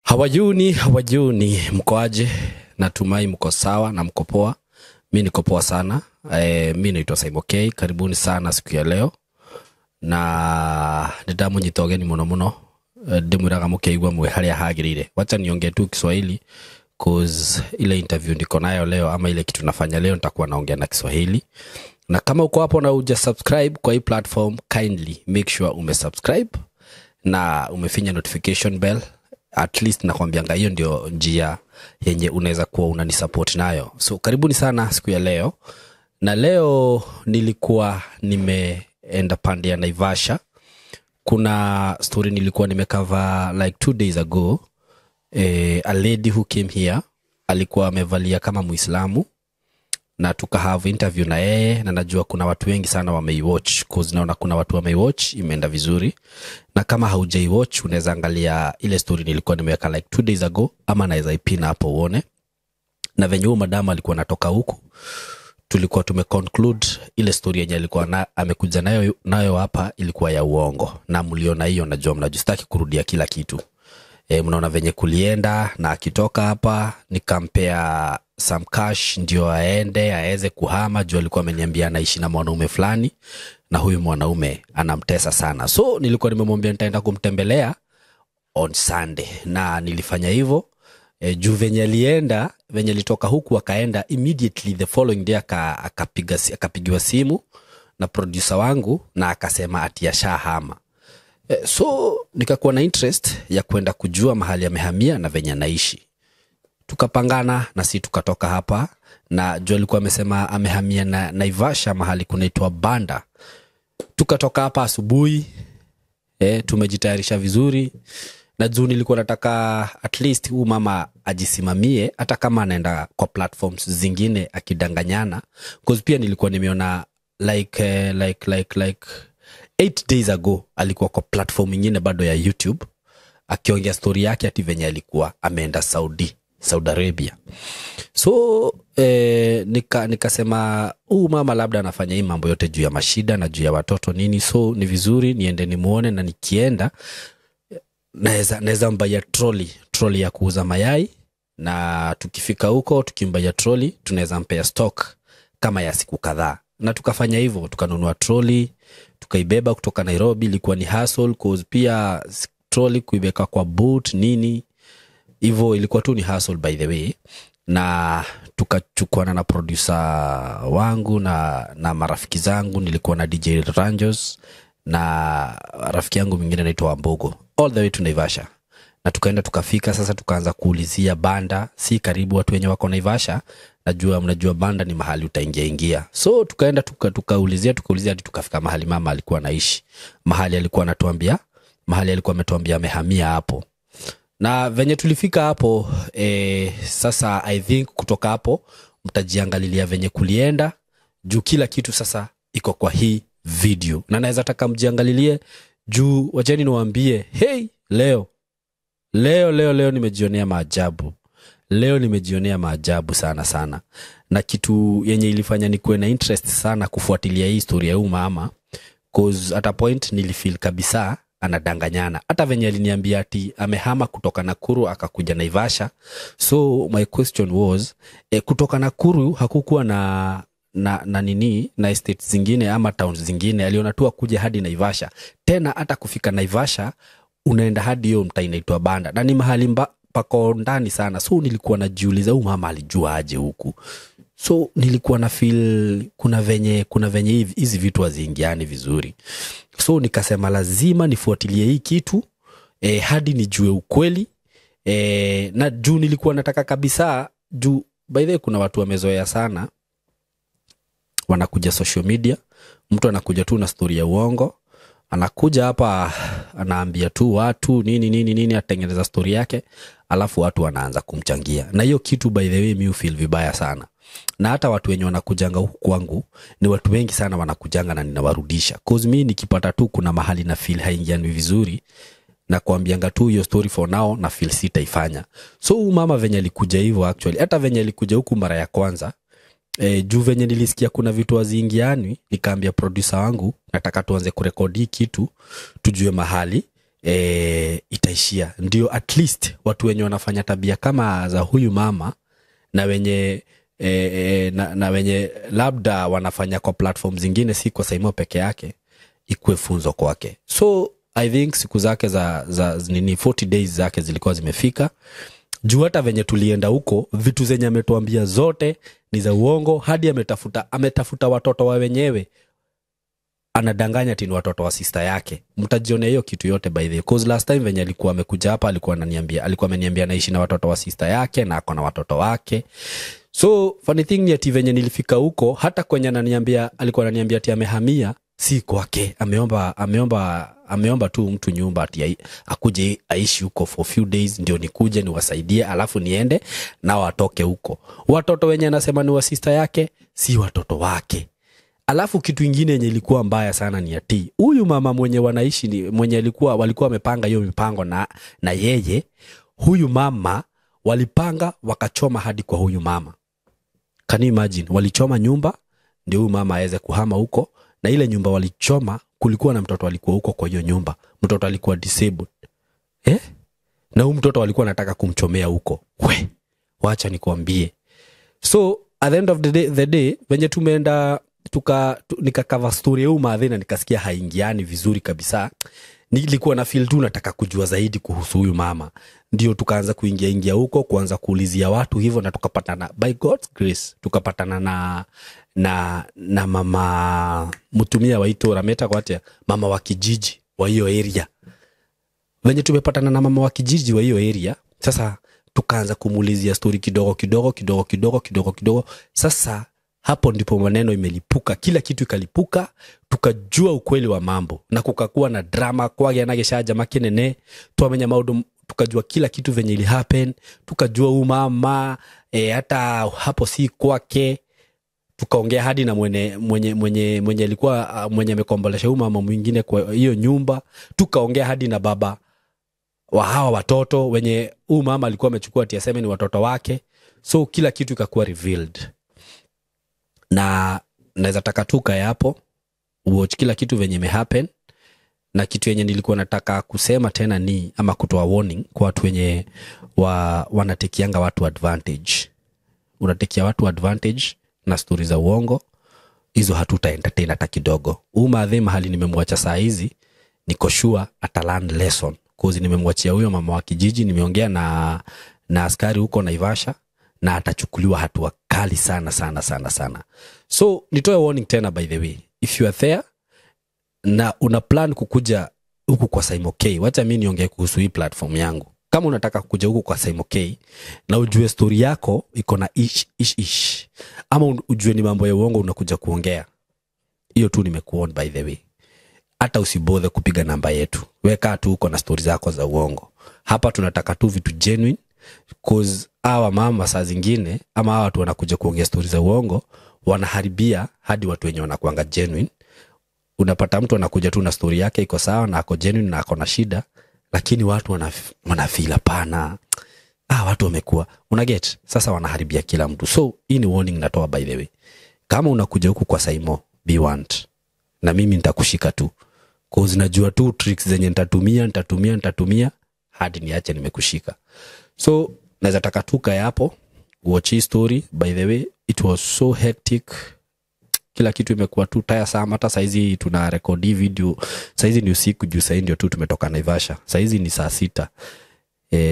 Hawajuni, mko aje? Natumai mko sawa na mko poa. Mimi niko poa sana. Mimi naitwa Simon K. Karibuni sana siku ya leo. Na ndidamu nyitogeni muno. Ndimwiraga mukeigwa mwe haria hagirire. Wacha niongee tu Kiswahili cause ile interview niko nayo leo ama ile kitu nafanya leo nitakuwa naongea na Kiswahili. Na kama uko hapo na uja subscribe kwa hii platform, kindly make sure umesubscribe na umefinya notification bell. At least nakwambianga hiyo ndio njia yenye unaweza kuwa unanisupport nayo. So karibuni sana siku ya leo. Na leo nilikuwa nimeenda pande ya Naivasha. Kuna story nilikuwa nimecover like 2 days ago. A lady who came here alikuwa amevalia kama Muislamu na tuka have interview na yeye, na najua kuna watu wengi sana wameiwatch cause naona kuna watu wameiwatch, imeenda vizuri. Na kama haujaiwatch unaweza angalia ile story nilikuwa nimeweka like 2 days ago, ama naweza ipina hapo uone. Na venye huyo madam alikuwa anatoka huku, tulikuwa tumeconclude ile story yenye alikuwa amekuja nayo hapa ilikuwa ya uongo. Na mliona hiyo, najua mnajistaki kurudia kila kitu. Mnaona venye kulienda, na akitoka hapa nikampea some cash ndio aende aweze kuhama, juu alikuwa ameniambia anaishi na mwanaume fulani na huyu mwanaume anamtesa sana. So nilikuwa nimemwambia nitaenda kumtembelea on Sunday, na nilifanya hivyo. Juu venye alienda, venye alitoka huku akaenda immediately the following day akapigiwa simu na producer wangu na akasema ati ashahama. So nikakuwa na interest ya kwenda kujua mahali amehamia na venye anaishi. Tukapangana na si tukatoka hapa, na juu alikuwa amesema amehamia na Naivasha mahali kunaitwa Banda. Tukatoka hapa asubuhi, tumejitayarisha vizuri. Na juu nilikuwa nataka at least huyu mama ajisimamie hata kama anaenda kwa platforms zingine akidanganyana, cause pia nilikuwa nimeona like 8 days ago alikuwa kwa platform nyingine bado ya YouTube akiongea story yake ati venye alikuwa ameenda Saudi Arabia. So nikasema huyu mama labda anafanya hii mambo yote juu ya mashida na juu ya watoto nini, so ni vizuri niende nimuone, na nikienda naweza mbaya trolley ya kuuza mayai, na tukifika huko tukimbaya trolley tunaweza mpea stock kama ya siku kadhaa. Na tukafanya hivyo, tukanunua trolley, tukaibeba kutoka Nairobi. Ilikuwa ni hassle cause pia trolley kuibeka kwa boot nini hivyo ilikuwa tu ni hassle by the way. Na tukachukuana na producer wangu na marafiki zangu. Nilikuwa na DJ Ranjos na rafiki yangu mwingine anaitwa Mbogo, all the way to Naivasha. Na tukaenda tukafika, sasa tukaanza kuulizia Banda, si karibu watu wenye wako Naivasha. Mnajua Banda ni mahali utaingia. So tukaenda tukaulizia hadi tukafika mahali mama alikuwa anaishi. Mahali alikuwa ametuambia amehamia hapo. Na venye tulifika hapo, sasa I think kutoka hapo mtajiangalilia venye kulienda, juu kila kitu sasa iko kwa hii video. Na naweza taka mjiangalilie juu, wacheni niwaambie, hey, leo nimejionea maajabu. Leo nimejionea maajabu sana. Na kitu yenye ilifanya nikuwe na interest sana kufuatilia hii historia ya huyu mama, cause at a point nilifeel kabisa anadanganyana. Hata venye aliniambia ati amehama kutoka Nakuru akakuja Naivasha. So my question was, kutoka Nakuru hakukuwa na estate zingine ama towns zingine, aliona tu kuja hadi Naivasha. Tena hata kufika Naivasha unaenda hadi hiyo mtaa inaitwa Banda, na ni mahali pako ndani sana. So nilikuwa najiuliza huyu mama alijua aje huku. So nilikuwa na feel kuna venye hizi vitu haziingiani vizuri. So nikasema lazima nifuatilie hii kitu hadi nijue ukweli. Na juu nilikuwa nataka kabisa, juu by the way kuna watu wamezoea sana, wanakuja social media, mtu anakuja tu na story ya uongo, anakuja hapa anaambia tu watu nini atengeneza story yake, alafu watu wanaanza kumchangia. Na hiyo kitu by the way mimi feel vibaya sana. Na hata watu wenye wanakujanga huku kwangu ni watu wengi sana wanakujanga na ninawarudisha, cause mimi nikipata tu kuna mahali na feel haingiani vizuri na kuambianga tu hiyo story for now, na feel sitaifanya. So mama venye alikuja hivyo, actually hata venye alikuja huku mara ya kwanza, juu venye nilisikia kuna vitu haziingiani, nikaambia producer wangu nataka tuanze kurekodi kitu tujue mahali itaishia. Ndio at least watu wenye wanafanya tabia kama za huyu mama na wenye na wenye labda wanafanya kwa platform zingine, si kwa Saimo peke yake, ikuwe funzo kwake. So I think siku zake za 40 days zake zilikuwa zimefika. Juu hata venye tulienda huko, vitu zenye ametuambia zote ni za uongo. Hadi ametafuta watoto wa wenyewe, anadanganya tini watoto wa sister yake. Mtajione hiyo kitu yote by the way. Cause last time venye alikuwa amekuja hapa, alikuwa ameniambia anaishi na watoto wa sister yake na ako na watoto wake. So funny thing ni ati venye nilifika huko, hata kwenye alikuwa ananiambia ati amehamia, si kwake. Ameomba tu mtu nyumba ati akuje aishi huko for few days, ndio nikuje niwasaidie alafu niende na watoke huko. Watoto wenye anasema ni wa sister yake si watoto wake. Alafu kitu kingine yenye ilikuwa mbaya sana ni ati huyu mama mwenye wanaishi mwenye walikuwa wamepanga hiyo mipango na yeye, huyu mama walipanga wakachoma hadi kwa huyu mama. Can you imagine? Walichoma nyumba ndio huyu mama aweze kuhama huko, na ile nyumba walichoma kulikuwa na mtoto alikuwa huko kwa hiyo nyumba. Mtoto alikuwa disabled. Na huyu mtoto walikuwa anataka kumchomea huko. Wacha nikwambie. So at the end of the day venye tumeenda nikakava story ya Madhe na nikasikia haingiani vizuri kabisa. Nilikuwa na feel tu nataka kujua zaidi kuhusu huyu mama. Ndio tukaanza kuingia huko, kuanza kuulizia watu hivyo, na tukapatana by God's grace, tukapatana na mama mtumia waito Rameta kwate, mama wa kijiji wa hiyo area. Venye tumepatana na mama wa kijiji wa hiyo area, sasa tukaanza kumuulizia story kidogo. Sasa hapo ndipo maneno imelipuka, kila kitu ikalipuka, tukajua ukweli wa mambo na kukakuwa na drama kwa yanageshaja makinene. Tuamenya maudu, tukajua kila kitu venye ili happen, tukajua huyu mama hata hapo si kwake. Tukaongea hadi na mwenye alikuwa mwenye amekombolesha huyu mama mwingine kwa hiyo nyumba. Tukaongea hadi na baba wa hawa watoto wenye huyu mama alikuwa amechukua TSM ni watoto wake. So kila kitu ikakuwa revealed. Na naweza taka tuka hapo watch kila kitu venye imehappen. Na kitu yenye nilikuwa nataka kusema tena ni ama kutoa warning kwa watu wenye wanatekianga watu advantage. Unatekia watu advantage na stories za uongo, hizo hatuta entertain hata kidogo. Madhe mahali nimemwacha saa hizi, niko sure ataland lesson. Cause nimemwachia huyo mama wa kijiji, nimeongea na askari huko Naivasha, na atachukuliwa hatua kali sana. So nitoe warning tena by the way. If you are there na una plan kukuja huku kwa Saimo K, wacha mimi niongee kuhusu hii platform yangu. Kama unataka kukuja huku kwa Saimo K na ujue story yako iko na ish ama ujue ni mambo ya uongo unakuja kuongea, hiyo tu nimekuona by the way. Hata usibothe kupiga namba yetu, weka tu uko na stories zako za uongo. Hapa tunataka tu vitu genuine, cause hawa mama saa zingine ama hawa watu wanakuja kuongea stories za uongo wanaharibia hadi watu wenye wanakuanga genuine. Unapata mtu anakuja tu na story yake iko sawa na ako genuine na ako na shida, lakini watu wanafeel hapana, watu wamekuwa unaget, sasa wanaharibia kila mtu. So hii ni warning natoa by the way. Kama unakuja huku kwa Saimo, be warned. Na mimi nitakushika tu, cause najua tu tricks zenye nitatumia hadi niache nimekushika. So naweza taka tuka hapo watch hii story. By the way, it was so hectic, kila kitu imekuwa tu taya sana. Hata saizi tuna record hii video, saizi ni usiku juu saizi ndio tu tumetoka Naivasha. Saizi ni saa 6.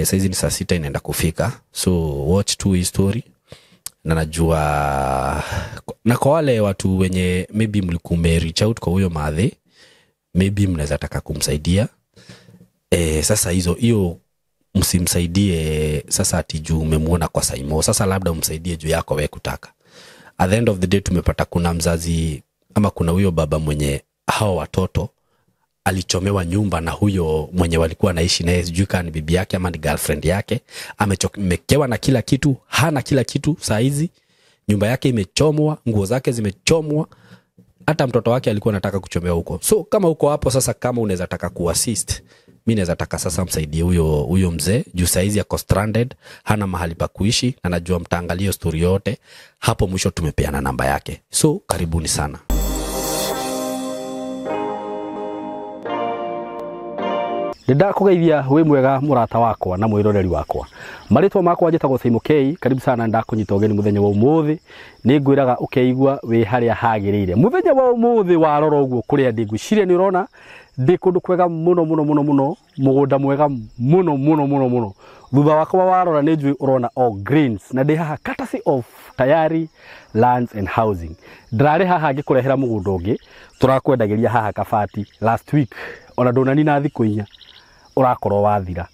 Saizi ni saa 6 inaenda kufika. So watch tu hii story. Na najua na kwa wale watu wenye maybe mlikuwa reach out kwa huyo Madhe, maybe mnaweza taka kumsaidia. Sasa hiyo msimsaidie sasa ati juu umemuona kwa Saimo. Sasa labda umsaidie juu yako wewe kutaka. At the end of the day tumepata kuna mzazi ama kuna huyo baba mwenye hao watoto alichomewa nyumba na huyo mwenye walikuwa naishi naye, sijui kama ni bibi yake ama ni girlfriend yake. Amechomekewa na kila kitu, hana kila kitu saa hizi. Nyumba yake imechomwa, nguo zake zimechomwa, hata mtoto wake alikuwa anataka kuchomewa huko. So kama uko hapo sasa, kama unaweza taka kuassist, mimi naweza taka sasa msaidie huyo mzee juu saa hizi ako stranded, hana mahali pa kuishi, na najua mtaangalia story yote hapo mwisho. Tumepeana namba yake, so karibuni sana. Ndakugeithia we mwega murata wakwa na mwiroreri wakwa. Maritwa makwa njitagwo Saimo K, karibu sana ndakunyita ugeni muthenya wa umuthi. Ni ngwiraga ukeigua we haria hagirire. Muthenya wa umuthi warora uguo kuria ndigwiciria ni urona ndi kundu kwega muno mugunda mwega muno. Thutha wakwa warora ni njui urona all greens na ndi haha courtesy of Tayari Lands and Housing. Ndrare haha ngikurehera mugunda ungi turakwendagiria haha Kabati last week ona ndonani na thiku inya urakorwo wathira.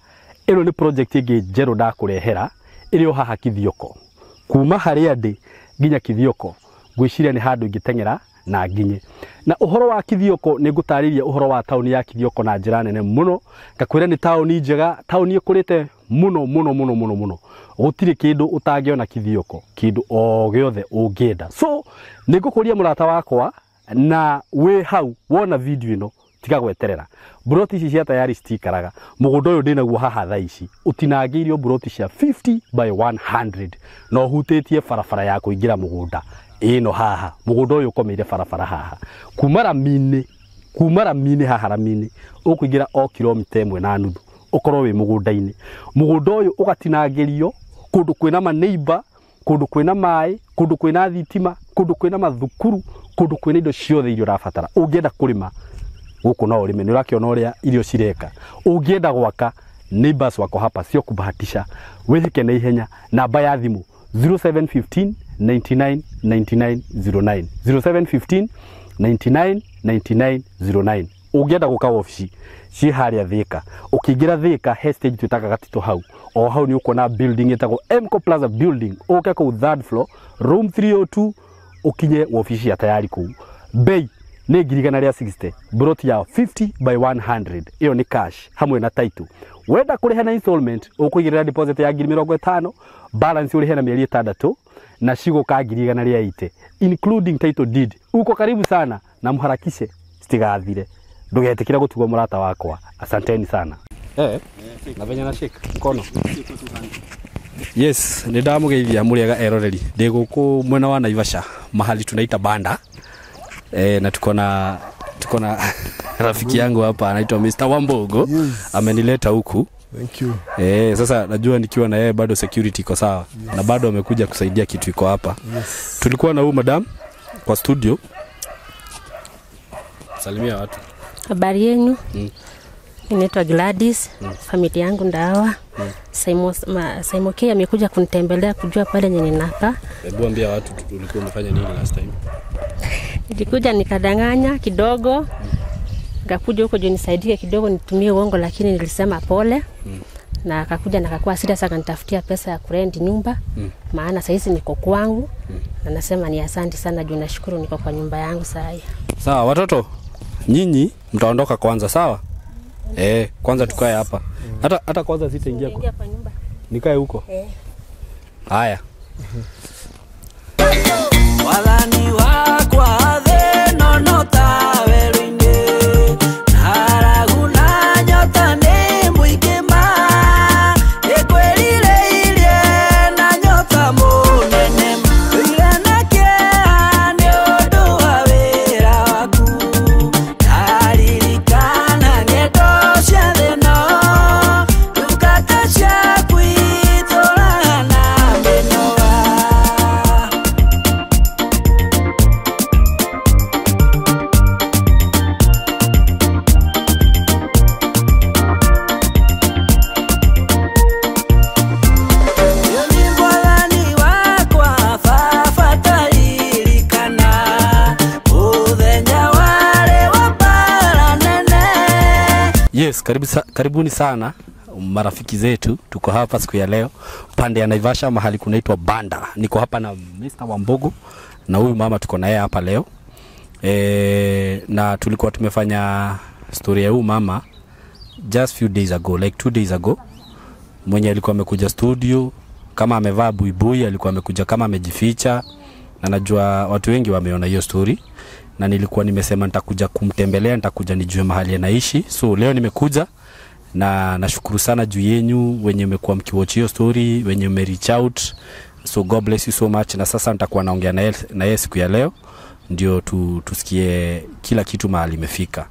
Ino ni project ingi njeru ndakurehera iri haha Kithioko. Kuma haria ndi nginya Kithioko ngwiciria ni handu ingitengera na nginye. Na uhoro wa Kithioko ni ngutariria uhoro wa tauni ya Kithioko na njira nene muno. Ngakwira ni tauni njega, tauni ikurite muno. Gutiri kindu utangiona Kithioko, kindu o giothe ungienda. So ni ngukuria murata wakwa na we hau wona video ino tiga gweterera. Buroti ici cia Tayari citikaraga. Mugunda uyu ndinaguo haha thaa ici utinangiirio buroti cia 50 by 100 no hutitie barabara ya kuingira mugunda ino haha. Mugunda uyu ukomeire barabara haha kuma Ramini haha Ramini ukuingira o kilomita 1.5 ukorwo wi mugunda-ini. Mugunda uyu ugatinangirio kundu kwina maneighbor, kundu kwina mai, kundu kwina thitima, kundu kwina mathukuru, kundu kwina indo ciothe irio rabatara. Ungienda kurima guku no urime, ni urakiona uria irio cireka. Ungienda gwaka neighbors wako hapa sio kubahatisha. Withike na ihenya. Namba ya thimu 0715 99 99 09 0715 99 99 09. Ungienda guka ofisi ci haria Thika, ukiingira Thika hestage tutaka gatito hau o hau ni ukona building etagwo Mco Plaza building, uke ku third floor room 302 ukinye ofisi ya Tayari ku. Bei ni 160, broti ya 50 by 100. Iyo ni cash hamwe na title. Wenda kuriha na installment ukuigirira deposit ya 50, balance urihe na mieri 6 na shigo ka 180 including title deed. Uko karibu sana na mharakishe stigathire. Ndugetikira gutugwa murata wakwa. Asanteni sana. Na venya na shake mkono. Yes, ni ndamugeithia muriega eroreri. Ndi guku mwena wa Naivasha mahali tunaita Banda. Na tuko na rafiki yangu hapa anaitwa Mr. Wambogo. Yes. Amenileta huku. Thank you. Sasa najua nikiwa na yeye bado security iko sawa. Yes. Na bado amekuja kusaidia kitu iko hapa. Yes. Tulikuwa na huyu madam kwa studio. Salimia watu. Habari yenu? Ninaitwa Gladys. Familia yangu ndawa. Saimo K amekuja kunitembelea kujua pale nyenye napa. Hebu ambia watu tulikuwa umefanya nini last time? Nilikuja nikadanganya kidogo. Ngakuja huko je nisaidie kidogo nitumie uongo, lakini nilisema pole. Na akakuja na akakuwa serious akanitafutia pesa ya kurent nyumba. Maana sasa hizi niko kwangu. Na nasema ni asante sana juu nashukuru niko kwa nyumba yangu sasa. Sawa watoto. Nyinyi mtaondoka kwanza, sawa? Kwanza tukae hapa. Hata kwanza sitaingia kwa nyumba. Nikae huko. Haya. Wala ni wakwa the no tawerinde. Haraguna nyota ne muigema. Ekwelile ile na nyota munene. Ile na kia ni odo wa wera waku. Alirikana ngedo shadeno. Lukata shakuitola na benoa. Yes, karibuni sana marafiki zetu. Tuko hapa siku ya leo pande ya Naivasha mahali kunaitwa Banda. Niko hapa na Mr. Wambogo na huyu mama tuko naye hapa leo. Na tulikuwa tumefanya story ya huyu mama just few days ago, like 2 days ago. Mwenye alikuwa amekuja studio kama amevaa buibui, alikuwa amekuja kama amejificha, na najua watu wengi wameona hiyo story. Na nilikuwa nimesema nitakuja kumtembelea, nitakuja nijue mahali anaishi. So leo nimekuja na nashukuru sana juu yenu wenye mmekuwa mkiwatch hiyo story, wenye mme reach out. So God bless you so much. Na sasa nitakuwa naongea na yeye siku ya leo ndio tusikie kila kitu mahali imefika.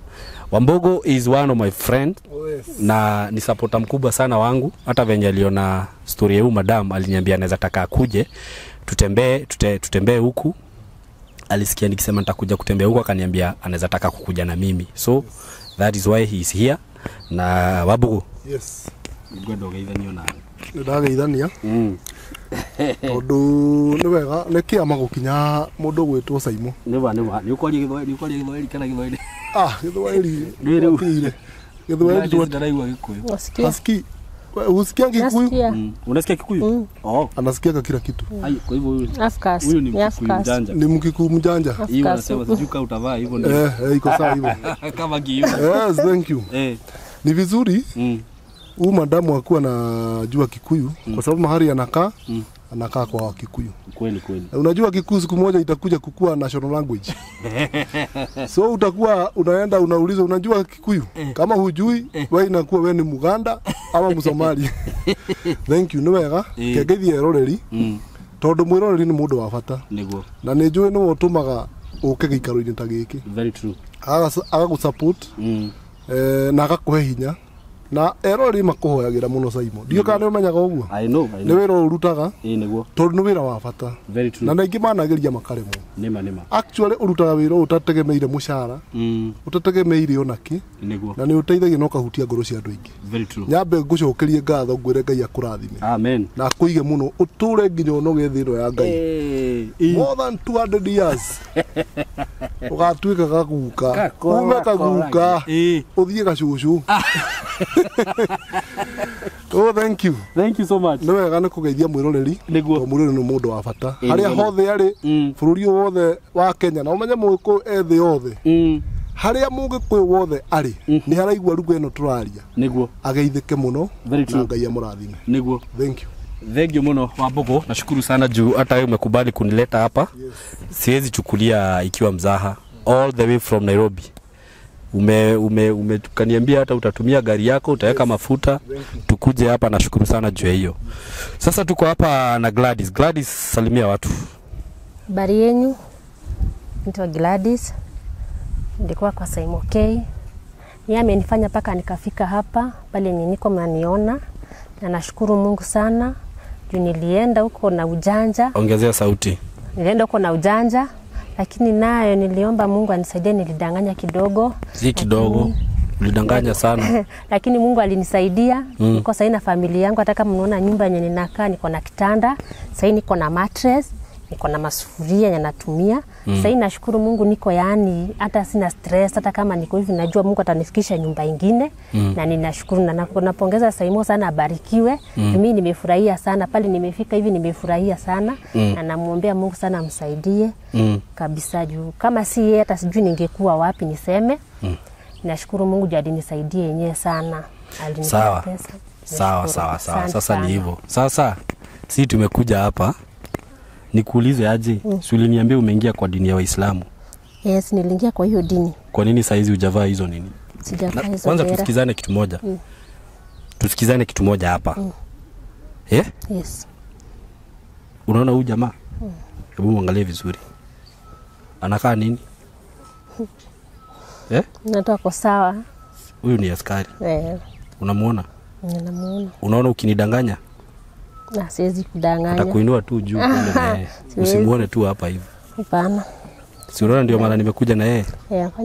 Wambogo is one of my friend. Yes. Na ni supporter mkubwa sana wangu. Hata venye aliona story ya madam aliniambia anaweza taka akuje tutembee huku. Alisikia nikisema nitakuja kutembea huko, akaniambia anaweza taka kukuja na mimi. So that is why he is here. Na Wambogo. Yes. Ngodo geithania na. Ndageithania. Tondu ni wega ni kiama gukinya mundu gwitwo Saimo. Ni ukwaria githweri kana githweri. Githweri. Githweri tu ndaraigua Gikuyu. Aski. Usikia Gikuyu? Unasikia Kikuyu? Anasikia kila kitu. Hai, kwa hivyo huyu ni Mkikuyu mjanja. Ni Mkikuyu mjanja. Hiyo nasema sijuka utavaa hivyo ndio. Iko sawa hivyo. Kama giyo. Yes, thank you. Ni vizuri. Huyu madamu akuwa na jua Kikuyu kwa sababu mahali anakaa kwa Kikuyu. Kweli. Unajua Kikuyu siku moja itakuja kukua national language. So utakuwa unaenda unauliza unajua Kikuyu? Kama hujui, wewe inakuwa wewe ni Muganda ama Msomali. Thank you. Ni wega kegethie roreri. Tondu mwiroreri ni mundu wa bata. Niguo. Na ni njui no utumaga uke gikaro-ini ta giki. Very true. Aga support. Na agakuhe hinya. Na erori makuhoyagira muno Saimo. Dio kana umenyaga uguo. I know. Ni wira urutaga. Niguo. Tondu ni wira wa bata. Very true. Na naingi managiria makaremo. Nima. Actually urutaga wira utategemeire mushara. Utategemeire onaki. Niguo. Na ni uteithagia no kahutia ngoro cia andu aingi. Very true. Nyambe ngucokerie ngatho ngwire Ngai akurathime. Amen. Na kuige muno uture nginya unoge thiro ya Ngai. More than 200 years. Ugatuika gaguka. Ume kaguka. Uthie gacucu. Oh, thank you. Thank you so much. No wega na kugeithia mwiroreri. Niguo. Mwiroreri ni mundu wa bata. Haria hothe ari bururi wothe wa Kenya na umenye muko ethi yothe. Haria mugikuyu wothe ari ni haraigua rugo eno turaria. Niguo. Ageithike muno. Very true. Na Ngai amurathime. Niguo. Thank you. Thank you muno Wambogo. Nashukuru sana juu hata wewe umekubali kunileta hapa. Yes. Siwezi chukulia ikiwa mzaha. All the way from Nairobi. Ukaniambia hata utatumia gari yako, utaweka mafuta, tukuje hapa. Nashukuru sana juu ya hiyo. Sasa tuko hapa na Gladys. Gladys, salimia watu. Habari yenu? Naitwa Gladys. Nilikuwa kwa Saimo K. Yeye amenifanya paka nikafika hapa pale niko mnaniona. Na nashukuru Mungu sana. Juu nilienda huko na ujanja. Ongezea sauti. Nilienda huko na ujanja. Lakini nayo niliomba Mungu anisaidie, nilidanganya kidogo. Si kidogo. Ulidanganya sana. Lakini Mungu alinisaidia. Niko sasa na familia yangu, hata kama mnaona nyumba yenye ninakaa niko na kitanda, sasa niko na mattress, niko na masufuria yenye natumia. Sasa nashukuru Mungu niko yani hata sina stress, hata kama niko hivi najua Mungu atanifikisha nyumba nyingine. Na ninashukuru na napongeza Saimo sana, abarikiwe. Mimi nimefurahia sana pale nimefika hivi, nimefurahia sana. Na namuombea Mungu sana amsaidie kabisa juu kama si yeye hata sijui ningekuwa wapi niseme. Nashukuru Mungu jadi nisaidie yenyewe sana. Sawa. Pesa. Sawa. Sasa ni hivyo. Sasa si tumekuja hapa nikuulize aje. Si uliniambia umeingia kwa dini ya Waislamu? Yes, niliingia kwa hiyo dini. Kwa nini saizi hujavaa hizo nini? Sijavaa hizo. Kwanza tusikizane kitu moja. Tusikizane kitu moja hapa. Yes. Unaona huyu jamaa? Hebu muangalie vizuri. Anakaa nini? Natoa kwa sawa. Huyu ni askari. Unamuona? Ninamuona. Unaona ukinidanganya? Na siwezi kudanganya. Atakuinua tu juu kule na yeye. Usimuone tu hapa hivi. Hapana. Si unaona ndio maana nimekuja na yeye.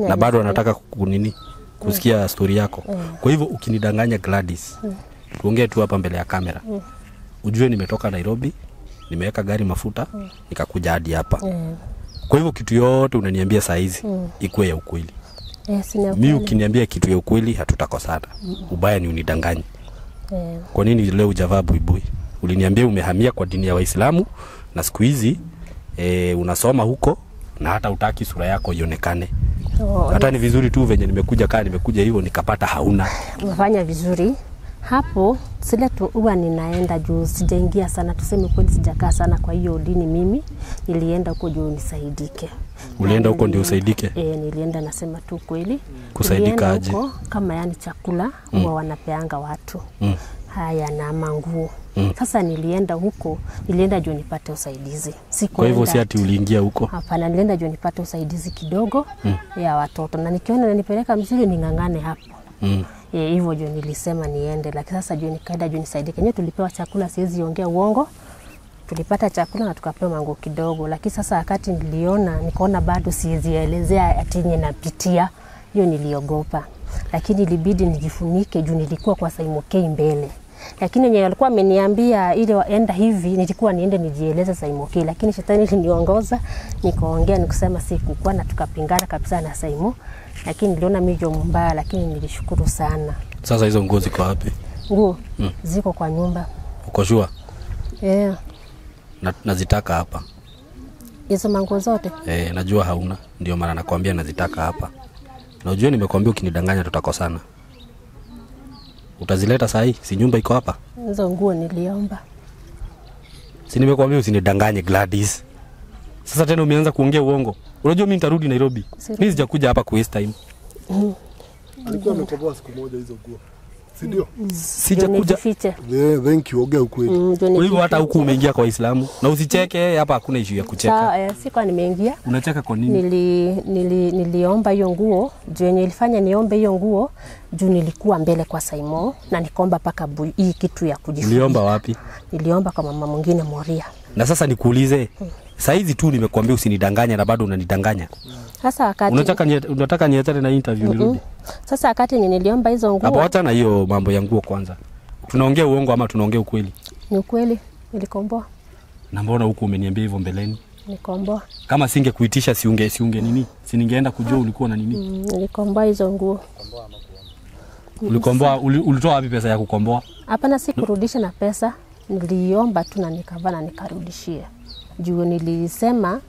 Na bado anataka kunini? Kusikia story yako. Kwa hivyo ukinidanganya Gladys, tuongee tu hapa mbele ya kamera. Ujue nimetoka Nairobi, nimeweka gari mafuta, nikakuja hadi hapa. Kwa hivyo kitu yote unaniambia saa hizi ikuwe ya ukweli. Mimi ukiniambia kitu ya ukweli hatutakosana. Ubaya ni unidanganye. Kwa nini leo hujavaa buibui? Uliniambia umehamia kwa dini ya Waislamu na siku hizi unasoma huko na hata utaki sura yako ionekane. Hata ni vizuri tu venye nimekuja hivyo nikapata hauna. Umefanya vizuri. Hapo sile tu huwa ninaenda juu sijaingia sana, tuseme kweli sijakaa sana kwa hiyo dini mimi. Nilienda huko juu nisaidike. Ulienda huko ndio usaidike? Nilienda nasema tu kweli. Kusaidika aje? Kama yani chakula huwa wanapeanga watu. haya na manguo. Sasa nilienda huko, nilienda juu nipate usaidizi. Kwa hivyo si ati uliingia huko? Hapana, nilienda juu nipate usaidizi kidogo ya watoto. Na nikiona nanipeleka mzuri ning'ang'ane hapo. Hivyo juu nilisema niende, lakini sasa juu nikaenda juu nisaidike. Kenyewe tulipewa chakula, siwezi ongea uongo. Tulipata chakula na tukapewa manguo kidogo, lakini sasa wakati nikaona bado siwezi elezea ati napitia, hiyo niliogopa. Lakini ilibidi nijifunike juu nilikuwa kwa Saimokei mbele. Lakini yeye alikuwa ameniambia ile waenda hivi, nilikuwa niende nijieleze Saimokei, lakini shetani iliniongoza, nikaongea nikusema sikukuwa na tukapingana kabisa na Saimo. Lakini niliona mijo mbaya, lakini nilishukuru sana. Sasa hizo nguo ziko wapi? Nguo ziko kwa nyumba. Uko sure? Nazitaka hapa. Hizo manguo zote? Najua hauna, ndio maana nakwambia nazitaka hapa. Na unajua nimekwambia ukinidanganya tutakosana. Utazileta saa hii? Si nyumba iko hapa? Hizo nguo niliomba. Si nimekwambia usinidanganye Gladys. Sasa tena umeanza kuongea uongo. Unajua mimi nitarudi Nairobi. Mimi sijakuja hapa ku waste time. Alikuwa amekomboa siku moja hizo nguo. Si ndio? Sijakuja. Thank you, ongea ukweli. Kwa hivyo hata huku umeingia kwa Uislamu na usicheke hapa, hakuna issue ya kucheka. Sikuwa nimeingia. Unacheka kwa nini? Niliomba hiyo nguo, juu yenye ilifanya niombe hiyo nguo, juu nilikuwa mbele kwa Saimo na nikaomba paka hii kitu ya kujifunika. Uliomba wapi? Niliomba kwa mama mwingine Moria. Na sasa nikuulize, saizi tu nimekuambia usinidanganya na bado unanidanganya. Sasa wakati unataka niachane na interview nirudi. Sasa wakati niliomba hizo nguo. Hapo hata na hiyo mambo ya nguo kwanza. Tunaongea uongo ama tunaongea ukweli? Ni ukweli, nilikomboa. Na mbona huko umeniambia hivyo mbeleni? Nilikomboa. Kama singekuitisha siunge nini? Si ningeenda kujua ulikuwa na nini? Nilikomboa hizo nguo. Ulikomboa, ulitoa wapi pesa ya kukomboa? Hapana, si kurudisha na pesa. Niliomba tu na nikavaa na nikarudishia. Juu nilisema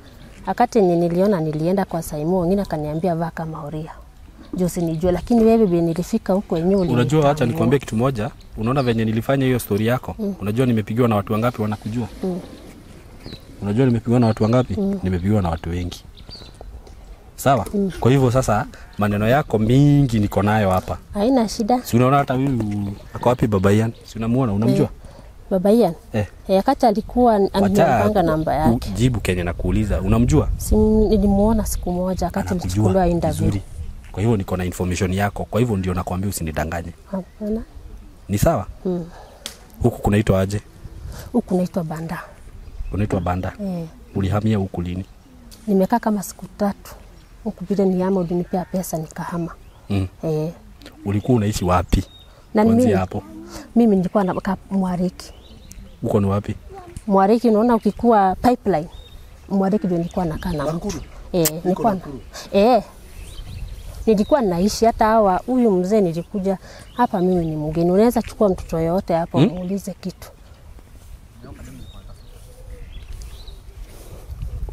wakati niliona nilienda kwa Saimo, wengine akaniambia vaa kama Horia. Juu sinijua, lakini wewe bibi nilifika huko yenyewe. Unajua acha nikwambie kitu moja, unaona venye nilifanya hiyo story yako? Unajua nimepigiwa na watu wangapi wanakujua? Unajua nimepigiwa na watu wangapi? Nimepigiwa na watu wengi. Sawa? Kwa hivyo sasa maneno yako mingi niko nayo hapa. Haina shida. Si unaona hata huyu ako wapi Baba Ian? Si unamuona, unamjua? Baba Ian? Wakati alikuwa anapanga namba yake. Jibu Kenya nakuuliza, unamjua? Si nilimuona siku moja wakati nilichukuliwa interview. Kwa hivyo niko na information yako. Kwa hivyo ndio nakwambia usinidanganye. Hapana. Ni sawa? Huku kunaitwa aje? Huku kunaitwa Banda. Unaitwa Banda? Ulihamia huku lini? Nimekaa kama siku 3. Huku bila nihama ulinipea pesa nikahama. Ulikuwa unaishi wapi? Na mimi hapo. Mimi nilikuwa nakaa Mwariki. Uko ni wapi? Mwariki, unaona ukikuwa pipeline. Mwariki ndio nilikuwa nakaa na mtu. Nilikuwa nilikuwa naishi hata hawa huyu mzee nilikuja hapa, mimi ni mgeni. Unaweza chukua mtoto yote hapa muulize kitu.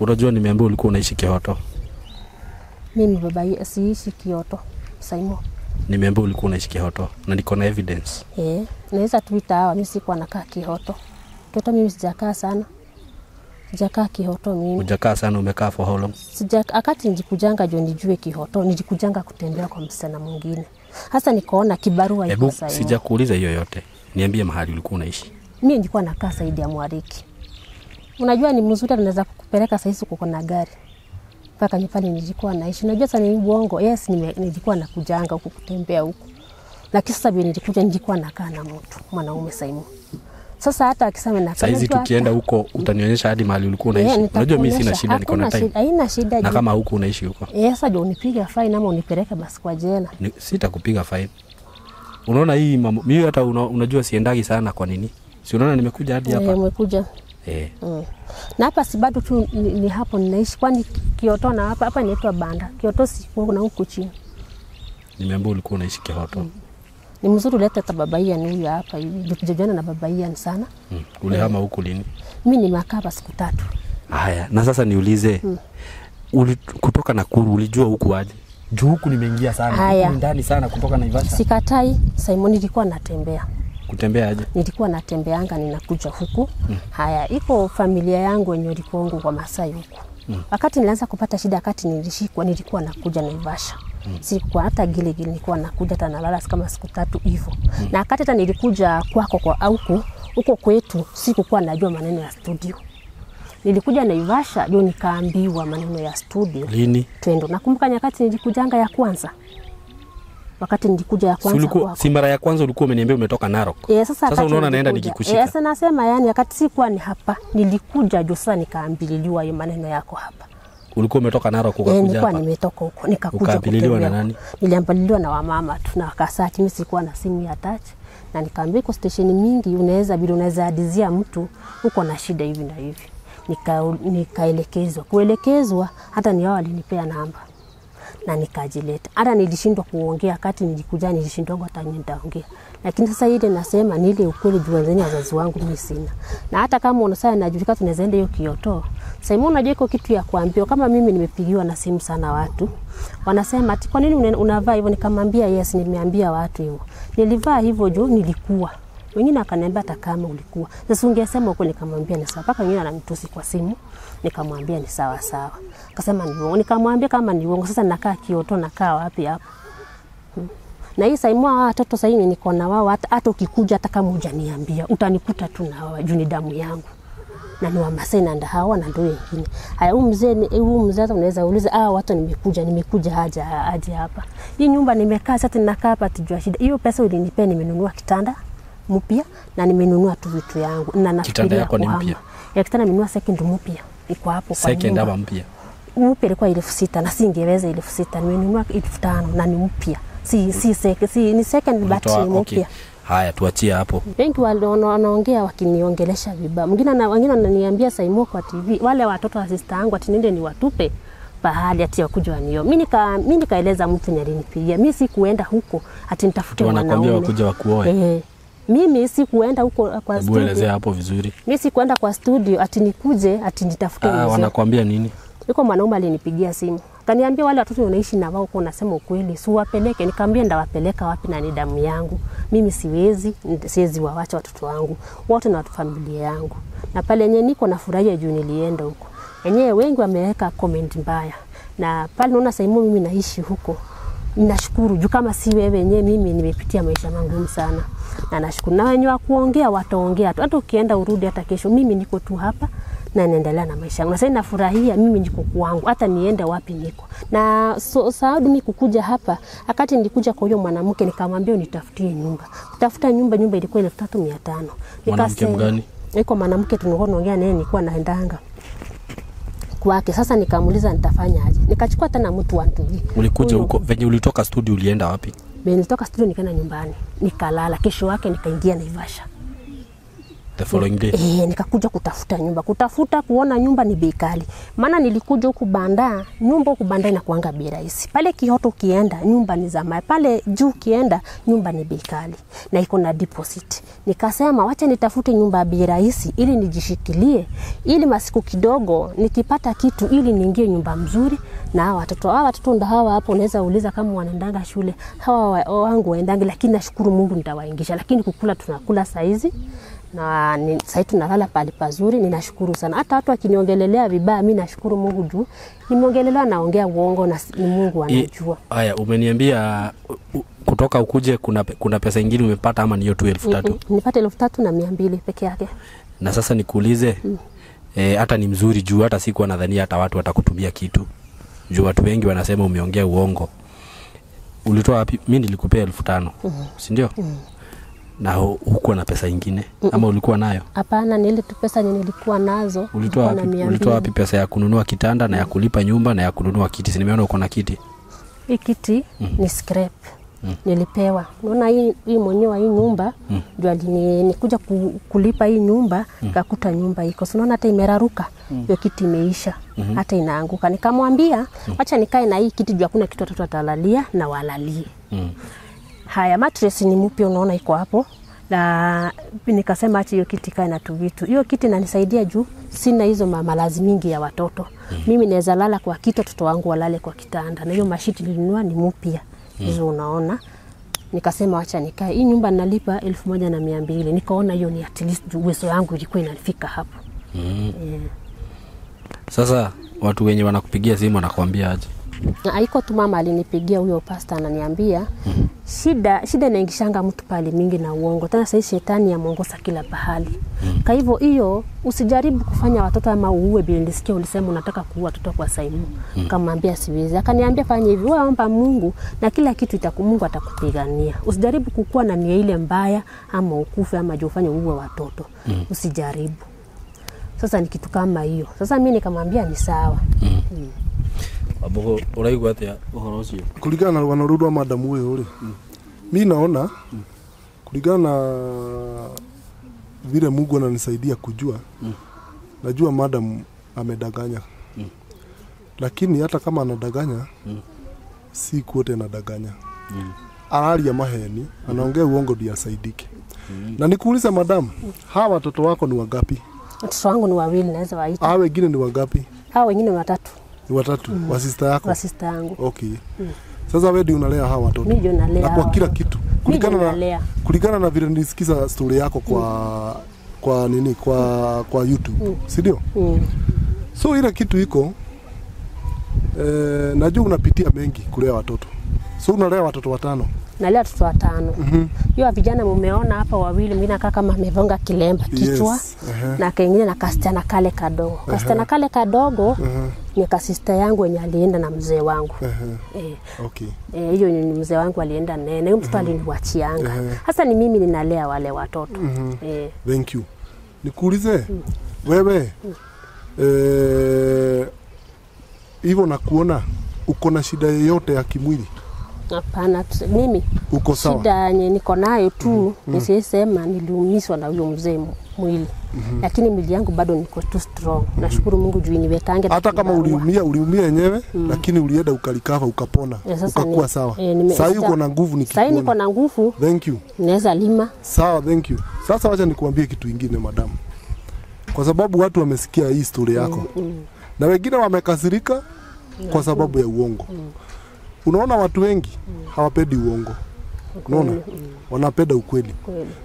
Unajua nimeambiwa ulikuwa unaishi Kioto. Mimi baba siishi Kioto, Saimo. Nimeambiwa ulikuwa unaishi Kioto na niko na evidence. Naweza tuita hawa, mimi sikuwa nakaa Kioto. Kioto mimi sijakaa sana. Sijakaa Kioto mimi. Hujakaa sana, umekaa for how long? Akati nijikujanga juu nijue Kioto, nijikujanga kutembea kwa msichana mwingine. Hasa nikaona kibarua iko sawa. Sijakuuliza hiyo yote. Niambie mahali ulikuwa unaishi. Mimi nilikuwa nakaa Saidi ya Mwariki. Unajua ni mzuri anaweza kukupeleka sasa hivi uko na gari. Paka nyumbani nilikuwa naishi. Unajua sana ni uongo. Yes, nilikuwa nakujanga huko kutembea huko. Lakini sasa bila nilikuwa nakaa na mtu, mwanaume Saimo. Sasa hata akisema na sasa hizi tukienda huko utanionyesha hadi mahali ulikuwa unaishi. Unajua mimi sina shida, niko na time. Haina shida. Na kama huko unaishi huko. Sasa ndio unipiga fine ama unipeleke basi kwa jela. Sitakupiga fine. Unaona hii mimi hata unajua siendagi sana kwa nini? Si unaona nimekuja hadi hapa. Umekuja. Na hapa si bado tu ni hapo ninaishi, kwani Kioto na hapa inaitwa Banda. Kioto si kuna huko chini. Nimeambiwa ulikuwa unaishi Kioto. Ni mzuri ulete Baba Ian huyu hapa hivi. Tukijana na Baba Ian sana. Ulihama huko lini? Mimi nimekaa hapa siku 3. Haya, na sasa niulize. Kutoka Nakuru ulijua huku aje? Juu huku nimeingia sana, huku ndani sana kutoka Naivasha. Sikatai, Simon nilikuwa natembea. Kutembea aje? Nilikuwa natembeanga ninakuja huku. Haya, iko familia yangu wenye walikuwa kwa Masai huku. Wakati nilianza kupata shida, wakati nilikuwa nakuja Naivasha. Sikuwa hata Gilgil, nilikuwa nakuja hata nalala kama siku 3 hivyo. Na wakati hata nilikuja kwako kwa huko kwetu sikuwa najua maneno ya studio. Nilikuja Naivasha ndio nikaambiwa maneno ya studio. Lini? Twendo. Nakumbuka nyakati nilikujanga ya kwanza. Wakati nilikuja ya kwanza kwako. Si mara ya kwanza ulikuwa umeniambia umetoka Narok. Sasa unaona naenda nikikushika. Sasa nasema yani wakati sikuwa ni hapa, nilikuja juu sasa nikaambililiwa hiyo maneno yako hapa. Ulikuwa umetoka Narok ukakuja hapa? Nilikuwa nimetoka huko nikakuja. Ukaambililiwa na nani? Niliambililiwa na wamama tu na wakasati, mimi sikuwa na simu ya touch. Na nikaambia kwa station mingi unaweza hadizia mtu uko na shida hivi na hivi. Kuelekezwa hata ni wao walinipea namba na nikajileta. Hata nilishindwa kuongea wakati nilishindwa hata nitaongea. Lakini sasa ile nasema ni ile ukweli juu wenzeni wazazi wangu mimi sina. Na hata kama unasema najulikana tunaweza enda hiyo Kyoto. Sasa unajua iko kitu ya kuambiwa kama mimi nimepigiwa na simu sana watu. Wanasema ati kwa nini unavaa hivyo? Nikamwambia yes, nimeambia watu hivyo. Nilivaa hivyo juu nilikuwa. Wengine akaniambia hata kama ulikuwa. Sasa ungesema uko, nikamwambia ni sawa. Paka wengine ananitusi kwa simu. Nikamwambia ni sawa sawa. Akasema ni uongo. Nikamwambia kama ni uongo sasa nakaa Kyoto, nakaa wapi hapo? Na hii saimwa watoto sasa hivi niko na wao, hata ukikuja hata kama hujaniambia utanikuta tu na wao juu ni damu yangu. Na ni wa Masai na hawa na ndio wengine. Haya huyu mzee unaweza uliza watu nimekuja aje hapa. Hii nyumba nimekaa sasa ninakaa hapa tujua shida. Hiyo pesa ulinipea nimenunua kitanda mpya na nimenunua tu vitu yangu. Na kitanda yako ni mpya? Ya kitanda nimenunua second mpya. Iko hapo kwa nyumba. Second ama mpya? Mpya ilikuwa 6,000 na singeweza 6,000. Nimenunua 5,000 na ni mpya. Ni second but mpya. Okay. Haya tuachie hapo. Wengi wanaongea wakiniongelesha vibaya. Wengine wananiambia Saimo kwa TV, wale watoto wa sister yangu ati nende ni watupe pahali ati wakuja wanio. Mimi nikaeleza mtu alinipigia. Mimi sikuenda huko ati nitafute wanaume. Wanakuambia wakuja wakuoe. Mimi sikuenda huko kwa studio. Elezea hapo vizuri. Mimi sikuenda kwa studio ati nikuje ati nitafute mzee. Wanakuambia nini? Yuko mwanaume alinipigia simu. Kaniambia wale watoto unaishi na wao uko unasema ukweli, si wapeleke. Nikamwambia ndawapeleka wapi na ni damu yangu. Mimi siwezi waacha watoto wangu. Wote na familia yangu. Na pale yenyewe niko na furahia juu nilienda huko. Yenyewe wengi wameweka comment mbaya. Na pale naona Saimo mimi naishi huko. Ninashukuru juu kama si wewe yenyewe mimi nimepitia maisha magumu sana. Na nashukuru na wenyewe wa kuongea wataongea tu. Hata ukienda urudi hata kesho mimi niko tu hapa na naendelea na maisha yangu. Na sasa nafurahia mimi niko kwangu hata niende wapi niko. Na sababu mimi kukuja hapa, wakati nilikuja kwa huyo mwanamke nikamwambia unitafutie nyumba. Kutafuta nyumba ilikuwa 3,500. Mwanamke mgani? Iko mwanamke tulikuwa tunaongea naye nilikuwa naendanga kwake. Sasa nikamuuliza nitafanya aje. Nikachukua tena mtu wa ndugu. Ulikuja huko venye ulitoka studio ulienda wapi? Nilitoka studio nikaenda nyumbani. Nikalala, kesho yake nikaingia Naivasha. The following day. Nikakuja kutafuta nyumba. Kuona nyumba ni bei kali. Maana nilikuja huku nyumba huku Banda inakuanga bei rahisi. Pale Kyoto ukienda nyumba ni za mai. Pale juu ukienda nyumba ni bei kali na iko na deposit. Nikasema wacha nitafute nyumba bei rahisi ili nijishikilie, ili masiku kidogo nikipata kitu ili niingie nyumba mzuri na watoto ndio hawa hapo unaweza uliza kama wanaendanga shule. Hawa wangu waendangi lakini nashukuru Mungu nitawaingisha, lakini kukula tunakula saizi. Na sasa tunalala pale pazuri, ninashukuru sana. Hata watu wakiniongelelea vibaya mimi nashukuru Mungu juu nimeongelelewa naongea uongo na ni Mungu anajua. Haya umeniambia kutoka ukuje kuna pesa nyingine umepata ama ni hiyo tu 3,000? Nipata 3,200 peke yake. Na sasa nikuulize hata ni mzuri juu hata sikuwa nadhania hata watu watakutumia kitu. Juu watu wengi wanasema umeongea uongo. Ulitoa wapi? Mimi nilikupea 5,000. Si ndio? Na huko na pesa nyingine ama ulikuwa nayo? Hapana, ni ile tu pesa nilikuwa nazo. Ulitoa wapi pesa ya kununua kitanda na ya kulipa nyumba na ya kununua kiti? Si nimeona uko na kiti. Hii kiti ni scrap. Nilipewa. Unaona hii mwenyewe hii nyumba ndio nikuja kulipa hii nyumba kakuta nyumba iko. Unaona hata imeraruka. Hiyo kiti imeisha. Hata inaanguka. Nikamwambia acha nikae na hii kiti juu hakuna kitu watoto watalalia na walalie. Haya mattress ni mpya unaona iko hapo. Na nikasema acha hiyo kiti kae na tu vitu. Hiyo kiti inanisaidia juu sina hizo malazi mingi ya watoto. Mimi naweza lala kwa kiti, watoto wangu walale kwa kitanda. Na hiyo mashiti nilinunua ni mpya. Hizo unaona. Nikasema acha nikae. Hii nyumba nalipa 1,200. Nikaona hiyo ni at least uwezo wangu ilikuwa inafika hapo. Sasa watu wenye wanakupigia simu wanakuambia aje? Haiko tu mama alinipigia huyo pasta ananiambia shida inaingishanga mtu pale mingi na uongo. Tena sasa shetani yamongoza kila pahali. Kwa hivyo hiyo usijaribu kufanya watoto ama uue bila nisikia ulisema unataka kuua watoto kwa Saimu. Kamwambia siwezi. Akaniambia fanya hivi, wewe omba Mungu na kila kitu Mungu atakupigania. Usijaribu kukua na nia ile mbaya ama ukufe ama ufanye uue watoto. Usijaribu. Sasa ni kitu kama hiyo. Sasa mimi nikamwambia ni sawa. Abugo uraigwa atia uhoro ucio? Kulingana na wanarudu wa madamu huyo ule. Mimi naona kulingana na vile Mungu ananisaidia kujua. Najua madamu amedanganya. Lakini hata kama anadanganya si kote anadanganya. Arali ya maheni anaongea uongo ndio asaidike. Na nikuuliza madamu, hawa watoto wako ni wangapi? Watoto wangu ni 2 naweza waita. Hawa wengine ni wangapi? Hawa wengine 3. Ni 3. Wa sister yako? Wa sister yangu. Okay. Sasa wewe ndio unalea hawa watoto. Mimi ndio nalea. Na kwa kila kitu. Kulingana na vile nilisikiza story yako kwa nini kwa YouTube. Si ndio? So ile kitu iko najua unapitia mengi kulea watoto. So unalea watoto 5. Nalea watoto 5. Hiyo vijana mumeona hapa 2, mimi nakaa kama amevonga kilemba kichwa. Yes. Na kengine na kasichana kale kadogo. Kasichana kale kadogo ni kasista yangu yenye alienda na mzee wangu. Okay. Hiyo ni mzee wangu alienda naye. Na huyo mtoto aliniwachianga. Sasa ni mimi ninalea wale watoto. Thank you. Nikuulize wewe hivyo nakuona uko na shida yoyote ya kimwili? Hapana, mimi uko sawa. Shida yenye niko nayo tu nisisema niliumizwa na huyo mzee mwili. Lakini mwili yangu bado niko too strong. Nashukuru Mungu juu niwekange. Hata kama uliumia yenyewe lakini ulienda ukalikava ukapona. Ukakuwa sawa. Sasa uko na nguvu nikikuona. Sasa niko na nguvu. Thank you. Naweza lima. Sawa, thank you. Sasa wacha nikuambie kitu kingine madam. Kwa sababu watu wamesikia hii story yako. Na wengine wamekasirika kwa sababu ya uongo. Unaona watu wengi hawapendi uongo. Unaona? Wanapenda ukweli.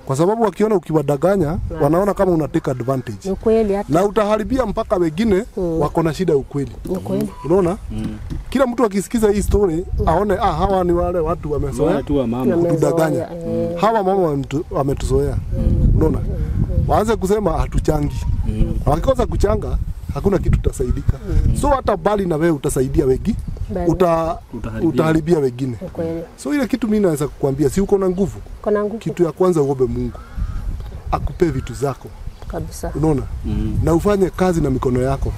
Kwa sababu wakiona ukiwadanganya, wanaona kama unateka advantage. Ukweli hata. Na utaharibia mpaka wengine wako na shida ya ukweli. Unaona? Kila mtu akisikiza hii story aone hawa ni wale watu wamezoea tu mama kudanganya. Hawa mama wametuzoea. Unaona? Waanze kusema hatuchangi. Wakikosa kuchanga hakuna kitu tutasaidika. So hata bali na wewe utasaidia wengi. Utaharibia wengine. So ile kitu mimi naweza kukuambia, si uko na nguvu? Kitu ya kwanza uombe Mungu akupe vitu zako kabisa. Unaona? Na ufanye kazi na mikono yako.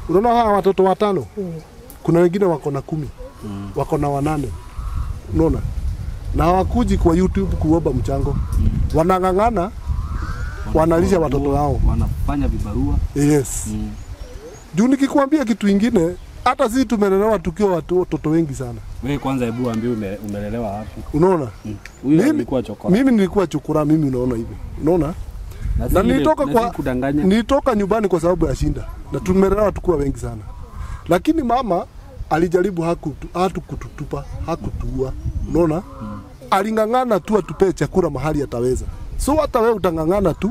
Unaona hawa watoto 5? Kuna wengine wako na 10. Wako na 8. Unaona? Na hawakuji kwa YouTube kuomba mchango. Wanangangana wanalisha watoto wao. Wanafanya vibarua. Yes. Juu nikikwambia kitu kingine, hata sisi tumelelewa tukiwa watoto wengi sana. Wewe kwanza hebu ambie umelelewa wapi? Unaona? Huyu alikuwa chokora. Mimi nilikuwa chokora, mimi unaona hivi. Unaona? Na nilitoka nyumbani kwa sababu ya shinda. Na tumelelewa tukiwa wengi sana. Lakini mama alijaribu hakututupa, hakutuua. Unaona? Alingangana tu atupe chakula mahali ataweza. So hata wewe utangangana tu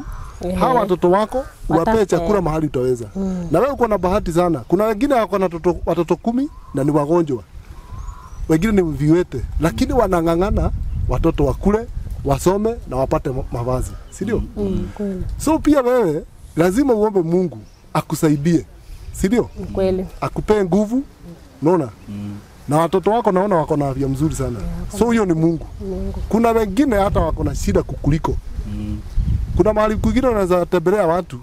hawa watoto wako uwape chakula mahali utaweza. Na wewe uko na bahati sana. Kuna wengine wako na watoto 10 na ni wagonjwa. Wengine ni viwete, lakini wanangangana watoto wakule, wasome na wapate mavazi. Si ndio? So pia wewe lazima uombe Mungu akusaidie. Si ndio? Kweli. Akupe nguvu. Unaona? Na watoto wako naona wako na afya mzuri sana. So hiyo ni Mungu. Kuna wengine hata wako na shida kukuliko. Kuna mahali kwingine unaweza tembelea watu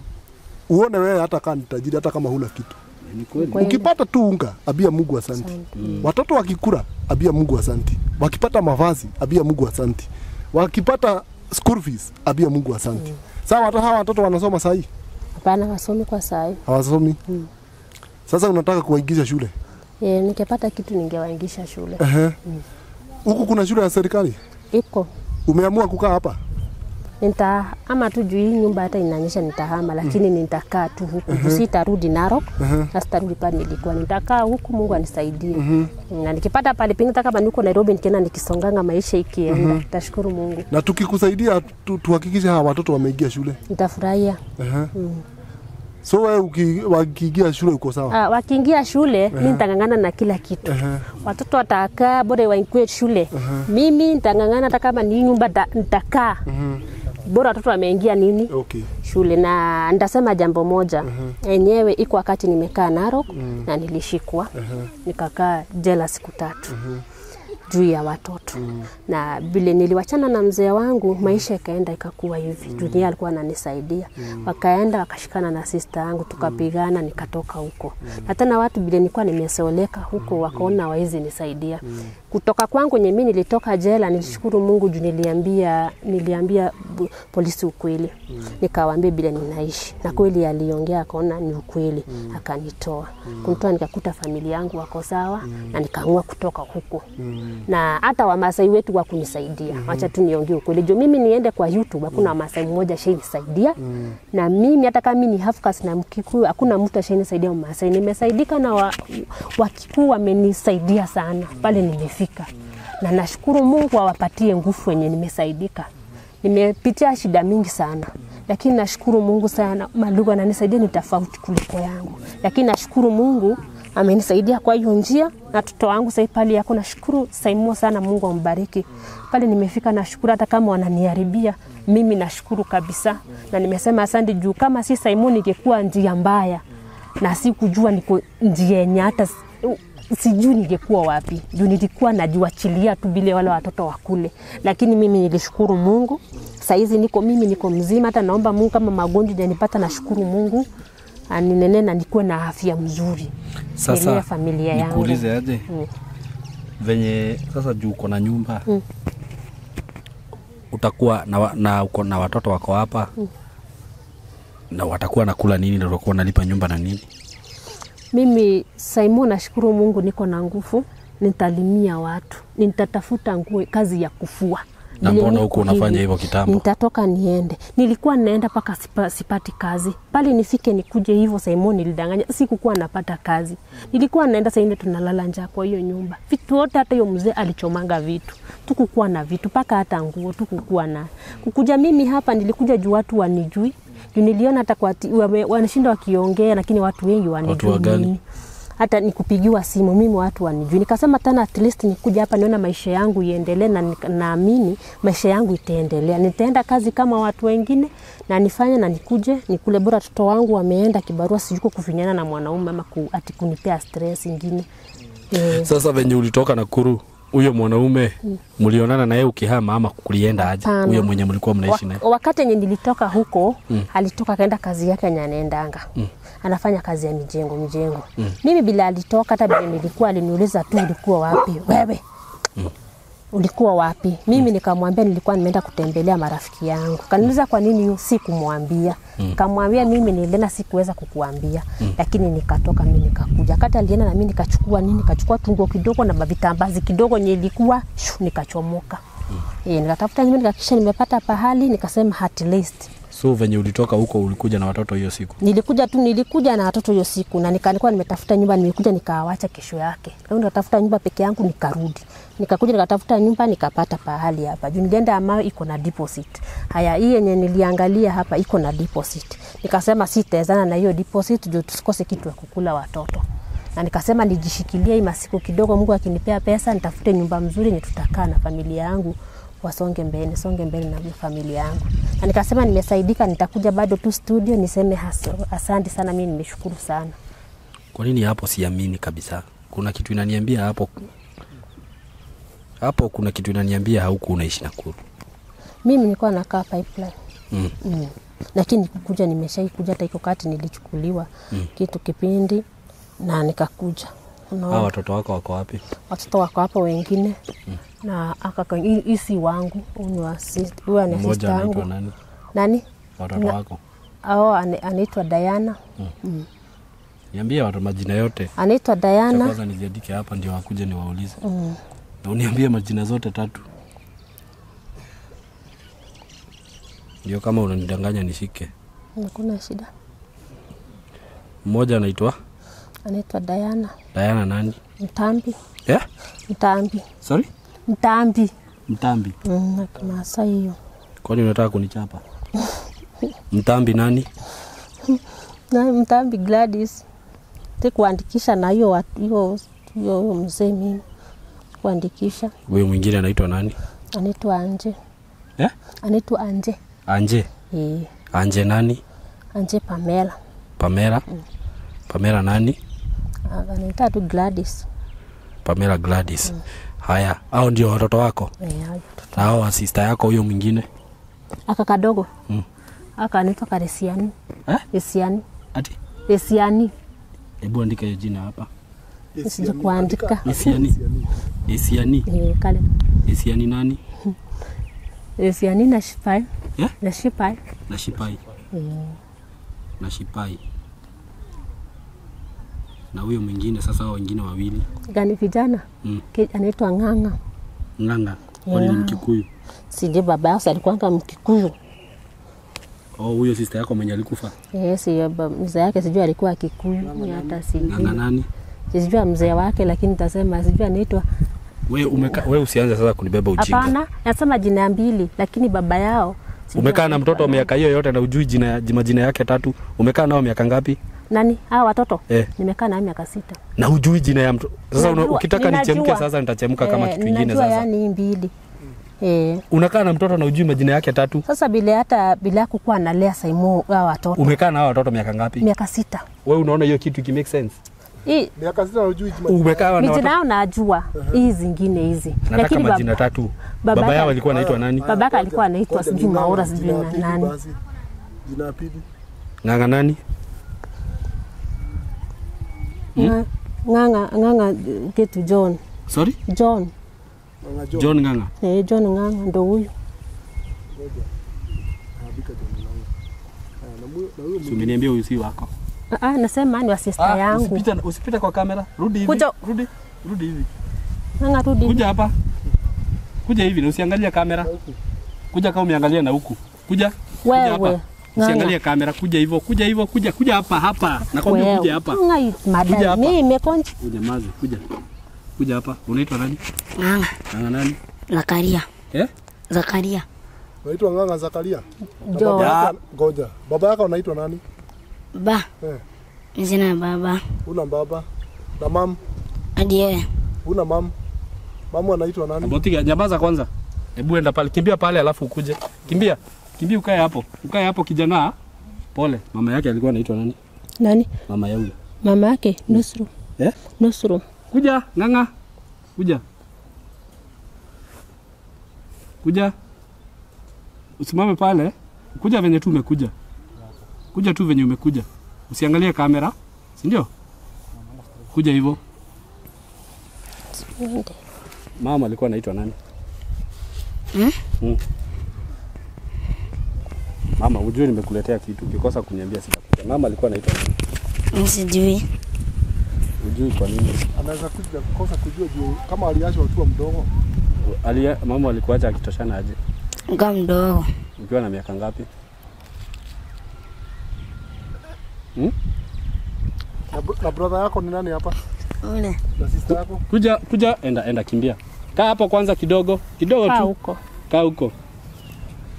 uone wewe hata kama ni tajiri, hata kama huna kitu. Ukipata tu unga, abia Mungu asante. Watoto wakikula, abia Mungu asante. Wakipata mavazi, abia Mungu asante. Wakipata school fees, abia Mungu asante. Sawa, hata hawa watoto wanasoma saa hii? Hapana, wasomi kwa saa hii. Hawasomi. Sasa unataka kuwaingiza shule? Nikipata kitu ningewaingisha shule. Huku kuna shule ya serikali? Iko. Umeamua kukaa hapa? Ama tu juu hii nyumba hata inanyesha nitahama, lakini nitakaa tu huku. Sitarudi Narok. Na sitarudi pale nilikuwa. Nitakaa huku, Mungu anisaidie. Na nikipata pale pengine hata kama niko Nairobi nikienda nikisonganga maisha ikienda, nitashukuru Mungu. Na tukikusaidia tuhakikishe hawa watoto wameingia shule. Nitafurahia. So wewe wakiingia shule uko sawa? Wakiingia shule mimi nitangangana na kila kitu. Watoto watakaa bora waingie shule. Mimi nitangangana hata kama ni nyumba nitakaa. Bora watoto wameingia nini? Shule. Na nitasema jambo moja. Enyewe iko wakati nimekaa Narok na nilishikwa. Nikakaa jela siku 3. Juu ya watoto. Na vile niliwachana na mzee wangu, maisha ikaenda ikakuwa hivi. Dunia alikuwa ananisaidia. Wakaenda wakashikana na sister yangu, tukapigana, nikatoka huko. Na tena watu vile nilikuwa nimeseoleka huko wakaona hawezi nisaidia. Kutoka kwangu mimi nilitoka jela, nilishukuru Mungu juu niliambia polisi ukweli. Nikawaambia bila ninaishi. Na kweli aliongea akaona ni ukweli, akanitoa. Kunitoa nikakuta familia yangu wako sawa na nikaamua kutoka huko. Na hata Wamasai wetu wa kunisaidia. Acha tu niongee ukweli. Jo mimi niende kwa YouTube hakuna Wamasai mmoja nisaidia. Na mimi hata kama mimi ni half caste na Mkikuyu hakuna mtu nisaidia Wamasai. Nimesaidika na Wakikuyu wamenisaidia sana. Pale nimefika. Na nashukuru Mungu awapatie nguvu wenye nimesaidika. Nimepitia shida mingi sana. Lakini nashukuru Mungu sana malugha ananisaidia ni tofauti kuliko yangu. Lakini nashukuru Mungu amenisaidia kwa hiyo njia na watoto wangu sasa pale yako nashukuru Saimo sana Mungu ambariki. Pale nimefika nashukuru hata kama wananiharibia mimi nashukuru kabisa na nimesema asante juu kama si Saimo ningekuwa njia mbaya na sikujua niko njia yenye hata sijui ningekuwa wapi. Juu nilikuwa najiachilia tu vile wale watoto wakule. Lakini mimi nilishukuru Mungu. Saizi niko mzima hata naomba Mungu kama magonjwa yanipata nashukuru Mungu. Aninene na nikuwe na afya mzuri. Sasa familia yangu. Nikuulize aje? Venye sasa juu uko na nyumba. Utakuwa na uko na watoto wako hapa. Na watakuwa nakula nini na utakuwa nalipa nyumba na nini? Mimi Saimo nashukuru Mungu niko na nguvu, nitalimia watu. Nitatafuta kazi ya kufua. Na mbona huko unafanya hivyo kitambo? Nitatoka niende. Nilikuwa naenda paka sipati kazi. Pale nifike nikuje hivyo Saimo nilidanganya. Sikukuwa napata kazi. Nilikuwa naenda sasa tunalala njaa kwa hiyo nyumba. Vitu wote hata hiyo mzee alichomanga vitu. Tukukuwa na vitu paka hata nguo tukukuwa na. Kukuja mimi hapa nilikuja juu watu wanijui. Niliona hata kwa wanashinda wakiongea lakini watu wengi wanijui. Hata nikupigiwa simu mimi watu wanijui. Nikasema tena at least nikuja hapa niona maisha yangu iendelee na naamini maisha yangu itaendelea. Nitaenda kazi kama watu wengine na nifanye na nikuje nikule bora watoto wangu wameenda kibarua siyuko kufinyana na mwanaume ama ati kunipea stress nyingine. Sasa venye ulitoka Nakuru huyo mwanaume mlionana naye ukihama ama kulienda aje? Huyo mwenye mlikuwa mnaishi naye? Wakati nilitoka huko alitoka kaenda kazi yake anaendanga. Anafanya kazi ya mjengo. Mimi bila alitoka hata bila nilikuwa aliniuliza tu ulikuwa wapi wewe? Ulikuwa wapi? Mimi nikamwambia nilikuwa nimeenda kutembelea marafiki yangu. Kaniuliza kwa nini sikumwambia. Nikamwambia mimi nilienda sikuweza kukuambia. Lakini nikatoka mimi nikakuja. Kati alienda na mimi nikachukua tungo kidogo na vitambazi kidogo nilikuwa nikachomoka. Nikatafuta nyumba nikakisha nimepata pahali nikasema at least. So venye ulitoka huko ulikuja na watoto hiyo siku? Nilikuja na watoto hiyo siku na nilikuwa nimetafuta nyumba nimekuja nikaawacha kesho yake. Leo natafuta nyumba peke yangu nikarudi. Nikakuja nikatafuta nyumba nikapata pahali hapa. Juu nilienda ambayo iko na deposit. Haya hii yenye niliangalia hapa iko na deposit. Nikasema sitawezana na hiyo deposit juu tusikose kitu ya kukula watoto. Na nikasema nijishikilie hii masiku kidogo Mungu akinipea pesa nitafute nyumba mzuri ni tutakaa na familia yangu. Songe mbele na familia yangu. Na nikasema nimesaidika nitakuja bado tu studio niseme asante sana mimi nimeshukuru sana. Kwa nini hapo siamini kabisa? Kuna kitu inaniambia hapo kuna kitu inaniambia hauko unaishi Nakuru. Mimi nilikuwa nakaa pipeline. Lakini kuja nimeshaikuja hata iko kati nilichukuliwa kitu kipindi na nikakuja. Hao watoto wako wako wapi? Watoto wako hapa wengine. Na akaka isi wangu huyu ni sister yangu. Nani? Watoto wako. Anaitwa Diana. Niambie watu majina yote. Anaitwa Diana. Kwanza niziandike hapa ndio wakuje niwaulize. Na uniambie majina zote 3. Ndio kama unanidanganya nishike. Hakuna shida. Mmoja anaitwa Diana. Diana nani? Mtambi. Mtambi. Sorry? Mtambi. Maasai hiyo. Kwani unataka kunichapa? Mtambi nani? Na Mtambi Gladys. Kuandikisha na hiyo mzee mimi. Kuandikisha. Huyo mwingine anaitwa nani? Anaitwa Anje. Eh? Anaitwa Anje. Anje? Anje nani? Anje Pamela. Pamela? Pamela nani? Anaitwa tu Gladys. Pamela Gladys. Haya, hao ndio watoto wako? Na hao sister yako huyo mwingine? Aka kadogo. Aka anaitwa Karesiani. Esiani. Ati? Esiani. Hebu andika hiyo jina hapa. Sije kuandika. Esiani. Esiani. Kale. Esiani nani? Esiani na Shipai. Na Shipai. Na Shipai. Na Shipai. Na huyo mwingine sasa, hao wengine wawili gani vijana? Anaitwa Ng'ang'a. Ng'ang'a. Wale ni Mkikuyu. Sije baba yao alikuwa Mkikuyu. Huyo sister yako mwenye alikufa? Mzee yake sijui alikuwa Kikuyu, hata sijui. Ng'ang'a nani? Sijui mzee wake, lakini nitasema sijui anaitwa. Wewe usianze sasa kunibeba ujinga. Hapana, nasema jina mbili, lakini baba yao. Umekaa na mtoto miaka hiyo yote na ujui majina yake 3. Umekaa nao miaka ngapi? Nani? Hao watoto? Nimekaa nao miaka 6. Na hujui jina ya mtoto. Sasa ukitaka nichemke sasa nitachemka kama kitu kingine sasa. Yani mbili. Unakaa na mtoto na ujui majina yake 3. Sasa bila kukuwa analea Saimo hao watoto. Umekaa na hao watoto miaka ngapi? Miaka 6. Wewe unaona hiyo kitu ki make sense? Miaka 6 unajui umekaa na watoto. Najua hizi zingine hizi. Lakini majina 3. Baba yao alikuwa anaitwa nani? Babake alikuwa anaitwa sijui Maura sijui nani. Jina pili. Ng'ang'a nani? Ng'ang'a kitu John. Sorry? John. John Ng'ang'a. John Ng'ang'a ndo huyu. Umeniambia huyu si wako. Nasema ni wa sister yangu. Usipite kwa kamera. Rudi hivi. Rudi hivi. Ng'ang'a rudi. Kuja hapa. Kuja hivi na usiangalie kamera. Kuja kama umeangalia na huku. Kuja. Wewe. Usiangalie kamera, kuja hivyo, kuja hapa. Nakwambia kuja hapa. Kuja hapa. Mimi nimekonja. Unyamaze, kuja. Kuja hapa. Unaitwa nani? Ng'ang'a nani? Zakaria. Zakaria. Unaitwa Ng'ang'a Zakaria? Ngoja. Baba yako anaitwa nani? Sina baba. Una baba? Na mam? Ndiye. Una mam? Mamu anaitwa nani? Botiga, nyamaza kwanza. Hebu enda pale, kimbia pale alafu ukuje. Kimbia ukae hapo. Ukae hapo kijana. Pole. Mama yake alikuwa anaitwa nani? Nani? Mama yule. Mama yake Nusru. Nusru. Kuja, Ng'ang'a. Kuja. Usimame pale. Kuja venye tu umekuja. Kuja tu venye umekuja. Usiangalie kamera. Si ndio? Kuja hivyo. Mama alikuwa anaitwa nani? Mama, ujue nimekuletea kitu. Ukikosa kuniambia sitakuja. Mama alikuwa anaitwa nani? Sijui. Ujui kwa nini? Anaweza kukosa kujua juu kama aliacha wakiwa mdogo. Mama alikuacha akitoshana aje? Kama mdogo. Ukiwa na miaka ngapi? Na brother yako ni nani hapa? Ule. Na sister yako? Kuja, enda kimbia. Kaa hapo kwanza kidogo tu. Kaa huko.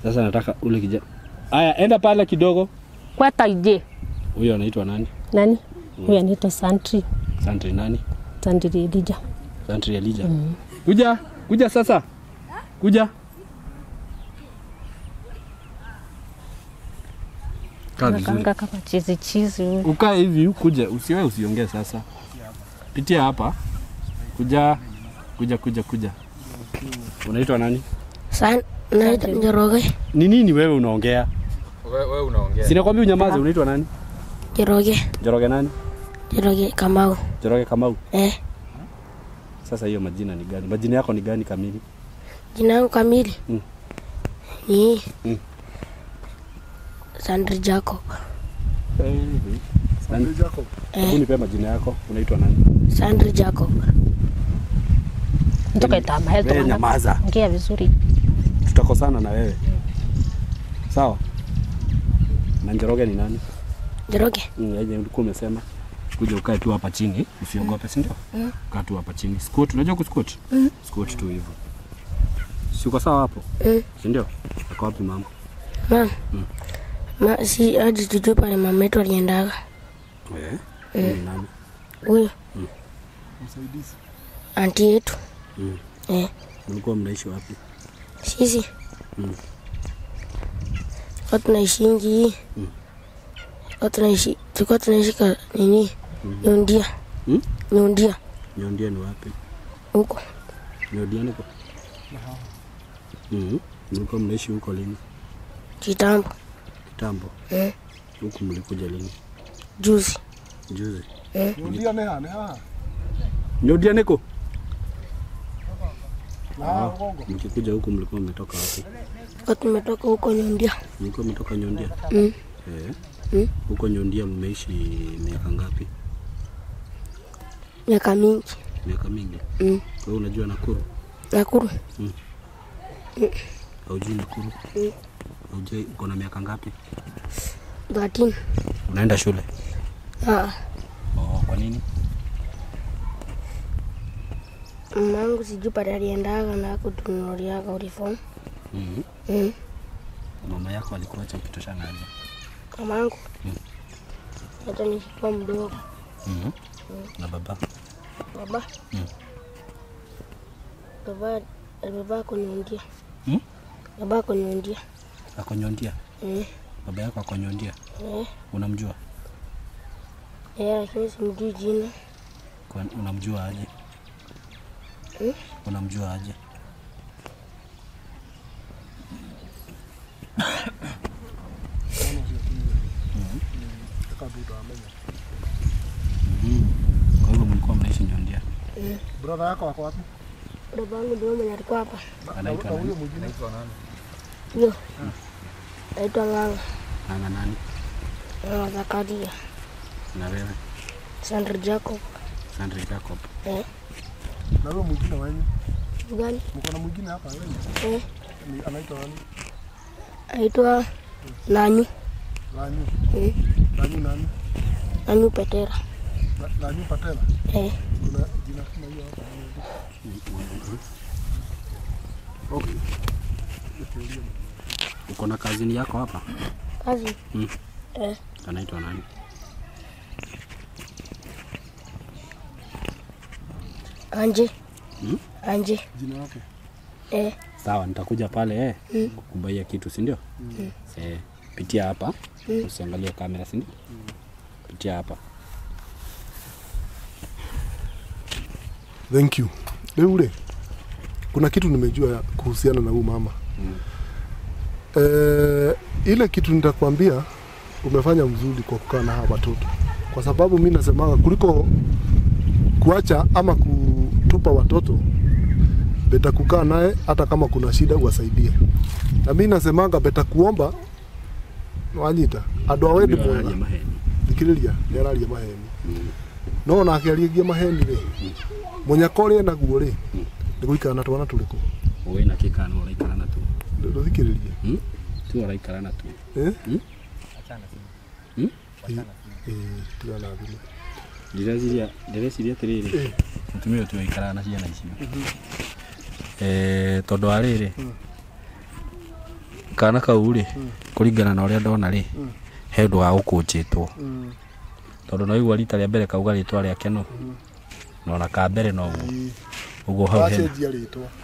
Sasa nataka ule kijana. Aya, enda pale kidogo. Kwa taije. Huyo anaitwa nani? Nani? Huyo anaitwa Santri. Santri nani? Santri Elija. Santri Elija. Kuja sasa. Kuja. Kanga kama chizi. Ukae hivi ukuje, usiongee sasa. Pitia hapa. Kuja. Unaitwa nani? Naitwa Njoroge. Ni nini wewe unaongea? Wewe unaongea. Sinakwambia unyamaze. Unaitwa nani? Njoroge nani? Njoroge Kamau. Njoroge Kamau. Sasa hiyo majina ni gani? Majina yako ni gani kamili? Jina langu kamili? Ni Sandri Jacob. Sandri Jacob. Unipe majina yako. Unaitwa nani? Sandri Jacob. Nitoka itama health. Wewe nyamaza. Ongea vizuri. Tutakosana na wewe. Sawa? Na Njoroge ni nani? Njoroge? Yeye ulikuwa umesema kuja ukae tu hapa chini, usiogope, si ndio? Kaa tu hapa chini. Squat, unajua kusquat? Squat tu hivyo. Si uko sawa hapo? Si ndio? Uko wapi mama? Ma si hadi tujue pale mama yetu aliendaga. Nani? Huyo Msaidizi. anti yetu. Mlikuwa mnaishi wapi? Sisi. Kwa tunaishingi. Tulikuwa tunaishi kwa nini? Nyondia. Nyondia. Nyondia ni wapi? Huko. Nyondia niko. Mlikuwa mnaishi huko lini? Kitambo. Kitambo. Huku mlikuja lini? Juzi. Juzi. Ndio neha. Nyondia niko. Gongo. Mkikuja huku mlikuwa mmetoka wapi? Kwa tumetoka huko Nyondia. Mlikuwa mmetoka Nyondia? Huko Nyondia mmeishi miaka ngapi? Miaka mingi. Miaka mingi. Kwa hiyo unajua Nakuru? Nakuru. Haujui Nakuru? Haujui uko na miaka ngapi? 13. Unaenda shule? Kwa nini? Mamangu sijui pale aliendaga na kutununuliaga uniform. Mama yako alikuacha ukitoshana aje? Mamangu. Hata nilikuwa mdogo. Na baba? Baba kuniundia. Baba kuniundia. Akonyondia? Baba yako akonyondia? Unamjua? Lakini simjui jina. Unamjua aje? Unamjua aje? Kwa hivyo mlikuwa mnaishi Nyondia? Brother yako wako wapi? Baba yangu ndio mwenye alikuwa hapa. Anaitwa nani? Huyo. Anaitwa Nganga. Nganga nani? Nganga Zakaria. Na wewe? Sandra Jacob. Sandra Jacob. Na wewe mwingine wenu? Gani? Mko na mwingine hapa wewe? Ni anaitwa nani? Anaitwa Nanyu. Nanyu. Nanyu nani? Nanyu Petera. Nanyu Patela? Kuna jina kama hiyo hapa. Okay. Uko na kazini yako hapa? Kazi? Anaitwa nani? Anje. Anje. Jina lake? Sawa, nitakuja pale kukubaia kitu, si ndio? Pitia hapa. Usiangalie kamera, si ndio? Pitia hapa. Thank you. Leule. Kuna kitu nimejua kuhusiana na huyu mama. Ile kitu nitakwambia umefanya mzuri kwa kukaa na hawa watoto. Kwa sababu mimi nasema kuliko kuacha ama kutupa watoto, beta kukaa naye hata kama kuna shida uwasaidie. Na mimi nasemanga beta kuomba wanyita andwa wendi mwega. Dikiriria neraria maheni. No na akĩarĩgia maheni rĩ. Munyakore na guo rĩ. Ndiguikara na twana tũrĩkũ. Wewe na kikana ũraikara na tu. Ndũthikĩrĩria. Tu ũraikara na tu. Achana tugana thimũ. Ndĩreciria atĩrĩrĩ. Mũtumia ũyũ tũikara na ciana icio. Tondũ wa rĩrĩ. Kana kau rĩ. Kũringana na ũrĩa ndona rĩ. He ũndũ wa gũkũnjĩtwo. Tondũ no igua rita rĩa mbere kauga rĩtwa rĩake no. No na ka mbere no ugo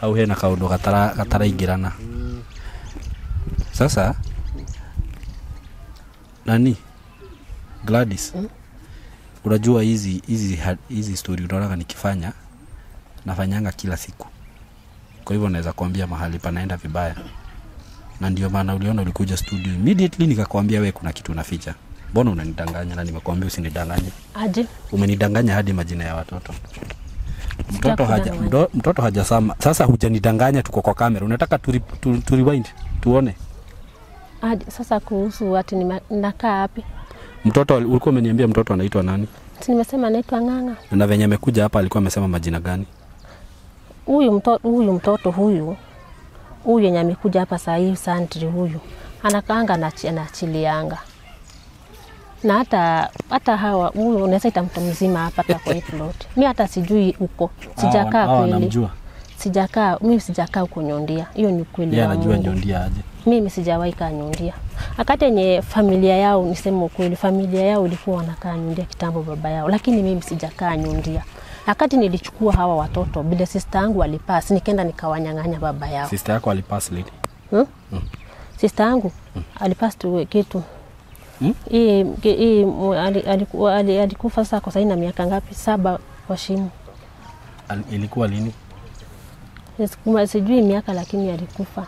hau hena kaundu gataraingirana. Sasa nani Gladys, unajua hizi story unaona nikifanya nafanyanga kila siku. Kwa hivyo naweza kuambia mahali panaenda vibaya. Na ndio maana uliona ulikuja studio immediately nikakwambia wewe kuna kitu unaficha. Mbona unanidanganya? Na nimekuambia usinidanganye. Aje? Umenidanganya hadi majina ya watoto. Mtoto hajasama. Sasa hujanidanganya, tuko kwa kamera. Unataka tu rewind tuone. Aje sasa kuhusu ati ninakaa wapi? Mtoto ulikuwa umeniambia mtoto anaitwa nani? Nimesema anaitwa Nganga. Na venye amekuja hapa alikuwa amesema majina gani? Huyu mtoto huyu yenye amekuja hapa saa hii Sandri huyu. Anakaanga na anachilianga. Na hata hawa huyu unaweza ita mtu mzima hapa kwa hii plot. Mimi hata sijui uko. Sijakaa kweli. Namjua. Mimi sijakaa huko Nyondia. Hiyo ni kweli. Yeye anajua Nyondia aje. Mimi sijawahi kaa Nyundia. Akati yenye familia yao, niseme ukweli, familia yao ilikuwa wanakaa Nyundia kitambo baba yao, lakini mimi sijakaa Nyundia. Akati nilichukua hawa watoto, bila sister yangu alipasi, nikaenda nikawanyang'anya baba yao. Sister yako alipasi lini? Sister yangu alipasi tu kitu. Alikufa sasa kwa saini na miaka ngapi? 7 kwa shimo. Ilikuwa lini? Sijui miaka, lakini alikufa.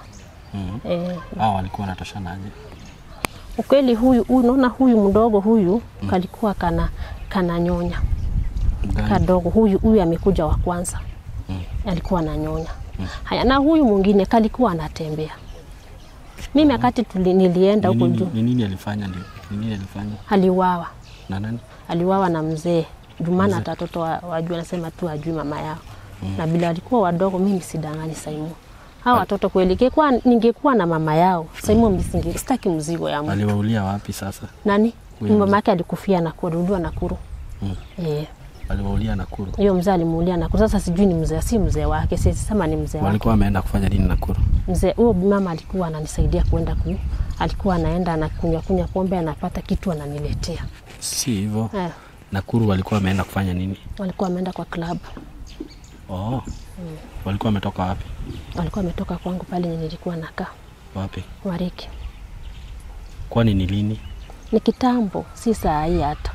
Walikuwa wanatoshana aje? Ukweli huyu unaona huyu mdogo huyu kalikuwa kana nyonya. Kadogo huyu amekuja wa kwanza. Alikuwa ananyonya. Haya, na huyu mwingine kalikuwa anatembea. Mimi wakati nilienda huko juu. Nini alifanya ndio? Nini alifanya? Aliuawa. Na nani? Aliuawa na mzee. Jumana watoto wajua, nasema tu ajui mama yao. Na bila alikuwa wadogo, mimi sidanganyi Simon. Hawa watoto kweli ningekuwa na mama yao, Simon sitaki mzigo ya mtu. Aliwaulia wapi sasa? Nani? Mama yake alikufia na kurudiwa Nakuru. Aliwaulia Nakuru. Hiyo mzee alimuulia Nakuru. Sasa sijui ni mzee, si mzee wake, sema ni mzee wake. Walikuwa wameenda kufanya nini Nakuru? Mzee huyo mama alikuwa ananisaidia kwenda alikuwa anaenda anakunywa pombe, anapata kitu ananiletea. Si hivyo. Nakuru walikuwa wameenda kufanya nini? Walikuwa wameenda kwa club. Walikuwa wametoka wapi? Walikuwa wametoka kwangu pale nilikuwa nakaa. Wapi? Wariki. Kwani ni lini? Ni kitambo, si saa hii hata.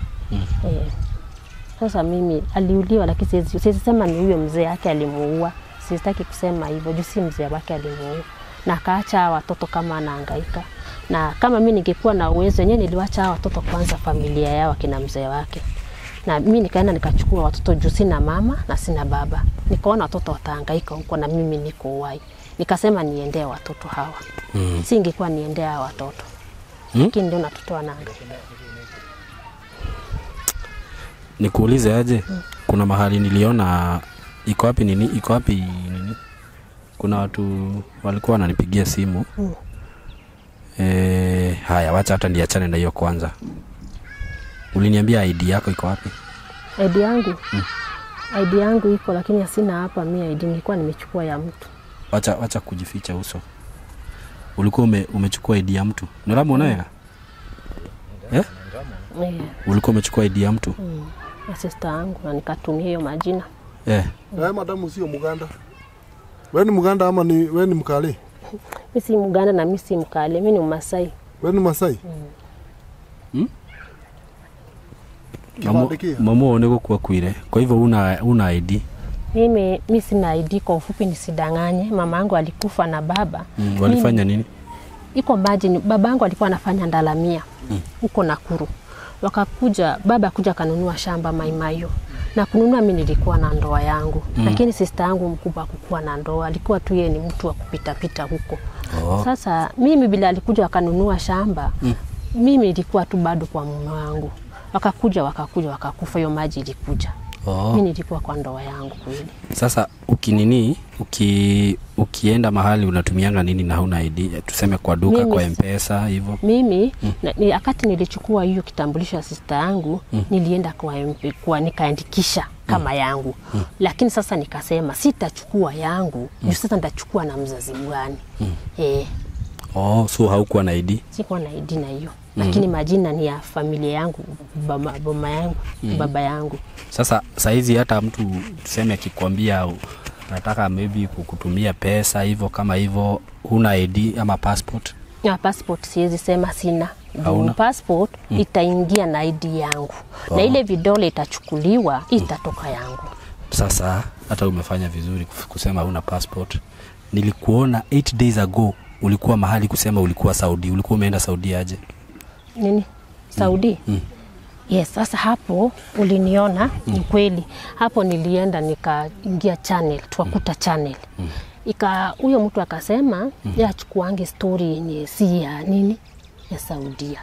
Sasa mimi aliuliwa, lakini siwezi sema ni huyo mzee yake alimuua. Sitaki kusema hivyo, juu si mzee wake alimuua. Na akaacha watoto kama anahangaika. Na kama mimi ningekuwa na uwezo, yenyewe niliwacha watoto kwanza familia yao kina mzee wake. Na mimi nikaenda nikachukua watoto juu sina mama na sina baba. Nikaona watoto watahangaika huko na mimi niko uhai. Nikasema niendee watoto hawa. Singekuwa niendea hawa watoto. Lakini ndio watoto wanahangaika. Nikuulize aje? Kuna mahali niliona iko wapi nini? Kuna watu walikuwa wananipigia simu. Haya, wacha hata niachane na hiyo kwanza. Uliniambia ID yako iko wapi? ID yangu? ID yangu iko, lakini sina hapa mimi ID, nilikuwa nimechukua ya mtu. Wacha kujificha uso. Ulikuwa umechukua ID ya mtu? Nalamu unayo? Ulikuwa umechukua ID ya mtu? Ya sister yangu, na nikatumia hiyo majina. Madamu sio Muganda. Wewe ni Muganda ama wewe ni Mkale? Mimi si Muganda na mimi si Mkale, mimi ni Masai. Wewe ni Masai? Mama oneko kwa kuire. Kwa hivyo una ID? Mimi sina ID, kwa ufupi nisidanganye. Mama yangu alikufa na baba. Walifanya nini? Iko maji, babangu alikuwa anafanya ndalamia huko Nakuru. Wakakuja, baba kuja kanunua shamba Maimayo. Na kununua mimi nilikuwa na ndoa yangu. Lakini sister yangu mkubwa hakukuwa na ndoa, alikuwa tu yeye ni mtu wa kupita huko. Sasa mimi bila alikuja akanunua shamba, mimi nilikuwa tu bado kwa mume wangu. Wakakufa, hiyo maji ilikuja. Mimi nilikuwa kwa ndoa yangu kweli. Sasa ukienda mahali unatumianga nini na huna ID? Tuseme kwa duka, mimi, kwa M-Pesa hivyo. Mimi wakati nilichukua hiyo kitambulisho ya sister yangu, nilienda kwa nikaandikisha kama yangu. Lakini sasa nikasema sitachukua yangu, sasa nitachukua na mzazi gani. So haukuwa na ID? Sikuwa na ID na hiyo. Lakini majina ni ya familia yangu, mama yangu, baba yangu. Sasa saizi hata mtu tuseme akikwambia nataka maybe kukutumia pesa hivyo kama hivyo, huna ID ama passport? Ya passport siwezi sema sina. Passport itaingia na ID yangu. Na ile vidole itachukuliwa, itatoka yangu. Sasa hata umefanya vizuri kusema huna passport. Nilikuona 8 days ago ulikuwa mahali kusema ulikuwa Saudi. Ulikuwa umeenda Saudi aje? Nini? Saudi? Yes, sasa hapo uliniona, ni kweli. Hapo nilienda nikaingia channel, tukakuta channel. Huyo mtu akasema, ya achukuange story yenye si ya nini? Ya Saudia.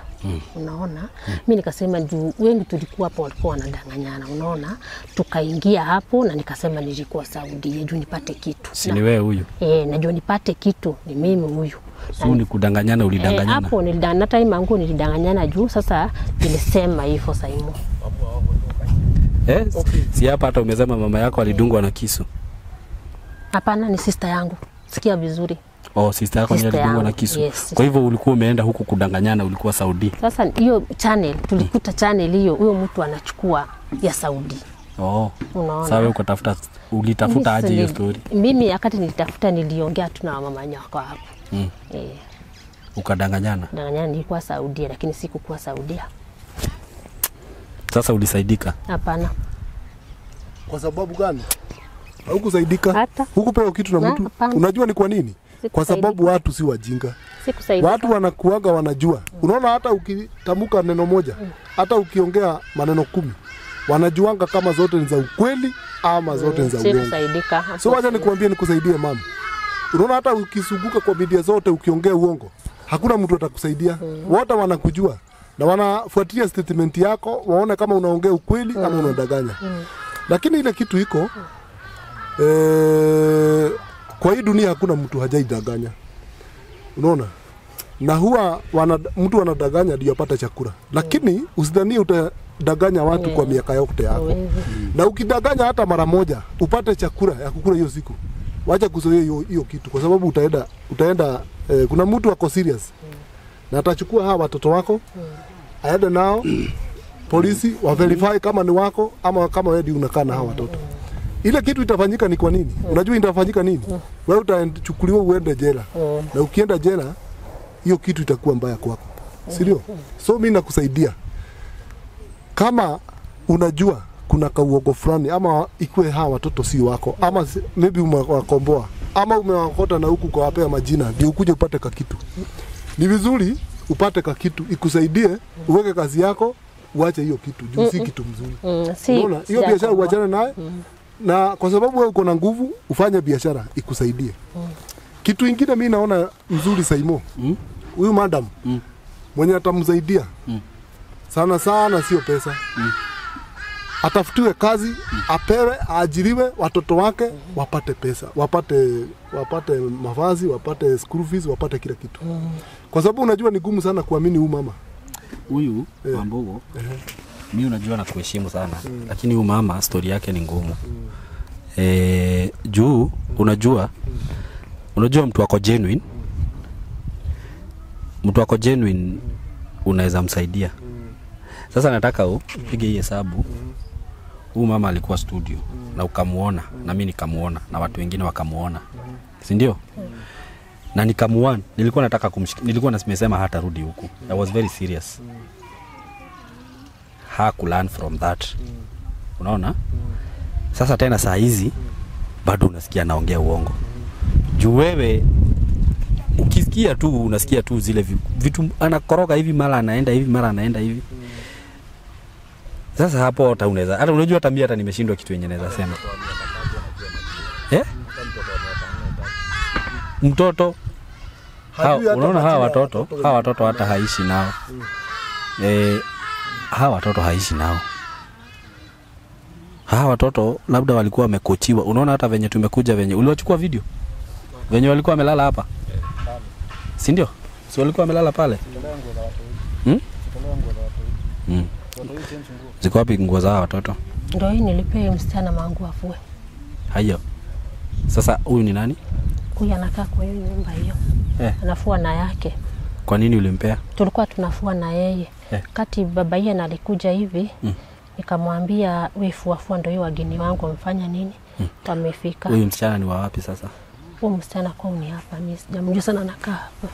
Unaona? Mimi nikasema juu wengi tulikuwa hapo walikuwa wanadanganyana, unaona? Tukaingia hapo na nikasema nilikuwa Saudia juu nipate kitu. Si ni wewe huyu? Najua nipate kitu, ni mimi huyu. So ni kudanganyana, ulidanganyana? Hapo nilidanganyana, time yangu nilidanganyana juu sasa nilisema hivyo Saimo. Si hapa hata umesema mama yako alidungwa na kisu? Hapana, ni sister yangu. Sikia vizuri. Oh, sister yako ndiye alidungwa na kisu. Yes, kwa hivyo ulikuwa umeenda huku kudanganyana, ulikuwa Saudi. Sasa hiyo channel tulikuta channel hiyo, huyo mtu anachukua ya Saudi. Oh. Unaona? Sawa, ulitafuta aje hiyo story? Mimi wakati nilitafuta niliongea tu na mama nyako hapo. Ukadanganyana? Danganyana nilikuwa Saudi lakini sikukuwa Saudi. Sasa ulisaidika? Hapana. Kwa sababu gani? Haukusaidika? Hata. Hukupewa kitu na mtu. Hapana. Unajua ni kwa nini? Kwa sababu watu si wajinga. Sikusaidika. Watu wanakuaga wanajua. Unaona hata ukitamuka neno moja, hata ukiongea maneno 10, wanajuanga kama zote ni za ukweli ama zote ni za uongo. Sikusaidika. So wacha nikuambie nikusaidie mama. Unaona hata ukisuguka kwa media zote ukiongea uongo, hakuna mtu atakusaidia. Wote wanakujua na wanafuatilia statement yako, waone kama unaongea ukweli ama unadanganya. Lakini ile kitu iko kwa hii dunia hakuna mtu hajaidanganya. Unaona? Na huwa mtu anadanganya ndio apate chakula. Lakini usidhanie utadanganya watu kwa miaka yote yako. Na ukidanganya hata mara moja upate chakula ya kukula hiyo siku, wacha kuzoea hiyo kitu kwa sababu utaenda kuna mtu wako serious. Na atachukua hawa watoto wako aende nao polisi wa verify kama ni wako ama kama wewe unakaa na hawa watoto. Ile kitu itafanyika ni kwa nini? Unajua itafanyika nini? Wewe utachukuliwa uende jela. Na ukienda jela hiyo kitu itakuwa mbaya kwako. Sio? So mimi nakusaidia. Kama unajua kuna kauogo fulani ama ikue hawa watoto si wako ama maybe umewakomboa ama umewakota na huku kwa wapea majina ndio ukuje upate kitu. Ni vizuri upate kitu ikusaidie uweke kazi yako uache hiyo kitu juu si kitu mzuri. Unaona hiyo biashara uachane naye na kwa sababu wewe uko na nguvu ufanye biashara ikusaidie. Kitu kingine mimi naona mzuri Saimo. Huyu madam mwenye atamsaidia sana sio pesa. Atafutiwe kazi, apewe, aajiriwe, watoto wake wapate pesa, wapate mavazi, wapate school fees, wapate kila kitu. Kwa sababu unajua ni gumu sana kuamini huyu mama. Huyu Mambogo. Mimi unajua na kuheshimu sana, lakini huyu mama story yake ni ngumu. Juu unajua mtu wako genuine. Mtu wako genuine unaweza msaidia. Sasa nataka upige hii hesabu. Huyu mama alikuwa studio na ukamuona na mimi nikamuona na watu wengine wakamuona. Si ndio? Na nikamuona, nilikuwa nataka nilikuwa nimesema hata rudi huku. I was very serious. Learn from that. Unaona? Sasa tena saa hizi bado unasikia naongea uongo. Juu wewe ukisikia tu unasikia tu zile vitu anakoroga hivi mara anaenda hivi mara anaenda hivi. Sasa hapo hata unaweza hata unajua hata mimi hata nimeshindwa kitu yenye naweza sema. Mtoto unaona hawa watoto hata haishi nao. Hawa watoto haishi nao. Hawa watoto labda walikuwa wamekochiwa. Unaona hata venye tumekuja venye uliwachukua video. Venye walikuwa wamelala hapa. Si ndio? Si walikuwa wamelala pale? Ziko wapi nguo za watoto? Ndio hii nilipea msichana mangu afue. Hayo. Sasa huyu ni nani? Huyu anakaa kwa hiyo nyumba hiyo. Anafua na yake. Kwa nini ulimpea? Tulikuwa tunafua na yeye. Kati baba yeye alikuja hivi, nikamwambia wewe fua ndio hiyo wageni wangu wamfanya nini? Wamefika. Huyu msichana ni wa wapi sasa? Huyu msichana kwa ni hapa, mimi sijamjua sana nakaa hapa.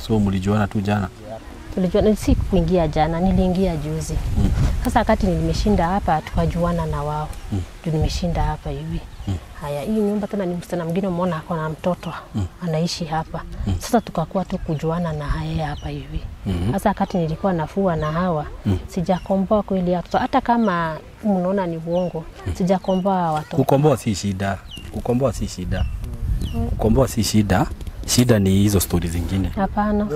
So mlijuana tu jana? Tulijuana si kuingia jana, niliingia juzi. Sasa wakati nimeshinda hapa tukajuana na wao. Ndio nimeshinda hapa hivi. Haya, hii nyumba tena ni msichana mwingine umeona ako na mtoto anaishi hapa. Sasa tukakuwa tu kujuana na yeye hapa hivi. Sasa wakati nilikuwa nafua na hawa, sijakomboa kweli hata kama unaona ni uongo, sijakomboa watoto. Kukomboa si shida. Kukomboa si shida. Shida ni hizo stories zingine. Hapana.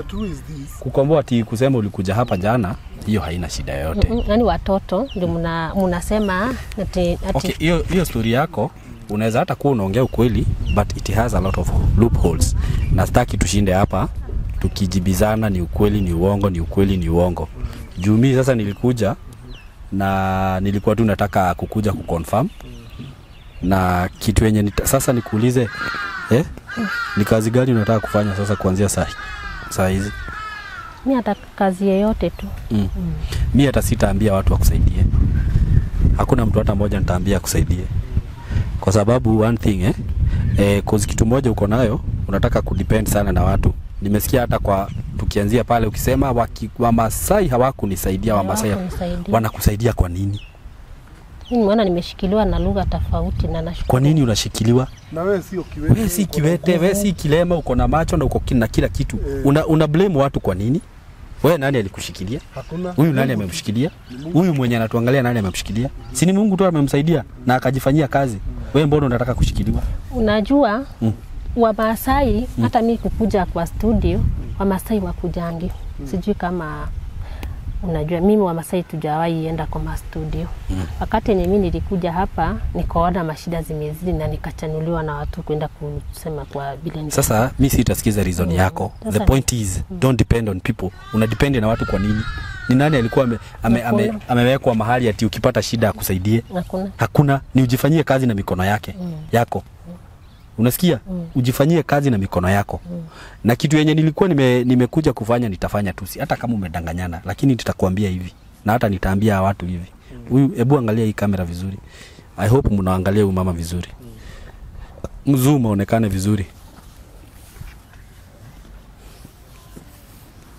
Kukomboa kusema ulikuja hapa jana, hiyo haina shida yote. Yaani watoto ndio mnasema ati okay, hiyo story yako unaweza hata kuwa unaongea ukweli but it has a lot of loopholes. Na sitaki tushinde hapa tukijibizana ni ukweli ni uongo ni ukweli ni uongo. Juu mimi sasa nilikuja na nilikuwa tu nataka kukuja kuconfirm na kitu yenye sasa nikuulize Ni kazi gani unataka kufanya sasa kuanzia saa hizi? Mimi hata kazi yoyote tu. Mimi hata sitaambia watu wakusaidie. Hakuna mtu hata mmoja nitaambia akusaidie. Kwa sababu one thing cause kitu moja uko nayo, unataka kudepend sana na watu. Nimesikia hata kwa tukianzia pale ukisema Wamasai hawakunisaidia, Wamasai wanakusaidia kwa nini? Mimi nimeona nimeshikiliwa na lugha tofauti na nashukuru. Kwa nini unashikiliwa? Na wewe sio kiwete. Wewe si kiwete, wewe si kilema, uko na macho na uko na kila kitu. Una blame watu kwa nini? Wewe nani alikushikilia? Hakuna. Huyu nani amemshikilia? Huyu mwenye anatuangalia nani amemshikilia? Si ni Mungu tu amemsaidia na akajifanyia kazi. Wewe mbona unataka kushikiliwa? Unajua Wamasai hata mimi kukuja kwa studio, Wamasai wakujangi. Sijui kama unajua mimi Wamasai tujawahi enda kwa studio. Wakati mimi nilikuja hapa nikaona mashida zimezidi na nikachanuliwa na watu kwenda kusema kwa bila. Sasa mimi sitasikiza reason yako. The point is don't depend on people. Una depend na watu kwa nini? Ni nani alikuwa amewekwa mahali ati ukipata shida akusaidie? Hakuna. Ni ujifanyie kazi na mikono yako. Unasikia? Ujifanyie kazi na mikono yako. Na kitu yenye nilikuwa nimekuja kufanya nitafanya tu. Hata kama umedanganyana, lakini nitakwambia hivi. Na hata nitaambia watu hivi. Huyu hebu angalia hii kamera vizuri. I hope mnaangalia huyu mama vizuri. Mzuma onekane vizuri.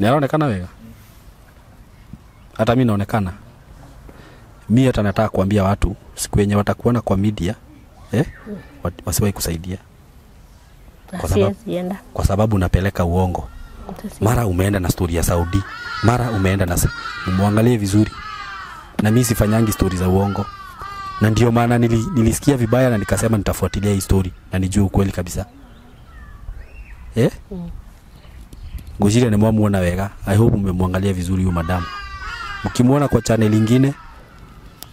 Naonekana wewe? Hata mimi naonekana. Mimi hata nataka kuambia watu siku yenye watakuona kwa media wasiwahi kusaidia. Kwa sababu unapeleka uongo. Mara umeenda na story ya Saudi, mara umeenda na muangalie vizuri. Na mimi sifanyangi story za uongo. Na ndio maana nilisikia vibaya na nikasema nitafuatilia hii story na nijue ukweli kabisa. Ngojire ni mwamuona wega. I hope mmemwangalia vizuri huyu madam. Ukimuona kwa channel nyingine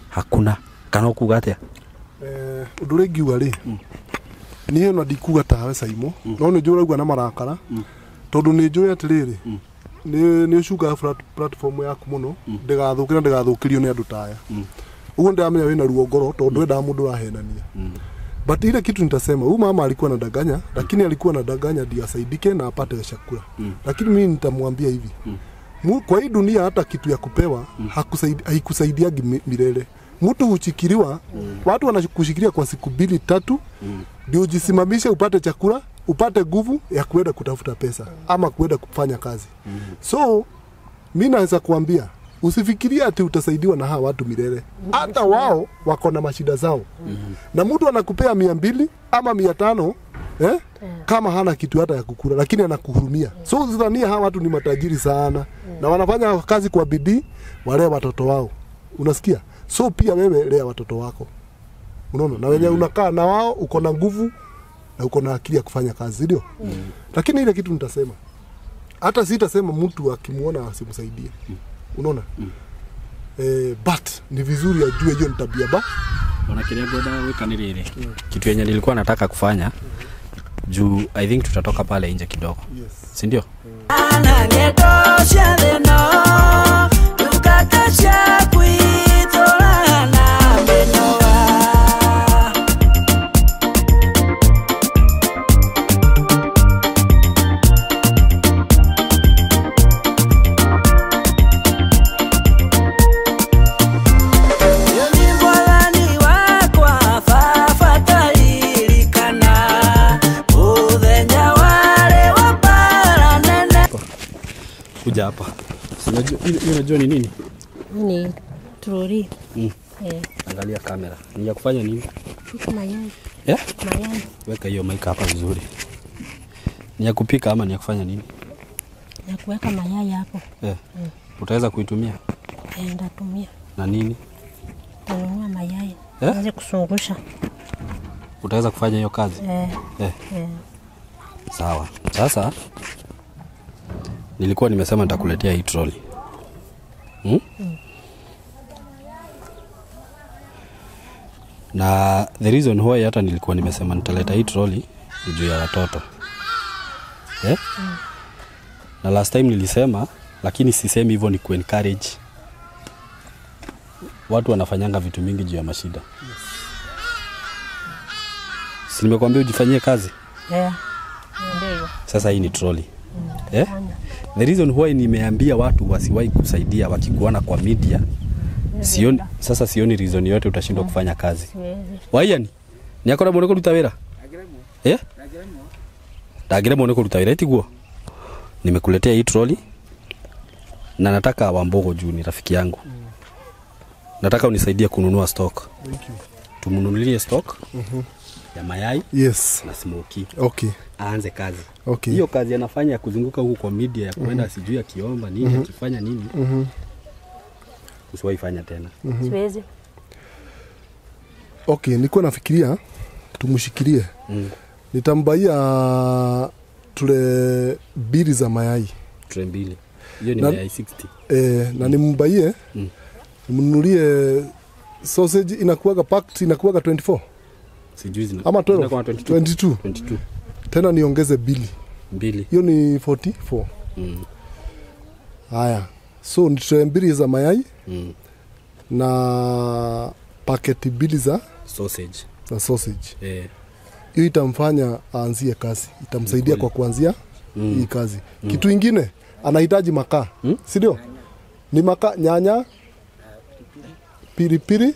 hakuna kana kugatea. Udure giwa ri. Niye no ndikuga tawe Saimo. No ni njura gwa na marakara. Tondu ni njura atiriri. Ni ucuga platform yaku muno. Ndigathukira ndigathukirio ni andu taya. Ugo ndamenya wina ruo ngoro tondu enda mundu rahenania. But ile kitu nitasema, huyu mama alikuwa anadanganya, lakini alikuwa anadanganya ndio asaidike na apate chakula. Lakini mimi nitamwambia hivi. Kwa hii dunia hata kitu ya kupewa haikusaidia milele. Mtu huchikiriwa, watu wanakushikilia kwa siku 2-3 ndio ujisimamishe upate chakula, upate nguvu ya kuenda kutafuta pesa ama kuenda kufanya kazi. So mimi naweza kuambia usifikirie ati utasaidiwa na hawa watu milele. Hata wao wako na mashida zao. Na mtu anakupea 200 ama 500 kama hana kitu hata ya kukula, lakini anakuhurumia. So usidhania hawa watu ni matajiri sana na wanafanya kazi kwa bidii wale watoto wao. Unasikia? So pia wewe lea watoto wako. Unaona? Na wenye unakaa na wao uko na nguvu na uko na akili ya kufanya kazi, ndio? Lakini ile kitu nitasema, hata sitasema mtu akimuona asimsaidie. Unaona? But ni vizuri ajue hiyo ni tabia ba. Unakiria goda weka ni riri. Kitu yenye nilikuwa nataka kufanya juu I think tutatoka pale nje kidogo. Yes. Si ndio? Ana ngetosha deno. Tukakasha kuitola na benoa. Kuja hapa. Unajua ni nini? Ni troli. Angalia kamera. Ni ya kufanya nini? Mayai. Mayai. Weka hiyo mic hapa vizuri. Ni ya kupika ama ni ya kufanya nini? Ya kuweka mayai hapo. Utaweza kuitumia? Ndatumia. Na nini? Tanunua mayai. Nianze kusungusha. Utaweza kufanya hiyo kazi? Sawa. Sasa nilikuwa nimesema nitakuletea hii trolley. Na the reason why hata nilikuwa nimesema nitaleta hii trolley ni juu ya watoto. Na last time nilisema, lakini sisemi hivyo ni ku-encourage. Watu wanafanyanga vitu mingi juu ya mashida. Si nimekuambia ujifanyie kazi? Ndio. Sasa hii ni trolley. The reason why nimeambia watu wasiwahi kusaidia wakikuona kwa media, sioni reason yote utashindwa kufanya kazi. Waiani? Ni akora mwone kuruta wira? Ndagire mwone kuruta wira itiguo. Nimekuletea hii trolley na nataka Wambogo juu ni rafiki yangu. Nataka unisaidie kununua stock. Thank you. Tumununulie stock ya mayai na smoky. Okay. Aanze kazi. Okay. Hiyo kazi anafanya ya kuzunguka huko kwa media ya kuenda sijui akiomba nini akifanya nini. Usiwahi fanya tena. Siwezi. Okay, niko nafikiria tumshikilie. Nitambaia tule bili za mayai. Tule mbili. Hiyo ni mayai 60. Na nimbaie nimnunulie sausage inakuwaga packed inakuwaga 24. Sijui zina. Ama 22. Tena niongeze mbili. Hiyo ni 44. Haya. So nitule mbili za mayai na paketi mbili za sausage. Hiyo itamfanya aanzie kazi. Itamsaidia kwa kuanzia hii kazi. Kitu ingine anahitaji makaa. Si ndio? Ni makaa, nyanya, pilipili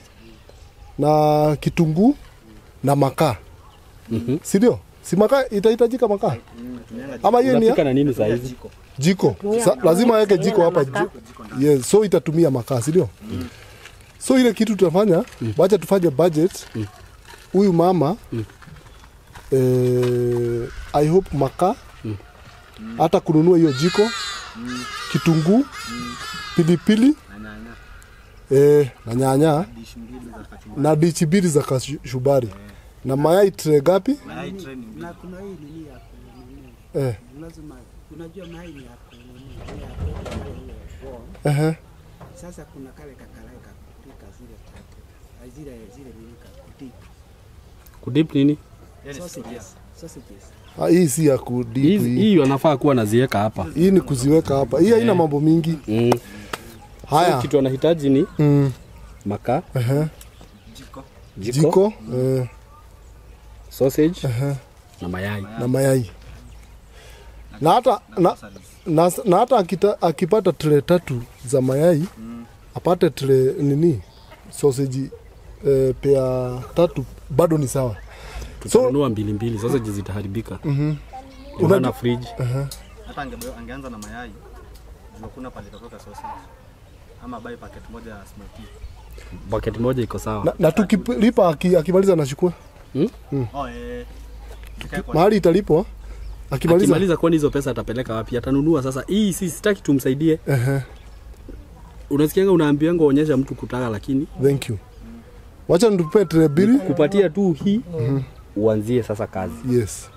na kitunguu na makaa. Si ndio? Si makaa itahitajika makaa. Ama hiyo ni na nini saa hizi? Jiko. Lazima aweke jiko hapa. Yes, so itatumia makaa, si ndio? So ile kitu tutafanya, bacha tufanye budget. Huyu mama I hope makaa hata kununua hiyo jiko, kitunguu, pilipili na nyanya na dishi mbili za kachumbari na mayai tray gapi? Mayai tray ni na kuna hii nini ya kununua. Lazima unajua mayai ni ya kununua. Sasa kuna kale kakalai kupika zile tatu. Zile nini kudip. Kudip nini? Sausages. Hii si ya kudip. Hii wanafaa kuwa naziweka hapa. Hii ni kuziweka hapa. Hii haina mambo mingi. Haya. So, kitu anahitaji ni makaa. Jiko. Sausage. Na mayai. Na hata akipata tray 3 za mayai, apate tray nini? Sausage pia 3 bado ni sawa. Tutanunua mbili, sausage zitaharibika. Una fridge. Hata angeanza na mayai. Ndio kuna pale kutoka sausage. Ama buy packet moja ya smoky. Packet moja iko sawa. Na tukilipa akimaliza anachukua. Mahali italipwa. Akimaliza kwani hizo pesa atapeleka wapi? Atanunua sasa. Hii sitaki tumsaidie. Unasikianga unaambianga onyesha mtu kutaka lakini. Thank you. Wacha nitupe tray mbili kupatia tu hii. Uanzie sasa kazi. Yes.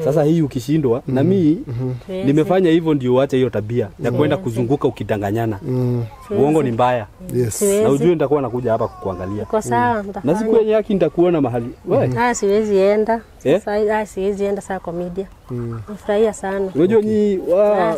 Sasa hii ukishindwa na mimi nimefanya hivyo ndio uache hiyo tabia ya kwenda kuzunguka ukidanganyana. Uongo ni mbaya. Yes. Na ujue nitakuwa nakuja hapa kukuangalia. Uko sawa, na siku yenye yake nitakuona mahali. Wewe. Siwezi enda. Sasa siwezi enda saa kwa media. Nifurahia sana. Unajua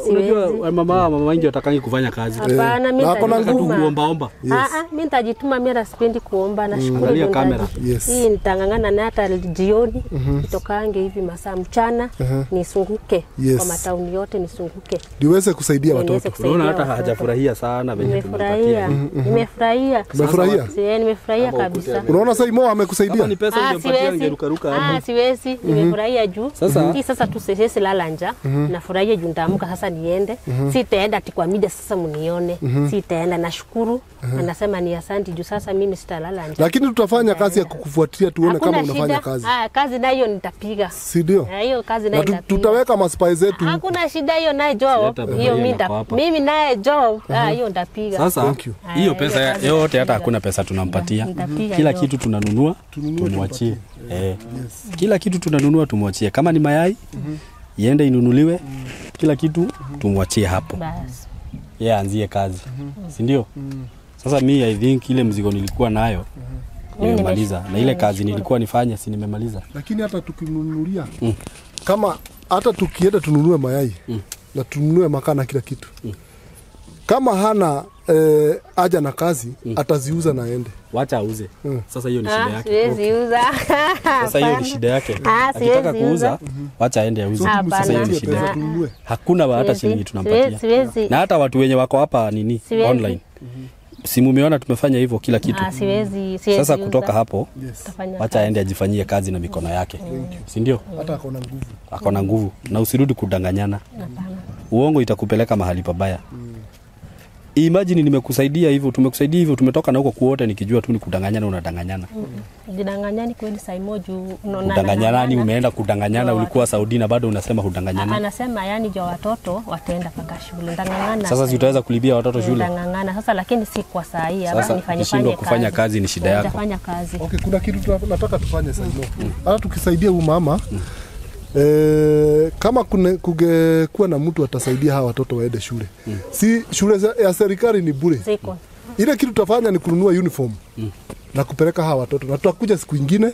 unajua mama wengi watakangi kufanya kazi. Hapana, mimi kuomba. Mimi nitajituma, mimi sipendi kuomba na shukuru Angalia kamera. Hii nitangangana na hata jioni nitokange hivi masaa mchana nisunguke kwa matauni yote nisunguke. Niweze kusaidia watoto. Unaona hata hajafurahia sana venye tumempatia. Nimefurahia. Nimefurahia kabisa. Unaona sasa Imo amekusaidia. Kama ni pesa ungempatia angerukaruka hapo. Siwezi. Nimefurahia juu. Sasa tusesese lala njaa. Nafurahia juu nitaamka sasa niende. Sitaenda ati kwa media sasa mnione. Sitaenda, nashukuru. Anasema ni asante juu sasa mimi sitalala njaa. Lakini tutafanya kazi ya kukufuatilia tuone kama unafanya kazi. Kazi nayo nitapiga. Si ndio? Hiyo kazi nayo nitapiga. Tutaweka maspai zetu. Hakuna shida hiyo nayo job. Hiyo mimi naye job. Hiyo nitapiga. Sasa hiyo pesa yote hata hakuna pesa tunampatia. Kila kitu tunanunua tumwachie. Kila kitu tunanunua tumwachie. Kama ni mayai iende inunuliwe, kila kitu tumwachie hapo. Basi. Yeye aanzie kazi. Si ndio? Sasa mimi I think ile mzigo nilikuwa nayo nimemaliza na ile kazi nilikuwa nifanye si nimemaliza. Lakini hata tukinunulia kama hata tukienda tununue mayai na tununue makaa na kila kitu. Kama hana aja na kazi ataziuza na ende. Wacha auze. Sasa hiyo ni shida yake. Siwezi uza. Sasa hiyo ni shida yake. Akitaka kuuza, wacha aende auze. Sasa hiyo ni shida yake. Hakuna hata shilingi tunampatia. Na hata watu wenye wako hapa nini online. Simu umeona tumefanya hivyo kila kitu. Siwezi. Sasa kutoka hapo, wacha aende ajifanyie kazi na mikono yake. Si ndio? Hata akona nguvu. Akona nguvu na usirudi kudanganyana. Uongo itakupeleka mahali pabaya. Imagine nimekusaidia hivyo, tumekusaidia hivyo, tumetoka na huko kuote nikijua tu ni kudanganyana unadanganyana. Jidanganyani kweli saa moja Kudanganyana ni umeenda kudanganyana ulikuwa Saudi na bado unasema hudanganyana. Anasema yani jo watoto wataenda paka shule. Danganyana. Sasa si utaweza kulibia watoto shule? Danganyana. Sasa lakini si kwa saa hii, hapa nifanye kufanya kazi ni shida yako. Nitafanya kazi. Okay, kuna kitu nataka tufanye sasa. Hata tukisaidia huyu mama kama kungekuwa na mtu atasaidia hawa watoto waende shule. Si shule ya serikali ni bure. Ziko. Ile kitu tutafanya ni kununua uniform na kupeleka hawa watoto. Na tutakuja siku nyingine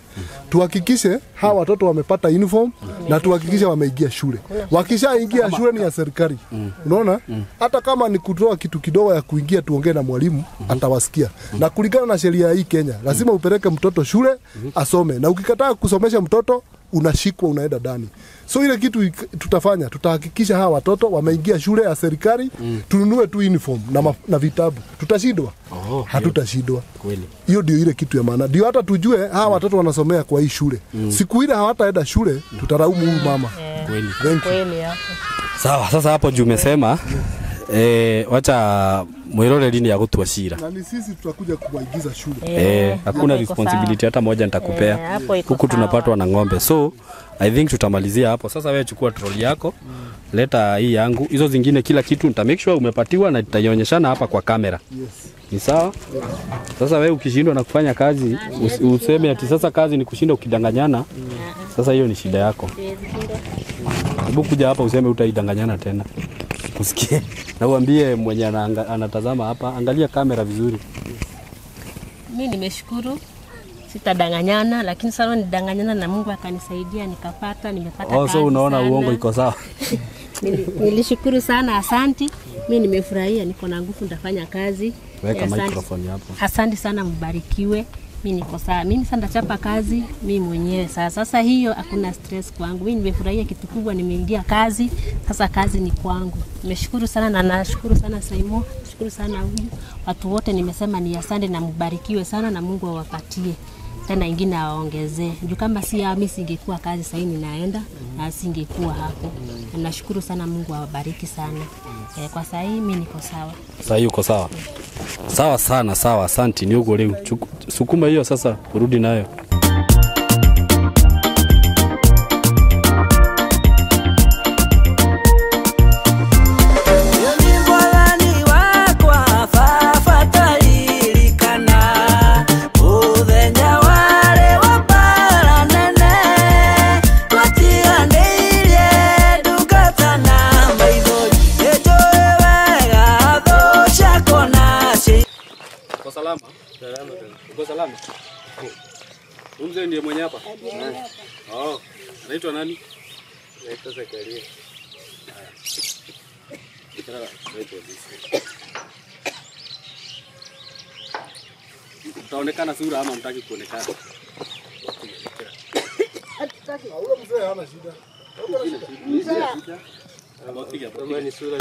tuhakikishe hawa watoto wamepata uniform na tuhakikishe wameingia shule. Wakishaingia shule ni ya serikali. Unaona? Hata kama ni kutoa kitu kidogo ya kuingia tuongee na mwalimu atawasikia. Na kulingana na sheria ya hii Kenya, lazima upeleke mtoto shule asome. Na ukikataa kusomesha mtoto unashikwa unaenda ndani. So ile kitu tutafanya, tutahakikisha hawa watoto wameingia shule ya serikali, tununue tu uniform na vitabu. Tutashindwa? Hatutashindwa. Kweli. Hiyo ndio ile kitu ya maana. Ndio hata tujue hawa watoto wanasomea kwa hii shule. Siku ile hawataenda shule, tutaraumu huyu mama. Kweli. Kweli hapo. Sawa, sasa hapo juu umesema wacha mwirore lini ya gutuashira. Na ni sisi tutakuja kuwaigiza shule. Hakuna responsibility hata moja nitakupea. Huku tunapatwa na ng'ombe. So I think tutamalizia hapo. Sasa wewe chukua troli yako, leta hii yangu. Hizo zingine kila kitu nita make sure umepatiwa na nitaionyeshana hapa kwa kamera. Ni sawa? Sasa wewe ukishindwa na kufanya kazi, useme ati sasa kazi ni kushinda ukidanganyana. Sasa hiyo ni shida yako. Hebu kuja hapa useme utaidanganyana tena. Usikie. Na uambie mwenye anatazama hapa, angalia kamera vizuri. Mimi nimeshukuru. Sitadanganyana, lakini sasa nidanganyana na Mungu akanisaidia nimepata kazi. So unaona uongo iko sawa. Nilishukuru sana, asanti. Mimi nimefurahia, niko na nguvu nitafanya kazi. Weka microphone hapo. Asante sana, mbarikiwe. Mimi niko sawa. Mimi sasa ndachapa kazi mimi mwenyewe sasa. Sasa hiyo hakuna stress kwangu. Mimi nimefurahia kitu kubwa, nimeingia kazi. Sasa kazi ni kwangu. Nimeshukuru sana na nashukuru sana Saimo. Nashukuru sana huyu. Watu wote nimesema ni asante na mbarikiwe sana na Mungu awapatie. Tena ingine awaongezee. Juu kama si mimi singekuwa kazi sasa ninaenda na singekuwa hapo. Nashukuru sana, Mungu awabariki sana. Kwa sasa mimi niko sawa. Sasa uko sawa. Sawa sana, sawa, asante. Ni uko leo. Sukuma hiyo sasa urudi nayo. Uko salama? Mzee ndiye mwenye hapa? Anaitwa nani? Anaitwa Zakaria. Utaonekana sura ama mtaki kuonekana? Huyo mzee hana shida. Ni sura.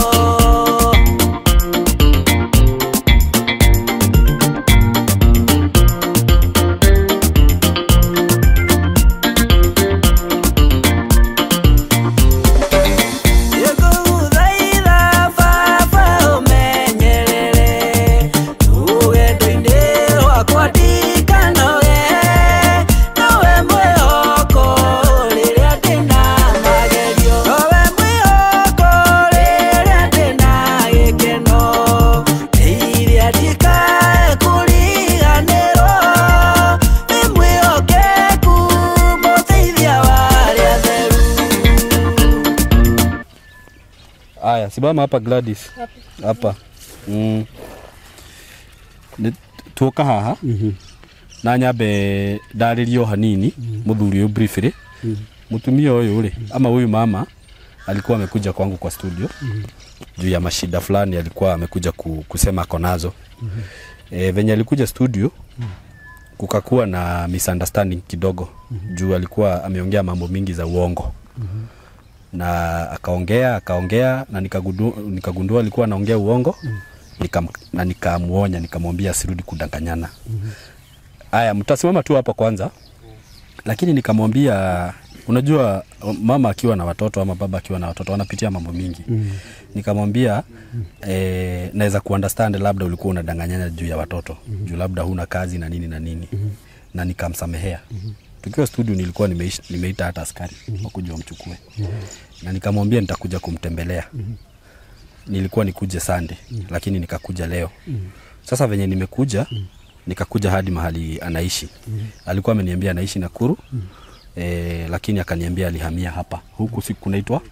Simama hapa Gladys. Hapa. Tuoka haha. Na nyambe ndaririo hanini muthuri uyu briefly. Mutumia uyu ri ama uyu mama alikuwa amekuja kwangu kwa studio juu ya mashida fulani alikuwa amekuja kusema ako nazo. Venye alikuja studio kukakuwa na misunderstanding kidogo juu alikuwa ameongea mambo mingi za uongo. Na akaongea na nikagundua alikuwa anaongea uongo. Na nikamuonya, nikamwambia asirudi kudanganyana. Aya, mtasimama tu hapa kwanza. Lakini nikamwambia, unajua mama akiwa na watoto ama baba akiwa na watoto wanapitia mambo mingi. Nikamwambia naweza kuunderstand labda ulikuwa unadanganyana juu ya watoto, juu labda huna kazi na nini. Na nikamsamehea. Tukiwa studio nilikuwa nimeita hata askari wakuje wamchukue. Na nikamwambia nitakuja kumtembelea. Nilikuwa nikuje Sunday, lakini nikakuja leo. Sasa venye nimekuja, nikakuja hadi mahali anaishi. Alikuwa ameniambia anaishi Nakuru, lakini akaniambia alihamia hapa. Huku siku kunaitwa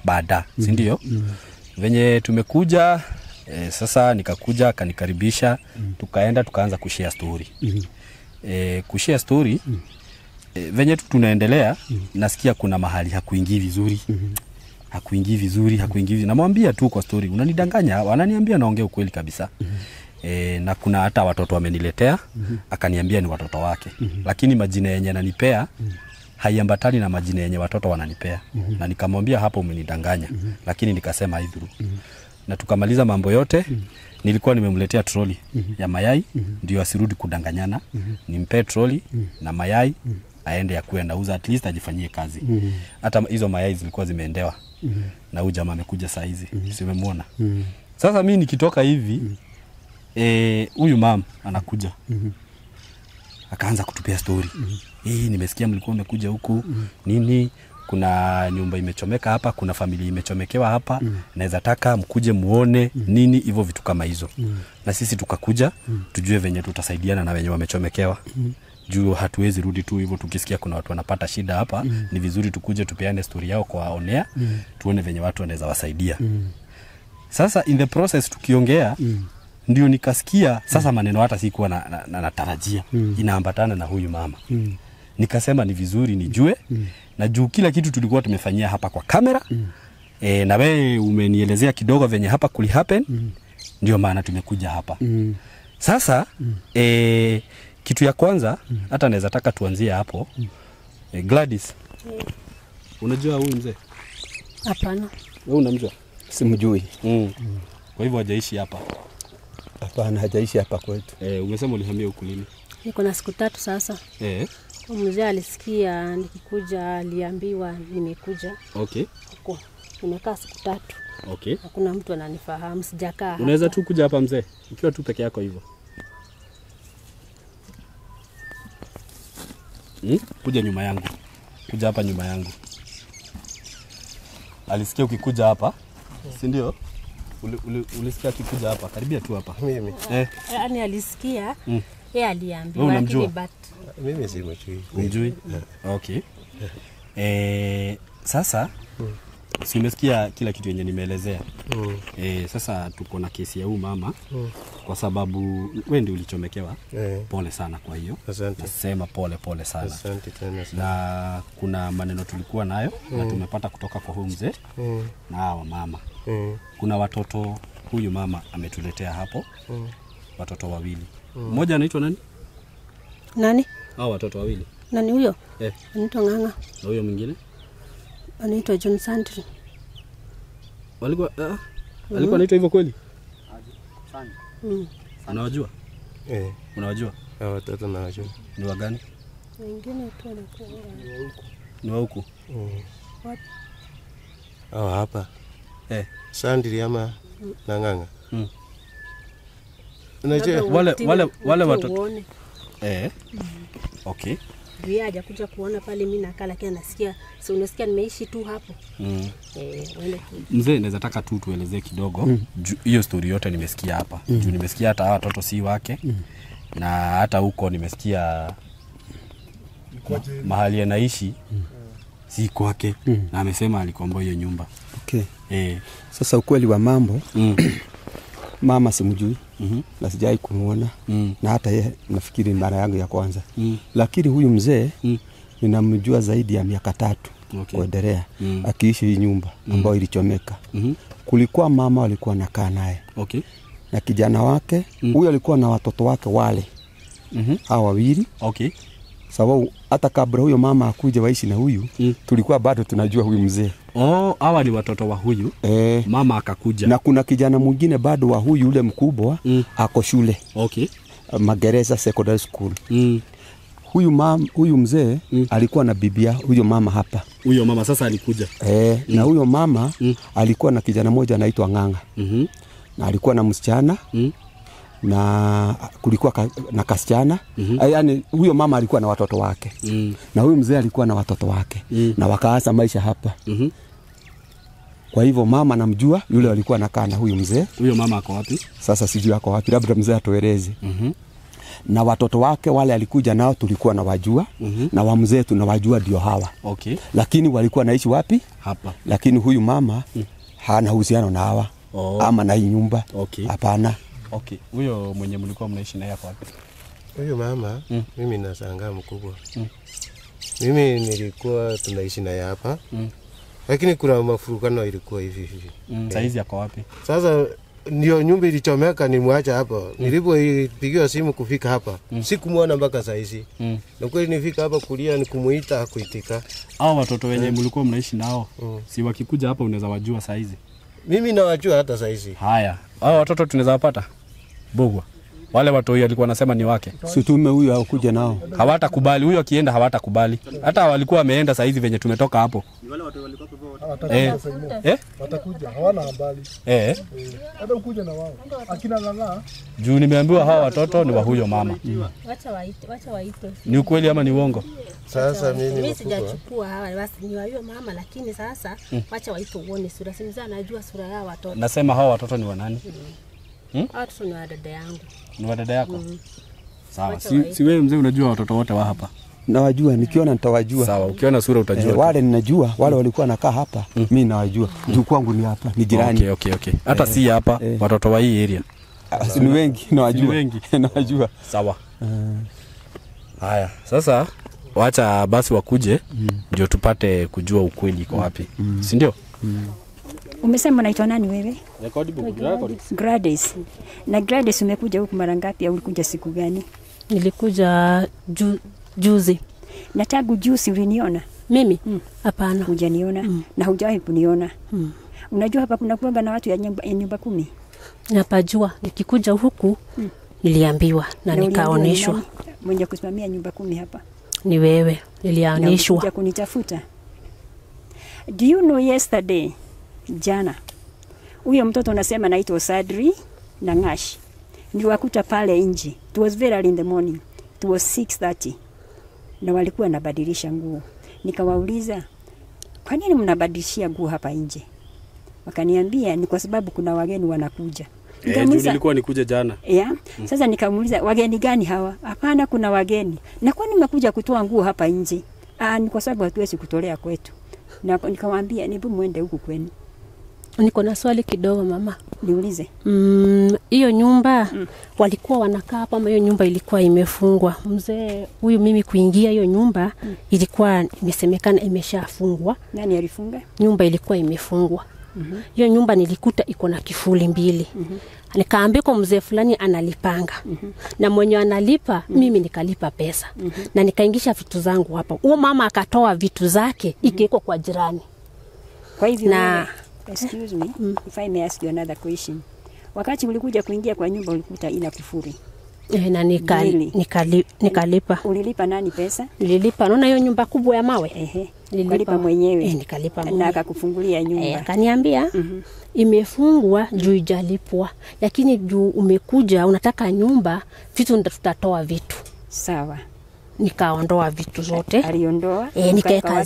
Bada. Si ndio? Venye tumekuja, sasa nikakuja akanikaribisha, tukaenda tukaanza kushare story. Kushare story, venye tunaendelea, nasikia kuna mahali hakuingii vizuri. Namwambia tu kwa story, unanidanganya, wananiambia naongea ukweli kabisa. Na kuna hata watoto wameniletea, akaniambia ni watoto wake. Lakini majina yenye ananipea haiambatani na majina yenye watoto wananipea. Na nikamwambia hapo umenidanganya, lakini nikasema hivyo. Na tukamaliza mambo yote. Nilikuwa nimemletea troli ya mayai ndio asirudi kudanganyana. Nimpe troli na mayai aende akue anauza, at least ajifanyie kazi. Hata hizo mayai zilikuwa zimeendewa. Na huyu jamaa amekuja saa hizi. Si umemwona? Sasa mimi nikitoka hivi, huyu mama anakuja. Akaanza kutupia story. Nimesikia mlikuwa mmekuja huku. Nini? Kuna nyumba imechomeka hapa, kuna familia imechomekewa hapa. Naweza taka mkuje muone nini, hivyo vitu kama hizo. Na sisi tukakuja tujue venye tutasaidiana na wenye wamechomekewa. Juu hatuwezi rudi tu hivyo tukisikia kuna watu wanapata shida hapa. Ni vizuri tukuje tupeane story yao kwa onea, tuone venye watu wanaweza wasaidia. Sasa in the process tukiongea, ndio nikasikia sasa maneno hata sikuwa natarajia inaambatana na huyu mama. Nikasema ni vizuri nijue, na juu kila kitu tulikuwa tumefanyia hapa kwa kamera. Na wewe umenielezea kidogo venye hapa kuli happen, ndio maana tumekuja hapa. Sasa kitu ya kwanza hata naweza taka tuanzie hapo. Gladys, unajua huyu mzee? Hapana. Wewe unamjua? Simjui. Kwa hivyo hajaishi hapa? Hapana, hajaishi hapa kwetu. Umesema ulihamia huku lini? Niko na siku 3 sasa. Mzee alisikia nikikuja, aliambiwa nimekuja. Okay. Huko nimekaa siku 3. Okay. Hakuna mtu ananifahamu, sijakaa hapa. Unaweza tu kuja hapa mzee, ukiwa tu peke yako hivyo. Kuja nyuma yangu. Kuja hapa nyuma yangu. Alisikia ukikuja hapa, si ndio? Ulisikia ukikuja hapa, karibia tu hapa. Mimi. Yaani alisikia, yeye aliambiwa. Unamjua? Mimi simjui. Unjui? Okay. Sasa si umesikia kila kitu yenye nimeelezea. Sasa tuko na kesi ya huyu mama kwa sababu wewe ndio ulichomekewa. Pole sana kwa hiyo. Nasema pole sana. Asante tena sana. Na kuna maneno tulikuwa nayo na tumepata kutoka kwa huyu mzee na hawa mama. Kuna watoto huyu mama ametuletea hapo. Watoto wawili. Mmoja anaitwa nani? Nani? Hao watoto wawili. Nani huyo? Anaitwa Nganga. Na huyo mwingine? Anaitwa John Sandri. Walikuwa anaitwa hivyo kweli? Unawajua? Unawajua? Hao watoto nawajua. Ni wa gani? Wengine tu wanakuwa Ni wa huku? Wapi? Hapa. Sandri ama na Nganga. Unajua wale watoto. Okay. Yeye hajakuja kuona pale mimi nakaa, lakini anasikia, si unasikia nimeishi tu hapo. Mzee, naweza taka tu tuelezee kidogo. Hiyo story yote nimesikia hapa. Juu nimesikia hata watoto si wake. Na hata huko nimesikia mahali anaishi si kwake. Na amesema alikomboa hiyo nyumba. Okay. Sasa ukweli wa mambo, mama simjui. Na sijai kumuona. Na hata yeye nafikiri mara yangu ya kwanza. Lakini huyu mzee ninamjua zaidi ya miaka 3. kuendelea akiishi hii nyumba ambayo ilichomeka. Kulikuwa mama walikuwa nakaa naye. Okay. Na kijana wake, huyo alikuwa na watoto wake wale. Hao wawili. Okay. Sababu hata kabla huyo mama akuje waishi na huyu, tulikuwa bado tunajua huyu mzee. Hawa ni watoto wa huyu. Mama akakuja. Na kuna kijana mwingine bado wa huyu ule mkubwa ako shule. Okay. Magereza Secondary School. Huyu mzee alikuwa na bibia huyo mama hapa. Huyo mama sasa alikuja. Na huyo mama alikuwa na kijana mmoja anaitwa Ng'anga. Na alikuwa na msichana. Na kulikuwa na kasichana. Yaani huyo mama alikuwa na watoto wake. Na huyo mzee alikuwa na watoto wake. Na wakaanza maisha hapa. Kwa hivyo mama namjua, yule alikuwa anakaa na huyu mzee. Huyo mama ako wapi? Sasa sijui ako wapi, labda mzee atueleze. Na watoto wake wale alikuja nao tulikuwa na wajua. Na wa mzee tunawajua ndio hawa. Okay. Lakini walikuwa naishi wapi? Hapa. Lakini huyu mama hana uhusiano na hawa. Ama na hii nyumba. Hapana. Okay. Huyo mwenye mlikuwa mnaishi naye hapo wapi? Huyo mama mimi nashangaa mkubwa. Mimi nilikuwa tunaishi naye hapa. Lakini kuna mafurukano ilikuwa hivi. Saizi yako wapi? Sasa ndio nyumba ilichomeka nimwacha hapa. Nilipopigiwa simu kufika hapa, sikumuona mpaka saizi. Na kweli nifika hapa kulia nikumuita hakuitika. Hao watoto wenye mlikuwa mnaishi nao, si wakikuja hapa unaweza wajua saizi? Mimi nawajua hata saizi. Haya. Hao watoto tunaweza wapata? Bogwa. Wale watu walikuwa wanasema ni wake. Situme huyu hakuja nao. Hawatakubali, huyo akienda hawatakubali. Hata walikuwa wameenda saizi venye tumetoka hapo. Wale watu walikuwa hapo. Watakuja, hawana habari. Hata ukuja na wao. Akina Ng'ang'a. Juu nimeambiwa hawa watoto ni wa huyo mama. Wacha waitwe. Ni ukweli ama ni uongo? Sasa mimi sijachukua hawa basi ni wa huyo mama, lakini sasa wacha waitwe uone sura. Simza anajua sura ya watoto. Nasema hawa watoto ni wa nani? Watoto ni wa dada yangu. Ni wa dada yako? Sawa. Si wewe mzee unajua watoto wote wa hapa? Nawajua, nikiona nitawajua. Sawa, ukiona sura utajua. Wale ninajua, wale walikuwa nakaa hapa, mimi nawajua. Juu kwangu ni hapa, ni jirani. Okay. Hata si hapa, watoto wa hii area. Ni wengi, nawajua. Nawajua. Sawa. Haya, sasa wacha basi wakuje ndio tupate kujua ukweli iko wapi. Si ndio? Umesema unaitwa nani wewe? Gladys. Na Gladys umekuja huku mara ngapi au ulikuja siku gani? Nilikuja juzi. Na tangu juzi uliniona? Mimi? Hapana. Hujaniona na hujawahi kuniona. Unajua hapa kuna kuanga na watu ya nyumba 10. Napajua. Nikikuja huku niliambiwa na nikaoneshwa. Mwenye kusimamia nyumba 10 hapa? Ni wewe. Nilionyeshwa. Ulikuja kunitafuta. Do you know yesterday? Jana. Huyo mtoto unasema anaitwa Sadri na Ngash. Niliwakuta pale nje. It was very early in the morning. It was 6:30. Na walikuwa wanabadilisha nguo. Nikawauliza, "Kwa nini mnabadilishia nguo hapa nje?" Wakaniambia ni kwa sababu kuna wageni wanakuja. Nilikuwa nikuja jana. Sasa nikamuuliza, "Wageni gani hawa?" "Hapana, kuna wageni." "Na kwani mmekuja kutoa nguo hapa nje?" Ni kwa sababu hatuwezi kutolea kwetu." Na nikamwambia, "Nibu muende huku kwenu." Niko na swali kidogo mama. Niulize. Hiyo nyumba walikuwa wanakaa hapa ama hiyo nyumba ilikuwa imefungwa? Mzee huyu mimi kuingia hiyo nyumba ilikuwa imesemekana imeshafungwa. Nani alifunga? Nyumba ilikuwa imefungwa. Hiyo nyumba nilikuta iko na kifuli 2. Nikaambia kwa mzee fulani analipanga. Na mwenye analipa mimi nikalipa pesa. Na nikaingisha vitu zangu hapa. Huyo mama akatoa vitu zake ikiwekwa kwa jirani. Kwa hivyo excuse me, if I may ask you another question. Wakati ulikuja kuingia kwa nyumba ulikuta ina kufuri. Na nikalipa. Ulilipa nani pesa? Nililipa. Naona hiyo nyumba kubwa ya mawe. Nililipa mwenyewe. Nikalipa mwenyewe. Na akakufungulia nyumba. Akaniambia imefungwa juu ijalipwa. Lakini juu umekuja unataka nyumba, vitu tutatoa vitu. Sawa. Nikaondoa vitu zote. Aliondoa. Nikaeka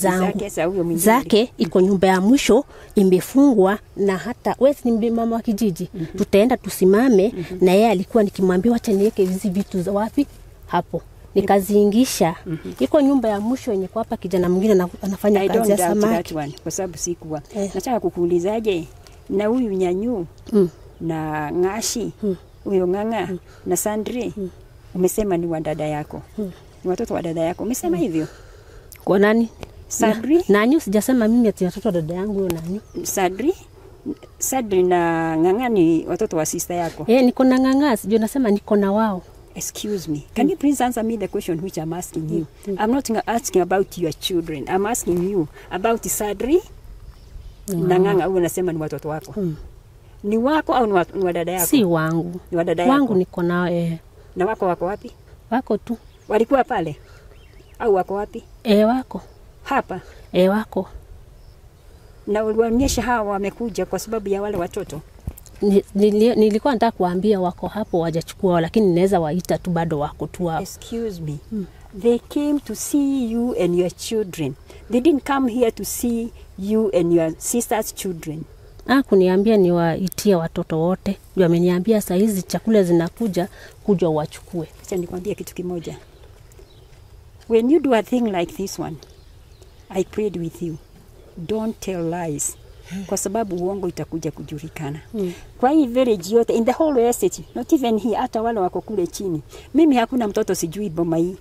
zake iko nyumba ya mwisho imefungwa, na hata wewe ni mama wa kijiji. Tutaenda tusimame na yeye alikuwa nikimwambia acha niweke hizi vitu za wapi hapo. Nikaziingisha. Iko nyumba ya mwisho yenye kwa hapa kijana mwingine anafanya kazi ya samaki. Kwa sababu sikuwa. Nataka kukuulizaje na huyu Nyanyu na Ngashi, huyo Ng'ang'a na Sandri umesema ni wa dada yako. Ni watoto wa dada yako. Umesema hivyo? Kwa nani? Sadri Nanyu sijasema mimi ati watoto dada yangu huyo Nanyu. Sadri na Ng'ang'a ni watoto wa sister yako. Niko na Ng'ang'a, sijui nasema niko na wao. Excuse me. Can you please answer me the question which I'm asking you? I'm not asking about your children. I'm asking you about Sadri na Ng'ang'a. Wewe unasema ni watoto wako. Ni wako au ni wa dada yako? Si wangu. Ni wa dada yako. Wangu niko nao Na wako wapi? Wako tu. Walikuwa pale? Au wako wapi? Wako. Hapa? Wako. Na uliwaonyesha hawa wamekuja kwa sababu ya wale watoto? Nilikuwa nataka kuambia wako hapo wajachukua, lakini ninaweza waita tu bado wako tu hapo. Excuse me. They came to see you and your children. They didn't come here to see you and your sister's children. Kuniambia niwaitie watoto wote. Ndio ameniambia saa hizi chakula zinakuja kuja wachukue. Acha nikwambie kitu kimoja. When you do a thing like this one, I prayed with you. Don't tell lies. Kwa sababu uongo itakuja kujulikana. Kwa hii village yote, in the whole estate, not even here, hata wale wako kule chini. Mimi hakuna mtoto sijui boma hii.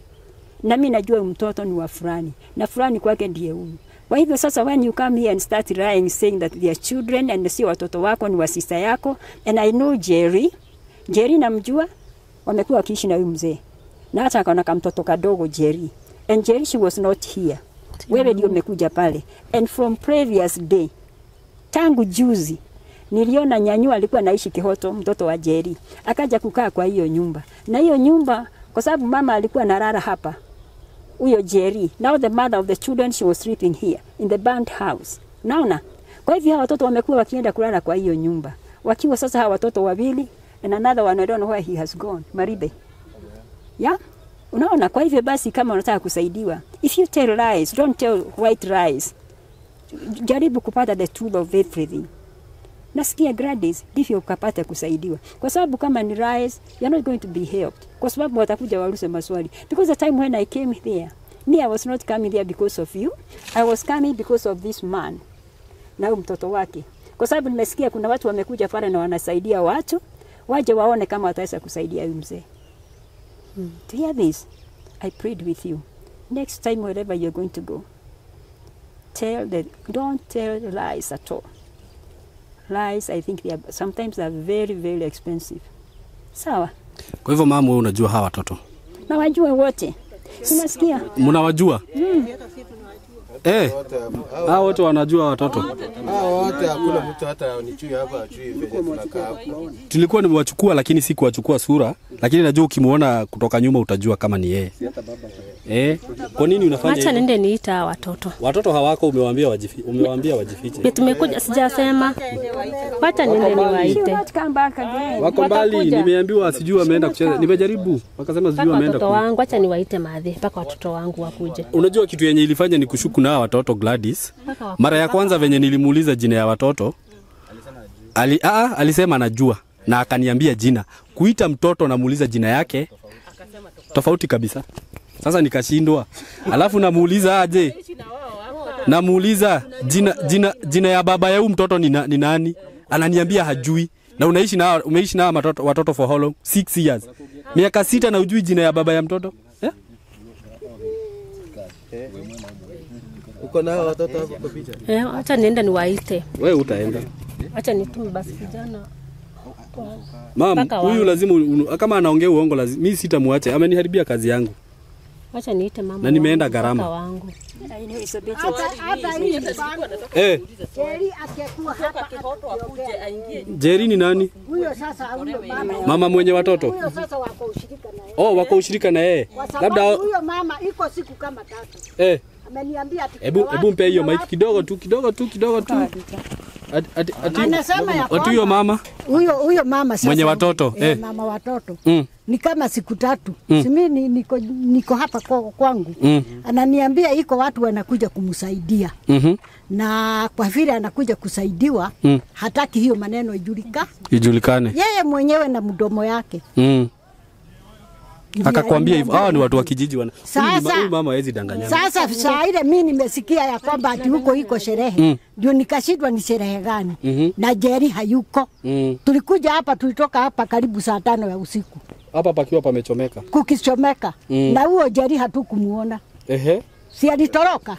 Na mimi najua mtoto ni wa fulani. Na fulani kwake ndiye huyu. Kwa hivyo sasa when you come here and start lying saying that they are children and si watoto wako ni wa sister yako, and I know Jerry namjua, wamekuwa wakiishi na huyu mzee. Na hata akaona kama mtoto kadogo Jerry. And Jerry she was not here. Wewe ndio umekuja pale. And from previous day, tangu juzi, niliona Nyanyu alikuwa naishi Kihoto, mtoto wa Jerry. Akaja kukaa kwa hiyo nyumba. Na hiyo nyumba, kwa sababu mama alikuwa analala hapa, huyo Jerry. Now the mother of the children, she was sleeping here, in the burnt house. Naona? Kwa hivyo hawa watoto wamekuwa wakienda kulala kwa hiyo nyumba. Wakiwa sasa hawa watoto wawili, and another one, I don't know where he has gone, Maribe. Yeah? Unaona? Kwa hivyo basi kama unataka kusaidiwa, if you tell lies, don't tell white lies. Jaribu kupata the truth of everything. Nasikia Gladys, ndivyo ukapata kusaidiwa. Kwa sababu kama ni lies, you're not going to be helped. Kwa sababu watakuja waruse maswali. Because the time when I came there, I was not coming there because of you. I was coming because of this man. Na mtoto wake. Kwa sababu nimesikia kuna watu wamekuja pale na wanasaidia watu, waje waone kama wataweza kusaidia huyu mzee. To hear this, I prayed with you. Next time wherever you're going to go, don't tell lies at all. Lies, I think sometimes they are very, very expensive. Sawa? Kwa hivyo mama, wewe unajua hawa watoto? Na wajua wote. Unasikia? Mnawajua? Hao wote wanajua watoto. Hao wote hakuna mtu hata anichui hapa achui venye tunakaa hapa. Tulikuwa nimewachukua lakini si kuwachukua sura, lakini najua ukimuona kutoka nyuma utajua kama ni yeye. Kwa nini unafanya hivyo? Acha nende niita watoto. Watoto hawako, umewaambia wajifiche. Tumekuja sijasema. Acha nende niwaite. Wako mbali, nimeambiwa sijui wameenda kucheza. Nimejaribu, wakasema sijui wameenda. Watoto wangu acha niwaite madhi mpaka watoto wangu wakuje. Unajua kitu yenye ilifanya ni kushuku na watoto Gladys. Mara ya kwanza venye nilimuuliza jina ya watoto, alisema anajua na akaniambia jina. Kuita mtoto na muuliza jina yake tofauti kabisa. Sasa nikashindwa. Alafu namuuliza aje? Namuuliza jina ya baba ya huyu mtoto ni nani? Ananiambia hajui. Na umeishi na watoto for how long? 6 years. Miaka 6 na ujui jina ya baba ya mtoto? Uko na watoto hapo kwa picha? Acha nienda niwaite. Wewe utaenda. Acha nitume basi kijana. Mama, huyu lazima kama anaongea uongo lazima mimi sitamwacha. Ameniharibia kazi yangu. Acha niite mama. Na nimeenda gharama. Jerry akikuwa hapa akuje aingie. Jerry ni nani? Huyo sasa huyo mama mwenye watoto. Huyo sasa wako ushirika na yeye. Wako ushirika na yeye. Labda huyo mama iko siku kama 3. Ameniambia ati Hebu mpe hiyo mic kidogo tu. Anasema ya watu huyo mama. Huyo mama sasa. Mwenye watoto. Mama watoto. Ni kama siku 3. Mimi niko hapa kwangu. Ananiambia iko watu wanakuja kumsaidia. Na kwa vile anakuja kusaidiwa, hataki hiyo maneno ijulikane. Yeye mwenyewe na mdomo yake. Akakwambia hivyo. Hawa ni watu wa kijiji wana. Huyu mama hawezi danganya. Sasa saa ile mimi nimesikia ya kwamba ati huko iko sherehe. Ndio nikashindwa ni sherehe gani. Na Jerry hayuko. Tulikuja hapa, tulitoka hapa karibu saa 5 ya usiku. Hapa pakiwa pamechomeka. Kukichomeka. Na huo Jerry hatukumuona. Si alitoroka?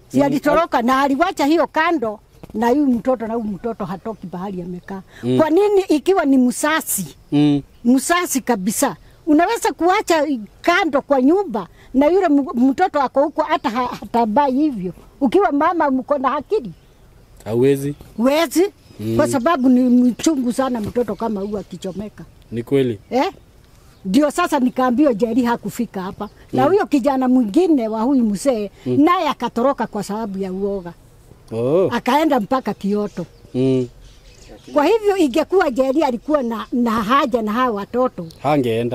Si alitoroka na aliwacha hiyo kando na huyu mtoto, na huyu mtoto hatoki bahali amekaa. Kwa nini ikiwa ni msasi? Msasi kabisa. Unaweza kuacha kando kwa nyumba na yule mtoto ako huko hata hatabai hivyo. Ukiwa mama mko na akili. Hawezi. Wezi. Kwa sababu ni mchungu sana mtoto kama huyu akichomeka. Ni kweli. Ndio sasa nikaambiwa Jerry hakufika hapa. Na huyo kijana mwingine wa huyu mzee naye akatoroka kwa sababu ya uoga. Akaenda mpaka Kyoto. Kwa hivyo ingekuwa Jerry alikuwa na haja na hao watoto.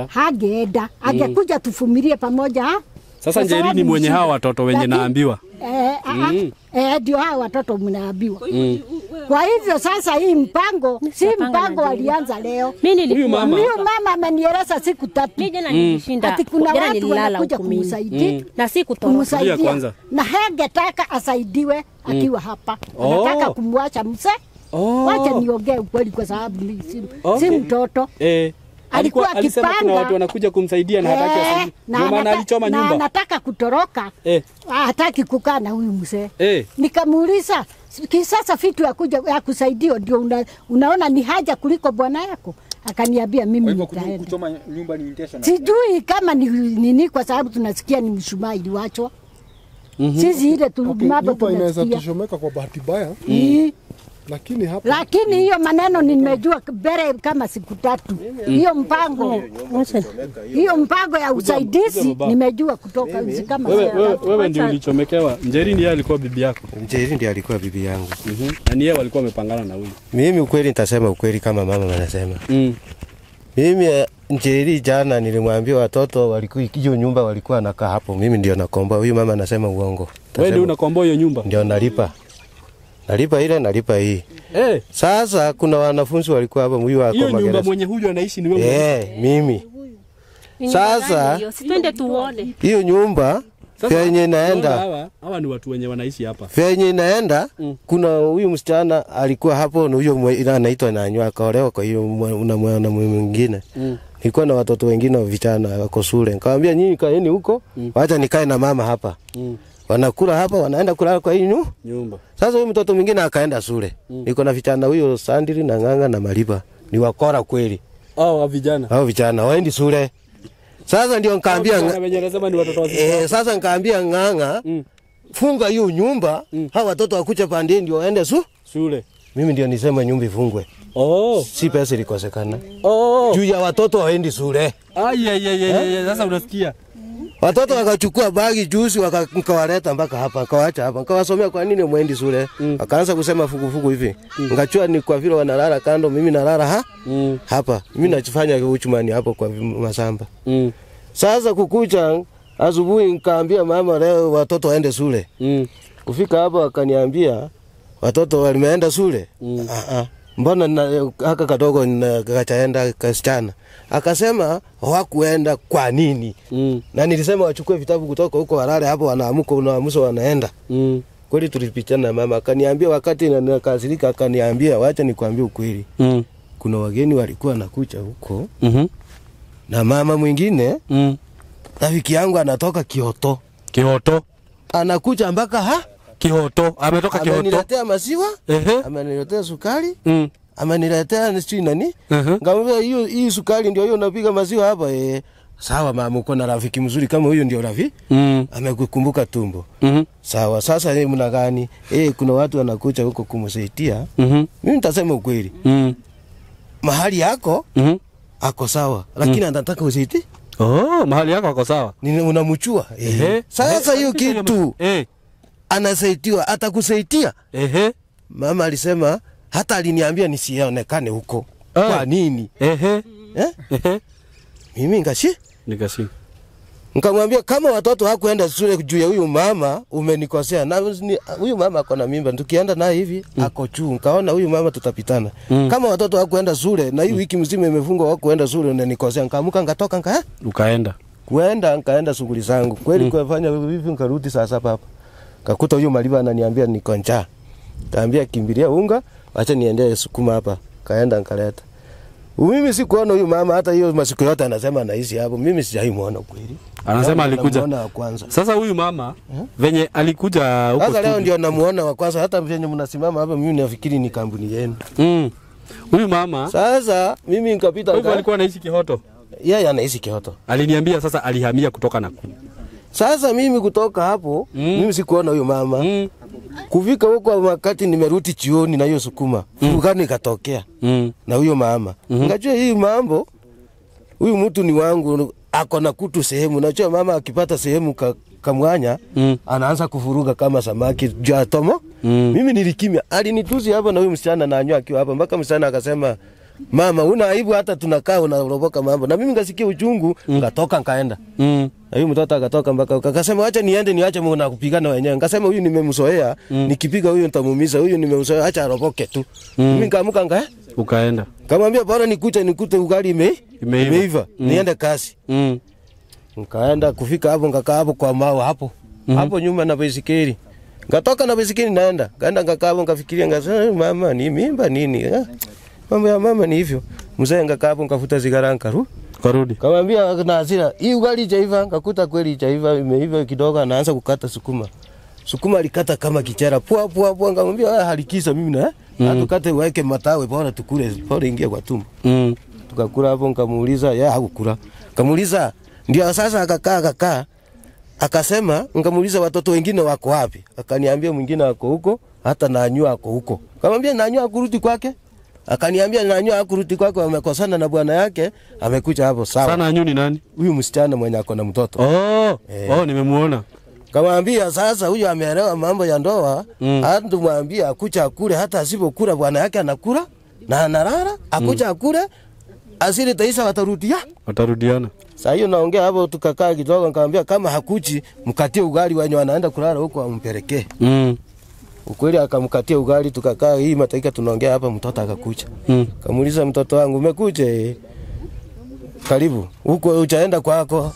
Hangeenda. Angekuja tufumilie pamoja Sasa Jerry ni mwenye hao watoto wenye naambiwa. Ndio hao watoto mnaambiwa. Kwa hivyo sasa hii mpango si mpango alianza leo. Huyu mama amenieleza siku 3. Ati kuna watu wanakuja kumsaidia na si kumsaidia. Na hangetaka asaidiwe akiwa hapa. Anataka kumwacha mse. Wacha niongee ukweli kwa sababu si mtoto. Alikuwa akipanga kuna watu wanakuja kumsaidia na hataki asaidie. Ndio maana alichoma nyumba. Na anataka kutoroka. Hataki kukaa na huyu mzee. Nikamuuliza, sasa vitu ya kusaidia ndio unaona ni haja kuliko bwana yako? Akaniambia mimi nitaenda. Kuchoma nyumba ni intention. Sijui kama ni nini kwa sababu tunasikia ni mshumaa iliwachwa. Sisi ile tulumabo tunasikia. Inaweza tushomeka kwa bahati mbaya. Lakini hiyo maneno nimejua mbele kama siku 3. Hiyo mpango ya usaidizi nimejua kutoka kama wewe ndio ulichomekewa. Jerry ndiye alikuwa bibi yako. Jerry ndiye alikuwa bibi yangu. Na ni yeye walikuwa wamepangana na huyu. Mimi ukweli nitasema ukweli kama mama anasema. Mimi Jerry jana nilimwambia watoto walikuwa hiyo nyumba walikuwa nakaa hapo. Mimi ndio nakomboa. Huyu mama anasema uongo. Wewe ndio unakomboa hiyo nyumba? Ndio nalipa. Nalipa ile nalipa hii. Sasa kuna wanafunzi walikuwa hapa huyu wako Magereza. Hiyo nyumba mwenye huyu anaishi ni wewe? Mimi. Sasa twende tuone. Hiyo nyumba venye naenda. Hawa ni watu wenye wanaishi hapa. Venye naenda kuna huyu msichana alikuwa hapo na huyo anaitwa Nanywa akaolewa kwa hiyo una mwingine. Nilikuwa na watoto wengine wa vijana wako shule. Nikamwambia nyinyi kaeni huko, wacha nikae na mama hapa. Wanakula hapa, wanaenda kulala kwa hii nyumba. Sasa huyu mtoto mwingine akaenda shule. Niko na vijana huyo Sandiri na Nganga na Maliba. Ni wakora kweli. Hao vijana waendi shule. Sasa ndio nikaambia sasa nikaambia Nganga funga hiyo nyumba, hao watoto wakuja pande ndio waende shule. Mimi ndio nisema nyumba ifungwe. Si pesa ilikosekana. Juu ya watoto waendi shule. Sasa unasikia? Watoto wakachukua bagi juzi wakawaleta mpaka hapa, nikawaacha hapa. Nikawasomea kwa nini muendi shule. Wakaanza kusema fugu hivi. Nikachua ni kwa vile wanalala kando, mimi nalala hapa. Mimi nachifanya uchumani hapo kwa masamba. Sasa kukucha asubuhi nikaambia mama leo watoto waende shule. Kufika hapa akaniambia watoto walimeenda shule. Mbona haka kadogo kachaenda kasichana. Akasema hawakuenda kwa nini? Na nilisema wachukue vitabu kutoka huko walale hapo wanaamuka unaamusa wanaenda. Kweli tulipitana na mama akaniambia wakati nakasirika akaniambia wacha nikwambie ukweli. Kuna wageni walikuwa nakuja huko. Na mama mwingine rafiki yangu anatoka Kyoto. Anakuja mpaka Kyoto. Ametoka Kyoto. Ameniletea maziwa, ameniletea sukari. Ameniletea nisijui nani. Ngamwambia hiyo sukari ndio hiyo napiga maziwa hapa. Sawa mama, uko na rafiki mzuri kama huyo ndio rafiki. Amekukumbuka tumbo. Sawa, sasa yeye mna gani? Kuna watu wanakuja huko kumsaidia. Mimi nitasema ukweli. Mahali yako ako sawa, lakini anataka usaidie. Mahali yako ako sawa. Unamchua. Sasa hiyo kitu anasaidiwa atakusaidia. Mama alisema hata aliniambia nisionekane huko. Kwa nini? Mimi ngashi? Nikamwambia kama watoto hakuenda shule juu ya huyu mama umenikosea. Na huyu mama ako na mimba. Tukienda naye hivi ako juu. Nikaona huyu mama tutapitana. Kama watoto hakuenda shule na hii wiki mzima imefungwa hakuenda shule unanikosea. Nikaamuka ngatoka ukaenda. Nikaenda shughuli zangu. Kweli kufanya hivi nikarudi saa 7 hapa. Kakuta huyu Maliba ananiambia niko njaa. Kaambia kimbilia unga, acha niende sukuma hapa. Kaenda nikaleta. Mimi sikuona huyu mama hata hiyo masiku yote anasema anaishi hapo. Mimi sijaimuona kweli. Anasema alikuja. Wa kwanza. Sasa huyu mama venye alikuja huko. Sasa leo ndio namuona wa kwanza, hata venye mnasimama hapa mimi nafikiri ni kampuni yenu. Huyu mama sasa mimi nikapita. Huyu alikuwa anaishi Kihoto. Yeye anaishi Kihoto. Aliniambia sasa alihamia kutoka Nakuru. Sasa mimi kutoka hapo mimi sikuona huyu mama. Kufika huko wakati nimerudi jioni na hiyo sukuma. Furugano ikatokea. Na huyo mama. Ngajua hii mambo huyu mtu ni wangu, ako na kutu sehemu. Najua mama akipata sehemu kamwanya anaanza kufuruga kama samaki jatomo. Mimi nilikimya. Alinitusi hapa na huyu msichana na anyoa akiwa hapa mpaka msichana akasema, "Mama, una aibu hata tunakaa unaloboka mambo." Na mimi ngasikia uchungu, ngatoka nkaenda. Na huyu mtoto akatoka mpaka akasema, "Acha niende niache mbona kupigana wenyewe." Ngasema huyu nimemzoea, nikipiga huyu nitamuumiza. Huyu nimemzoea, acha aroboke tu. Mimi ngaamuka ukaenda. Kamwambia bora nikute ugali imeiva. Niende kasi. Nkaenda kufika hapo ngakaa hapo kwa mawe hapo. Hapo nyuma na baisikeli. Ngatoka na baisikeli naenda. Kaenda ngakaa hapo ngafikiria ngasema, "Mama, ni mimba nini?" Mambo ya mama ni hivyo. Mzee ngakaa hapo ngafuta sigara karudi. Kamwambia na hasira, "Hii ugali jaiva." Ngakuta kweli jaiva, imeiva kidogo, anaanza kukata sukuma. Sukuma alikata kama kichara. Pua. Ngamwambia halikisa mimi na atukate weke matawe bora tukule, bora ingia kwa tumbo. Tukakula hapo, nikamuuliza, yeye hakukula. Kamuuliza, ndio sasa akakaa. Akasema, ngamuuliza watoto wengine wako wapi? Akaniambia mwingine wako huko, hata Nanyua ako huko. Kamwambia Nanyua akurudi kwake? Akaniambia Nanyua akurudi kwake, wamekosana na bwana yake, amekuja hapo sawa. Sana Nanyua ni nani? Huyu msichana mwenye ako na mtoto. Nimemuona. Kamwambia sasa huyu ameelewa mambo ya ndoa, hata tumwambia akucha akule, hata asipokula bwana yake anakula na analala, akucha akule, asili taisha watarudiana. Sasa hiyo naongea hapo, tukakaa kidogo, nikamwambia kama hakuchi mkatie ugali wenye wanaenda kulala huko ampelekee. Ukweli akamkatia ugali, tukakaa hii mataika tunaongea hapa, mtoto akakucha. Kamuuliza mtoto wangu, umekuja? Karibu. Huko utaenda kwako?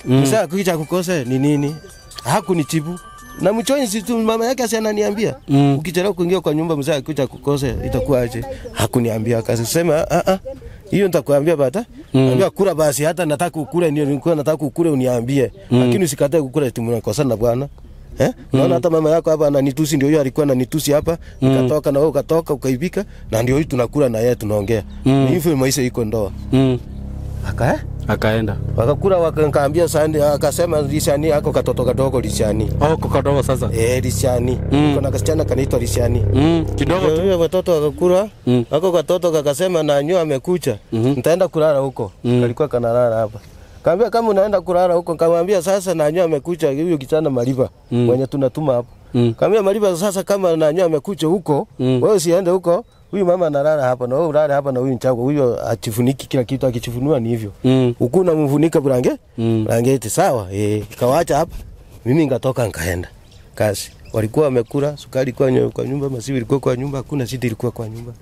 Mzee akuja kukose ni nini? Hakunijibu. Na mchonzi tu mama yake asiananiambia. Ukichelewa kuingia kwa nyumba mzee akuja kukose itakuwa aje? Hakuniambia. Akasema hiyo nitakwambia baada. Ambia kula basi, hata nataka ukule, ndio nilikuwa nataka ukule uniambie. Lakini usikatae kukula eti mnakosana na bwana. Naona hata mama yako hapa ananitusi, ndio hiyo alikuwa ananitusi hapa. Nikatoka na wewe ukatoka ukaibika, na ndio hiyo tunakula na yeye tunaongea. Hivyo maisha iko ndoa. Akaenda. Wakakula wakanikaambia sana, akasema Lishani yako katoto kadogo Lishani. Kadogo sasa. Lishani. Kuna kasichana kanaitwa Lishani. Kidogo tu watoto wakakula. Wako katoto kakasema Nanyua amekuja. Nitaenda kulala huko. Kalikuwa kanalala hapa. Kaambia kama unaenda kulala huko, kamwambia sasa Nanyua amekuja, huyo kijana Maliba mwenye tunatuma hapo. Kaambia Maliba sasa kama Nanyua amekuja huko, wewe usiende huko. Huyu mama analala hapa na wewe ulale hapa na huyu nchago. Huyo achifuniki kila kitu, akichifunua ni hivyo. Huku unamfunika blanketi sawa. Kawaacha hapa. Mimi ngatoka nkaenda kazi. Walikuwa wamekula, sukari kwa nyumba, maziwa ilikuwa kwa nyumba, hakuna shida ilikuwa kwa nyumba.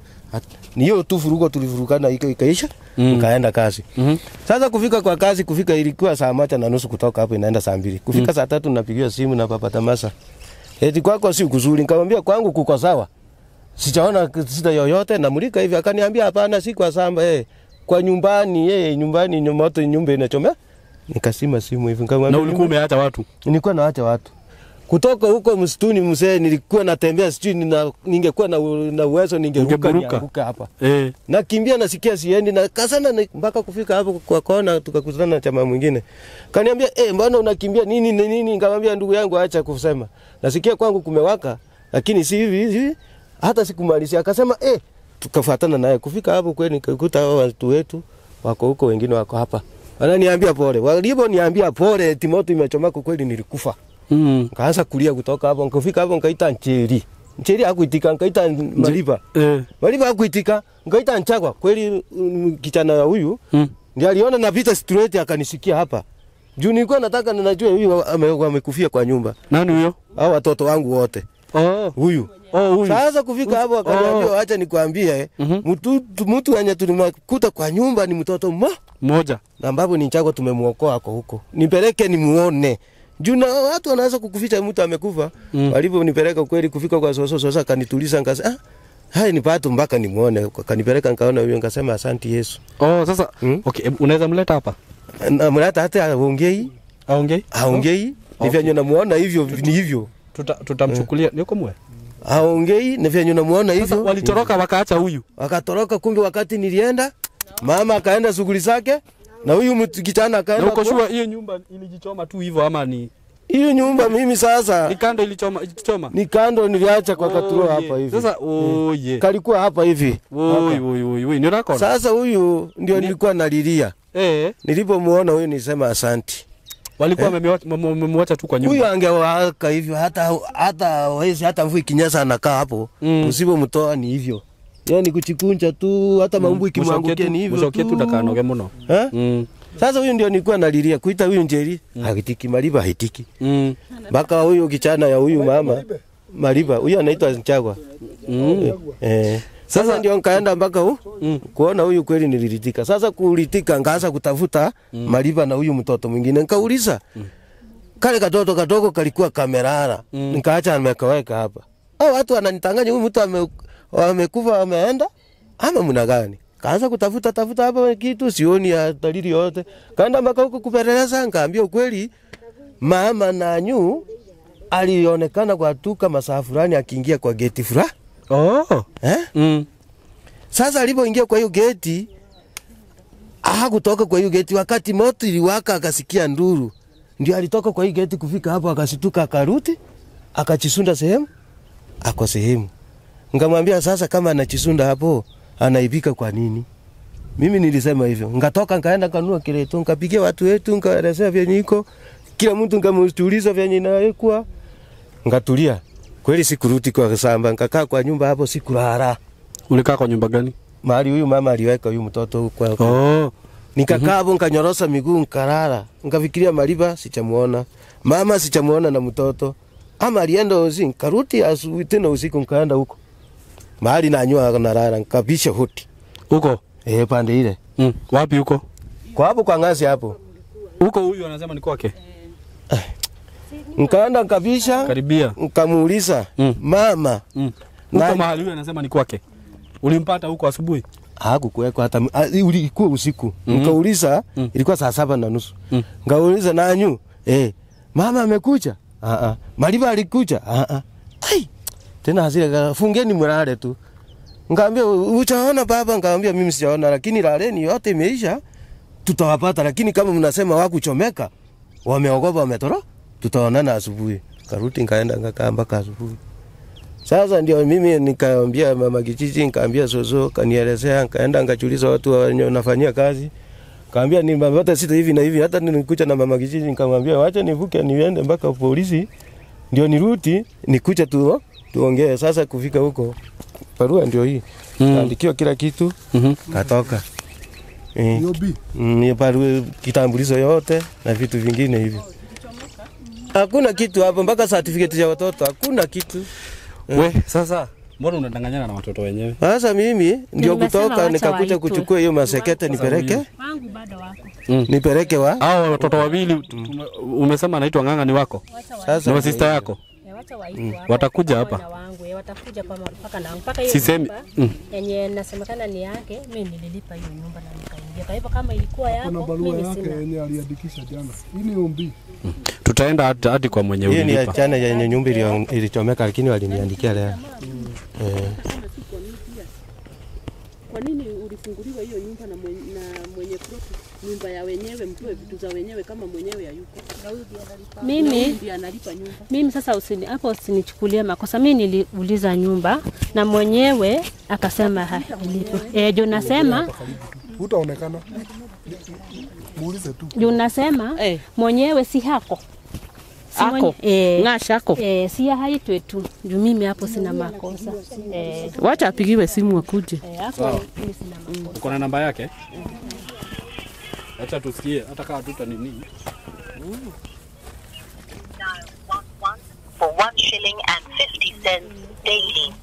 Ni hiyo tu furugo tulivurukana ikaisha, nkaenda kazi. Sasa kufika kwa kazi, ilikuwa saa 1:30 kutoka hapo inaenda saa 2. Kufika saa 3 napigiwa simu na Papa Tamasa. Eti kwako si kuzuri. Nikamwambia kwangu kuko sawa. Sijaona shida yoyote, na mulika hivi. Akaniambia hapana, si kwa samba kwa nyumbani, nyumbani moto nyumba inachomea. Nikasima simu hivi nikamwambia, na ulikuwa umeacha watu? Nilikuwa naacha watu. Kutoka huko msituni mzee, nilikuwa natembea sijui ningekuwa na uwezo ningeruka hapa. Nakimbia nasikia siendi, na kasana mpaka kufika hapo kwa kona, tukakutana na chama mwingine. Kaniambia mbona unakimbia nini? Nikamwambia ndugu yangu acha kusema. Nasikia kwangu kumewaka, lakini si hivi. Hata sikumalizia. Akasema tukafuatana naye kufika hapo kweli, nikakuta hao watu wetu wako huko, wengine wako hapa. Wananiambia pole. Waliponiambia pole, Timoto imechomaka kweli, nilikufa. Kaanza kulia kutoka hapo. Nikafika hapo nikaita Ncheri. Ncheri hakuitika, nikaita Maliba. Maliba hakuitika, nikaita Nchagwa. Kweli kijana huyu ndiye aliona napita straight akanisikia hapa. Juu nilikuwa nataka najua huyu amekufia kwa nyumba. Nani huyo? Hao watoto wangu wote. Huyu. Sasa kufika hapo akaniambia acha nikwambie, mtu wenye tulimkuta kwa nyumba ni mtoto mmoja. Na ambapo ni Nchagwa tumemuokoa huko. Nipeleke nimuone. Juna watu wanaweza kukuficha mtu amekufa. Walipo nipeleka kweli kufika kwa sosa kanituliza ngasa. Hai nipate mpaka nimuone. Kanipeleka nikaona huyo nikasema asante Yesu. Oh, sasa okay, unaweza mleta hapa? Na mleta hata aongei. Aongei. Ni vyenye namuona hivyo ni hivyo. Tutamchukulia niko mwe. Aongei ni vyenye namuona hivyo. Sasa walitoroka wakaacha huyu. Wakatoroka kumbe wakati nilienda, mama akaenda shughuli zake na huyu mtu kijana akaenda. Na uko sure hiyo nyumba ilijichoma tu hivyo ama ni hiyo nyumba mimi sasa ni kando ilichoma? Ni kando niliacha kwa katuro hapa hivi. Sasa kalikuwa hapa hivi. Oi ni unakona. Sasa huyu ndio nilikuwa nalilia. Nilipomuona huyu nisema asante. Walikuwa wamemwacha tu kwa nyumba. Huyu angewaka hivyo hata wezi hata mvua ikinyesha anakaa hapo. Usipomtoa ni hivyo. Yaani kuchikunja tu hata mambo ikimwangukia ni hivyo. Mshoke tu dakanoge muno. Sasa huyu ndio nilikuwa nalilia kuita huyu njeri. Hakitiki Mariba haitiki. Baka huyu kichana ya huyu mama Mariba huyu anaitwa Nchagwa. Sasa ndio nikaenda mpaka kuona huyu kweli niliritika. Sasa kulitika ngaanza kutafuta Mariba na huyu mtoto mwingine nikauliza. Kale katoto kadogo kalikuwa kamerara. Nikaacha nimekaweka hapa. Hao watu wananitanganya huyu mtu amekufa ameenda ama mna gani? Kaanza kutafuta hapa kitu sioni ya dalili yote. Kaenda mpaka huko kupeleleza nikaambia ukweli mama Nanyu alionekana kwa tuka masaa fulani akiingia kwa geti fulani. Sasa alipoingia kwa hiyo geti hakutoka kwa hiyo geti wakati moto iliwaka akasikia nduru. Ndio alitoka kwa hiyo geti kufika hapo akasituka akaruti akachisunda sehemu ako sehemu. Ngamwambia sasa kama anachisunda hapo anaibika kwa nini? Mimi nilisema hivyo. Ngatoka nikaenda kanua kileto nikapigia watu wetu nikaelezea vyenye iko. Kila mtu nikamuuliza vyenye inaikuwa. Ngatulia. Kweli sikuruti kwa samba nikakaa kwa nyumba hapo sikulala. Ulikaa kwa nyumba gani? Mahali huyu mama aliweka huyu mtoto kwa. Nikakaa hapo nikanyorosa miguu nikalala. Nikafikiria Mariba sichamuona. Mama sichamuona na mtoto. Ama alienda usiku nikaruti asubuhi tena usiku nikaenda huko. Mahali Nanyu nalala nikabisha huti. Huko? Pande ile. Wapi huko? Kwa hapo kwa ngazi hapo. Huko huyu anasema ni kwake. Nikaenda nikabisha. Karibia. Nikamuuliza mama. Huko mahali huyu anasema ni kwake. Ulimpata huko asubuhi? Hakukuwekwa hata ulikuwa usiku. Nikauliza ilikuwa saa 7:30. Nikauliza Nanyu, mama amekuja? Mariba alikuja? Ai. Tena hasira fungeni mlale tu. Ngambia uchaona baba, ngambia mimi sijaona lakini laleni yote imeisha. Tutawapata lakini kama mnasema wakuchomeka, wameogopa wametoro, tutaonana asubuhi. Karuti nikaenda ngakaa mpaka asubuhi. Sasa ndio mimi nikaambia mama kijiji, nikaambia Zozo, kanielezea, nikaenda nikachuliza watu wanafanyia kazi. Kaambia ni mabata sita hivi na hivi, hata nilikuja na mama kijiji nikamwambia wacha nivuke niende mpaka polisi. Ndio niruti, nikuja tu tuongee. Sasa kufika huko barua ndio hii. Andikiwa kila kitu. Katoka. Ni barua kitambulisho yote na vitu vingine hivi. Hakuna kitu hapo mpaka certificate ya watoto, hakuna kitu. Sasa mbona unadanganyana na watoto wenyewe? Sasa mimi ndio kutoka nikakuja kuchukua hiyo masekete nipeleke. Wangu bado wako. Nipeleke wa? Hao watoto wawili umesema anaitwa Nganga ni wako? Sasa ni sister yako? Watakuja hapa. Watakuja kwa mpaka hiyo sisemi yenye nasemekana ni yake, mimi nililipa hiyo nyumba na nikaingia. Kwa hivyo kama ilikuwa yako, mimi sina. Yenye aliandikisha jana. Hii ni ombi. Tutaenda hadi kwa mwenye ulilipa. Hii ni jana yenye nyumba ilichomeka lakini waliniandikia leo. Kwa nini ulifunguliwa hiyo nyumba na mwenye plot nyumba ya wenyewe mtoe vitu za wenyewe kama mwenyewe hayuko? Mimi analipa nyumba. Mimi sasa usinichukulie makosa. Mimi niliuliza nyumba na mwenyewe akasema halipo. Jo nasema utaonekana. Muulize tu. Jo nasema mwenyewe si hako. Ako. Ngasha ako. Si haitwe tu. Juu mimi hapo sina makosa. Wacha apigiwe simu akuje. Hapo mimi sina makosa. Uko na namba yake? Acha tusikie hata kama tuta nini. For 1 shilling and 50 cents daily.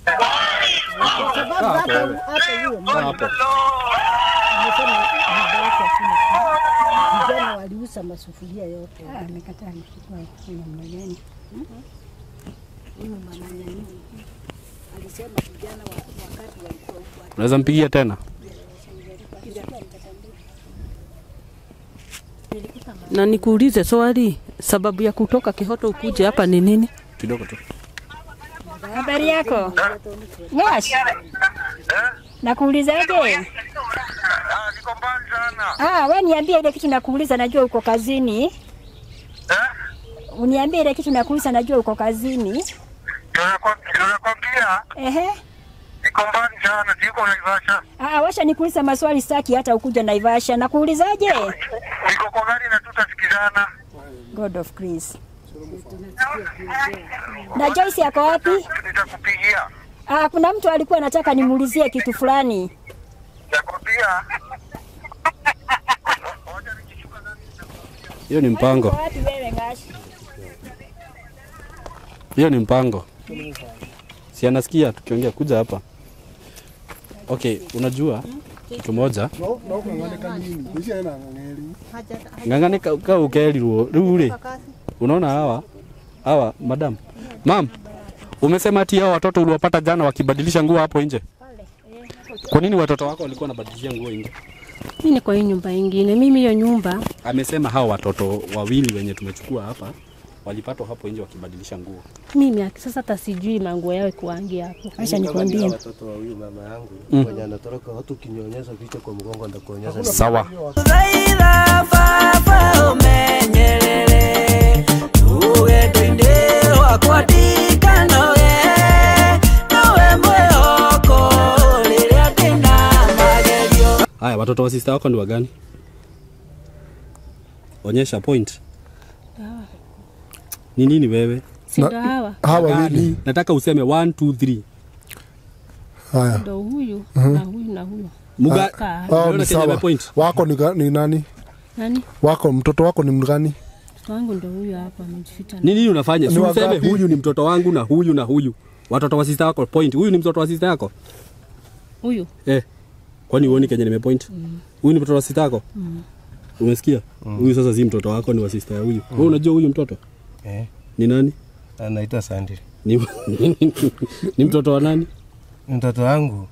Vijana waliuza masufuria yote. Amekataa nichukue namna gani? Unaweza mpigia tena? Na nikuulize swali, sababu ya kutoka Kihoto ukuje hapa ni nini? Kidogo tu. Habari yako? Ngash. Nakuulizaje? Niko mbali sana. Wewe niambie ile kitu nakuuliza, najua uko kazini. Uniambie ile kitu nakuuliza, najua uko kazini. Nakwambia. Niko mbali sana, siko Naivasha. Washa nikuuliza maswali saki hata ukuja Naivasha. Nakuulizaje? Niko kwa gari na tutasikizana. God of Grace. Na Joyce yako wapi? Nitakupigia. Kuna mtu alikuwa anataka nimuulizie kitu fulani. Nakwambia. Hiyo ni mpango. Wapi wewe Ngash? Hiyo ni mpango. Si anasikia tukiongea kuja hapa. Okay, unajua kitu moja. Ngangane ka ukeli rule. Unaona hawa madam. Mam, umesema ati hao watoto uliwapata jana wakibadilisha nguo hapo nje? Kwa nini watoto wako walikuwa wanabadilishia nguo nje? Mimi niko hii nyumba nyingine. Mimi hiyo nyumba. Amesema hao watoto wawili wenye tumechukua hapa walipatwa hapo nje wakibadilisha nguo. Mimi sasa hata sijui manguo yao kuangia hapo. Acha nikwambie. Watoto wa huyu mama yangu wenye anatoroka watu kinyonyesha kichwa kwa mgongo ndakuonyesha. Sawa. Zaira baba umenyelele ugende wakwatika nowe nowe mwehoko lilia tena magerio. Haya, watoto wa sister wako ni wagani? Onyesha point. Ni nini wewe? Si ndo hawa. Hawa nini? Nataka useme 1 2 3. Haya. Ndo huyu na huyu na huyu. Unaona Kenya point. Wako ni nani? Nani? Wako mtoto wako ni mgani? Mtoto wangu ndo huyu hapa amejificha. Nini unafanya? Si useme huyu ni mtoto wangu na huyu na huyu. Watoto wa sister wako point. Huyu ni mtoto wa sister yako? Huyu. Kwani uone Kenya nimepoint? Huyu ni mtoto wa sister yako? Umesikia? Huyu sasa si mtoto wako, ni wa sister ya huyu. Wewe unajua huyu mtoto? Ni nani? Anaitwa Sandy. Ni mtoto wa nani? Mtoto wangu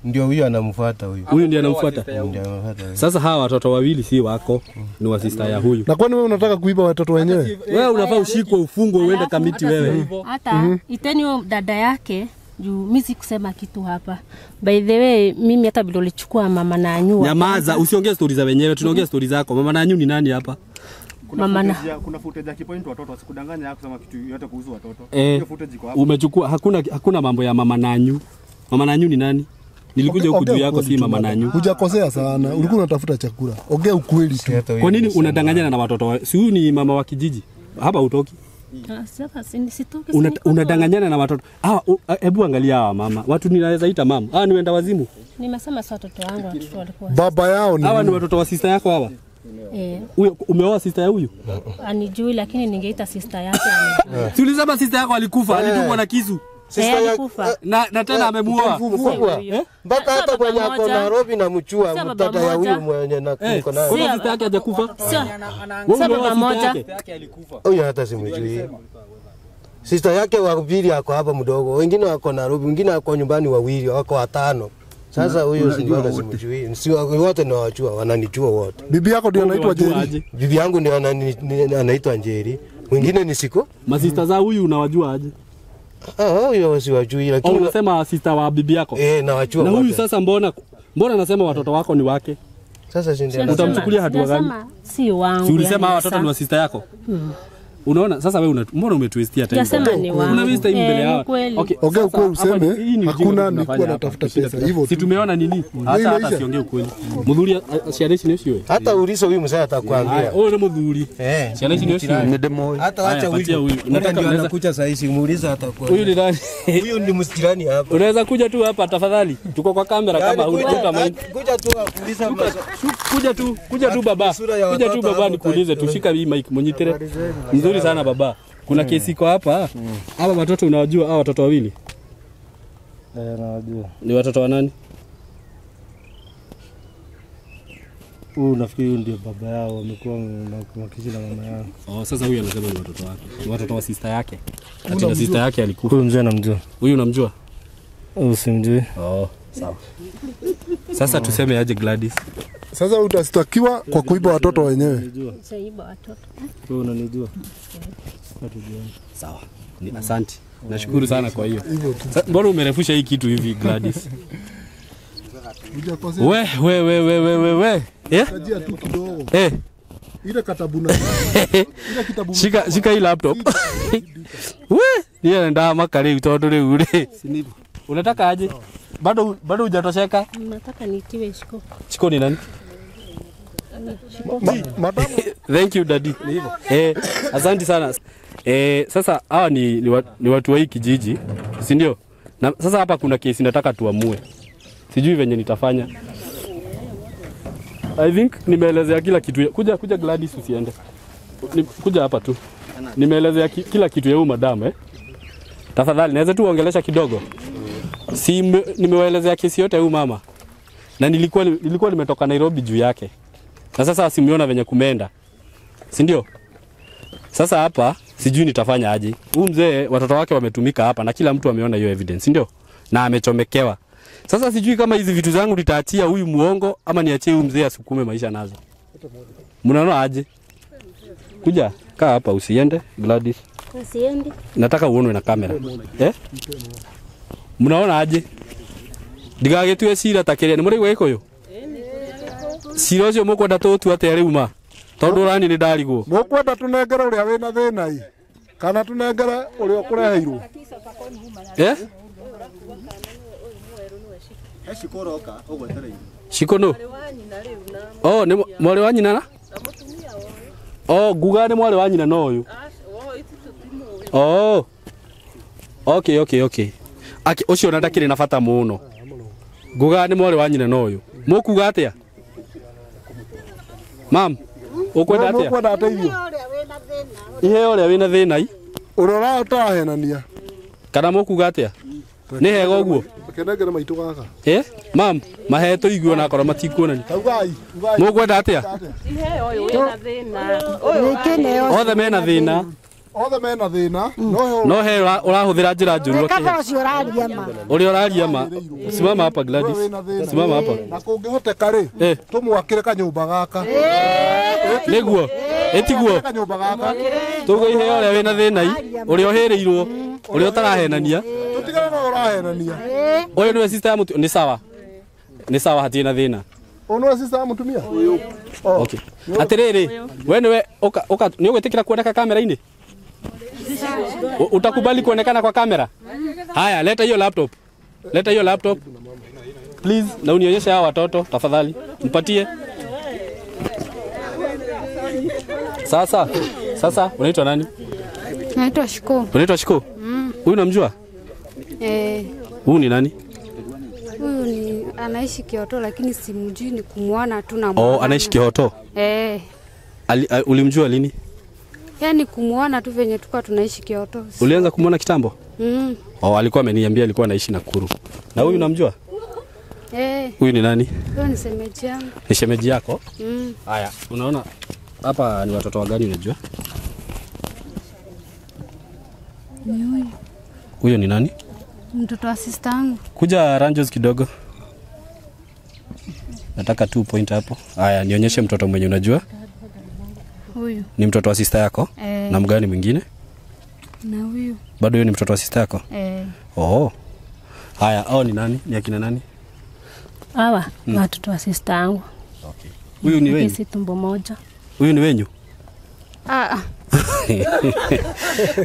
ndio huyu anamfuata huyu. Huyu ndiye anamfuata. Ndio anamfuata. Sasa hawa watoto wawili si wako, ni wa sister ya huyu. Na kwani wewe unataka kuiba watoto wenyewe? Wewe unafaa ushikwe ufungwe uende kamiti wewe. Hata iteni huyo dada yake juu mimi sikusema kitu hapa. By the way, mimi hata bila ulichukua mama na Anyu. Nyamaza, usiongee stories za wenyewe, tunaongea stories zako. Mama na Anyu ni nani hapa? Kuna footage ya kipoint watoto wasikudanganya kusema kitu yote kuhusu watoto. Hiyo footage iko hapo. Umechukua, hakuna mambo ya Mama na Anyu. Mama na Anyu ni nani? Nilikuja huku juu yako si Mama na Anyu. Hujakosea sana. Ulikuwa unatafuta chakula. Ongea ukweli tu. Kwa nini unadanganyana na watoto? Si huyu ni mama wa kijiji. Hapa utoki. Sasa sitoki. Unadanganyana na watoto. Hebu angalia hawa mama. Watu ninaweza ita mama. Ni wenda wazimu. Nimesema si watoto wangu, watoto walikuwa. Baba yao ni. Hawa ni watoto wa sister yako hawa? Huyo umeoa sister ya huyu? Anijui lakini ningeita sister yake anijui. Si ulisema sister yako alikufa, alidungwa na kisu. Sister alikufa. Na tena amemuoa. Mpaka hata kwenye ako Nairobi na mchua mtoto ya huyu mwenye na kuko naye. Kwa sister yake hajakufa? Sio baba moja. Huyu hata simjui. Sister yake wa pili ako hapa mdogo. Wengine wako Nairobi, wengine wako nyumbani wawili, wako watano. Sasa huyo simjui. Si wote ni wajua, wananijua wote. Bibi yako ndio anaitwa Njeri. Bibi yangu ndio anaitwa Njeri. Wengine ni Siko. Masista za huyu unawajua aje? Huyo siwajui lakini unasema sister wa bibi yako? Nawajua. Na huyu sasa mbona anasema watoto wako ni wake? Sasa si ndio. Utamchukulia hatua gani? Si wangu. Si ulisema hawa watoto ni wa sister yako? Unaona sasa wewe mbona umetwistia tena? Unasema ni wangu. Unawista mbele yao. Okay, ongea ukweli useme hakuna nilikuwa natafuta pesa hivyo. Si tumeona nini? Hata siongee ukweli. Mudhuri asiareshi ni sio. Hata ulizo huyu mzee atakwambia. Ni mudhuri. Siareshi ni sio. Ni demo. Hata acha huyu. Nataka nianza kucha saa hizi muuliza atakuwa. Huyu ni nani? Huyu ni mstirani hapa. Unaweza kuja tu hapa tafadhali. Tuko kwa kamera kama hutoka mimi. Kuja tu kuuliza kuja tu baba. Kuja tu baba nikuulize tushika hii mic mwenyitere. Nzuri sana baba. Kuna kesi iko hapa. Hapa watoto unawajua hawa watoto wawili? Nawajua. Ni watoto wa nani? Nafikiri ndio baba yao wamekuwa na kizi na mama yao. Sasa huyu anasema ni watoto wake. Ni watoto wa sister yake. Ati na sister yake alikufa. Huyu mzee namjua. Huyu unamjua? Usimjui. Oh, sawa. Sasa tuseme aje Gladys? Sasa utastakiwa kwa kuiba watoto wenyewe. Saiba watoto. Wewe unanijua? Sawa. Asante. Nashukuru sana kwa hiyo. Mbona umerefusha hii kitu hivi Gladys? We. Tajia tu kidogo. Ile katabuna. Ile kitabu. Shika hii laptop. Yeye ndio makali utoto ule. Unataka aje? Bado hujatosheka? Nataka nitiwe Shiko. Shiko ni nani? Madam. Thank you daddy. Asante sana. Sasa hawa ni watu wa hii kijiji, si ndio? Na sasa hapa kuna kesi nataka tuamue. Sijui venye nitafanya. I think nimeelezea kila kitu. Kuja Gladys usiende. Kuja hapa tu. Nimeelezea kila kitu ya huyu madam Tafadhali naweza tu ongelesha kidogo. Si nimewaelezea kesi yote ya huyu mama. Na nilikuwa nimetoka Nairobi juu yake. Na sasa simuona venye kumeenda. Si ndio? Sasa hapa sijui nitafanya aje. Huyu mzee watoto wake wametumika hapa na kila mtu ameona hiyo evidence, si ndio? Na amechomekewa. Sasa sijui kama hizi vitu zangu nitaachia huyu muongo ama niachie huyu mzee asukume maisha nazo. Mnaona aje? Kuja kaa hapa usiende Gladys. Usiende. Nataka uonwe na kamera. Mnaona aje? Ndigagetwe cira takiria ni muri gweko yo. Cira ucio mukwenda tutu atia riu ma. Tondu rani ni ndarigwo. Mukwenda tunengera uria wina thina ii. Kana tunengera uria kureheirwo. Shikoroka ogwetereire. Shikono. Oh, ni mwale wa nyina na? Oh, guga ni mwale wa nyina no uyu. Oh. Okay. Aki ucio ndakire na bata muno. Guga ni mwale wa nyina no uyu. Mukuga atia? Mam, ukwenda atia? Mukwenda ateithio. Ihe uria wina thina ii. Urora utahenania. Kana mukuga atia? Ni hega uguo. Kenegera maitu gaka. Mam, maheto iguo na akora matikuonani. Ugai. Mukwenda atia? Ihe oyo wina thina. Othe mena thina. Othe mena thina. No he urahuthira njira njuru Kama ucio uraria ma. Uri uraria ma. Simama hapa Gladys. Simama hapa. Na kungihoteka ri. Tumwakire kanyumba gaka. Niguo. Etiguo. Kanyumba gaka. Tugo ihe uria wina thina ii. Uri ohirirwo. Uri utarahenania. Tutigana na urahenania. Oyo niwe sister mutu ni sawa. Ni sawa hatina thina. Ono sister mutumia. Okay. Atiriri, we niwe oka ni ugwetikira kuoneka kamera-ini? Utakubali kuonekana kwa kamera? Haya, leta hiyo laptop. Leta hiyo laptop. Please, na unionyeshe hawa watoto tafadhali. Mpatie. Sasa unaitwa nani? Naitwa Shiko. Unaitwa Shiko? Huyu unamjua? Huyu ni nani? Huyu ni anaishi Kioto lakini simjui, ni kumwona tu na mwana. Oh, anaishi Kioto? Ulimjua lini? Yaani kumwona tu venye tukao tunaishi Kioto. Ulianza kumwona kitambo? Alikuwa ameniambia alikuwa anaishi Nakuru. Na huyu unamjua? Huyu ni nani? Huyu ni shemeji yangu. Ni shemeji yako? Haya, unaona hapa ni watoto wagani unajua? Ni huyu. Huyo ni nani? Mtoto wa sister yangu. Kuja Ranjos kidogo. Nataka 2 point hapo. Haya, nionyeshe mtoto mwenye unajua. Huyu. Ni mtoto wa sister yako? Na mgani mwingine? Na huyu. Bado huyo ni mtoto wa sister yako? Haya, hao ni nani? Ni akina nani? Hawa watoto wa sister yangu. Huyu ni wenyu? Sisi tumbo moja. Huyu ni wenyu?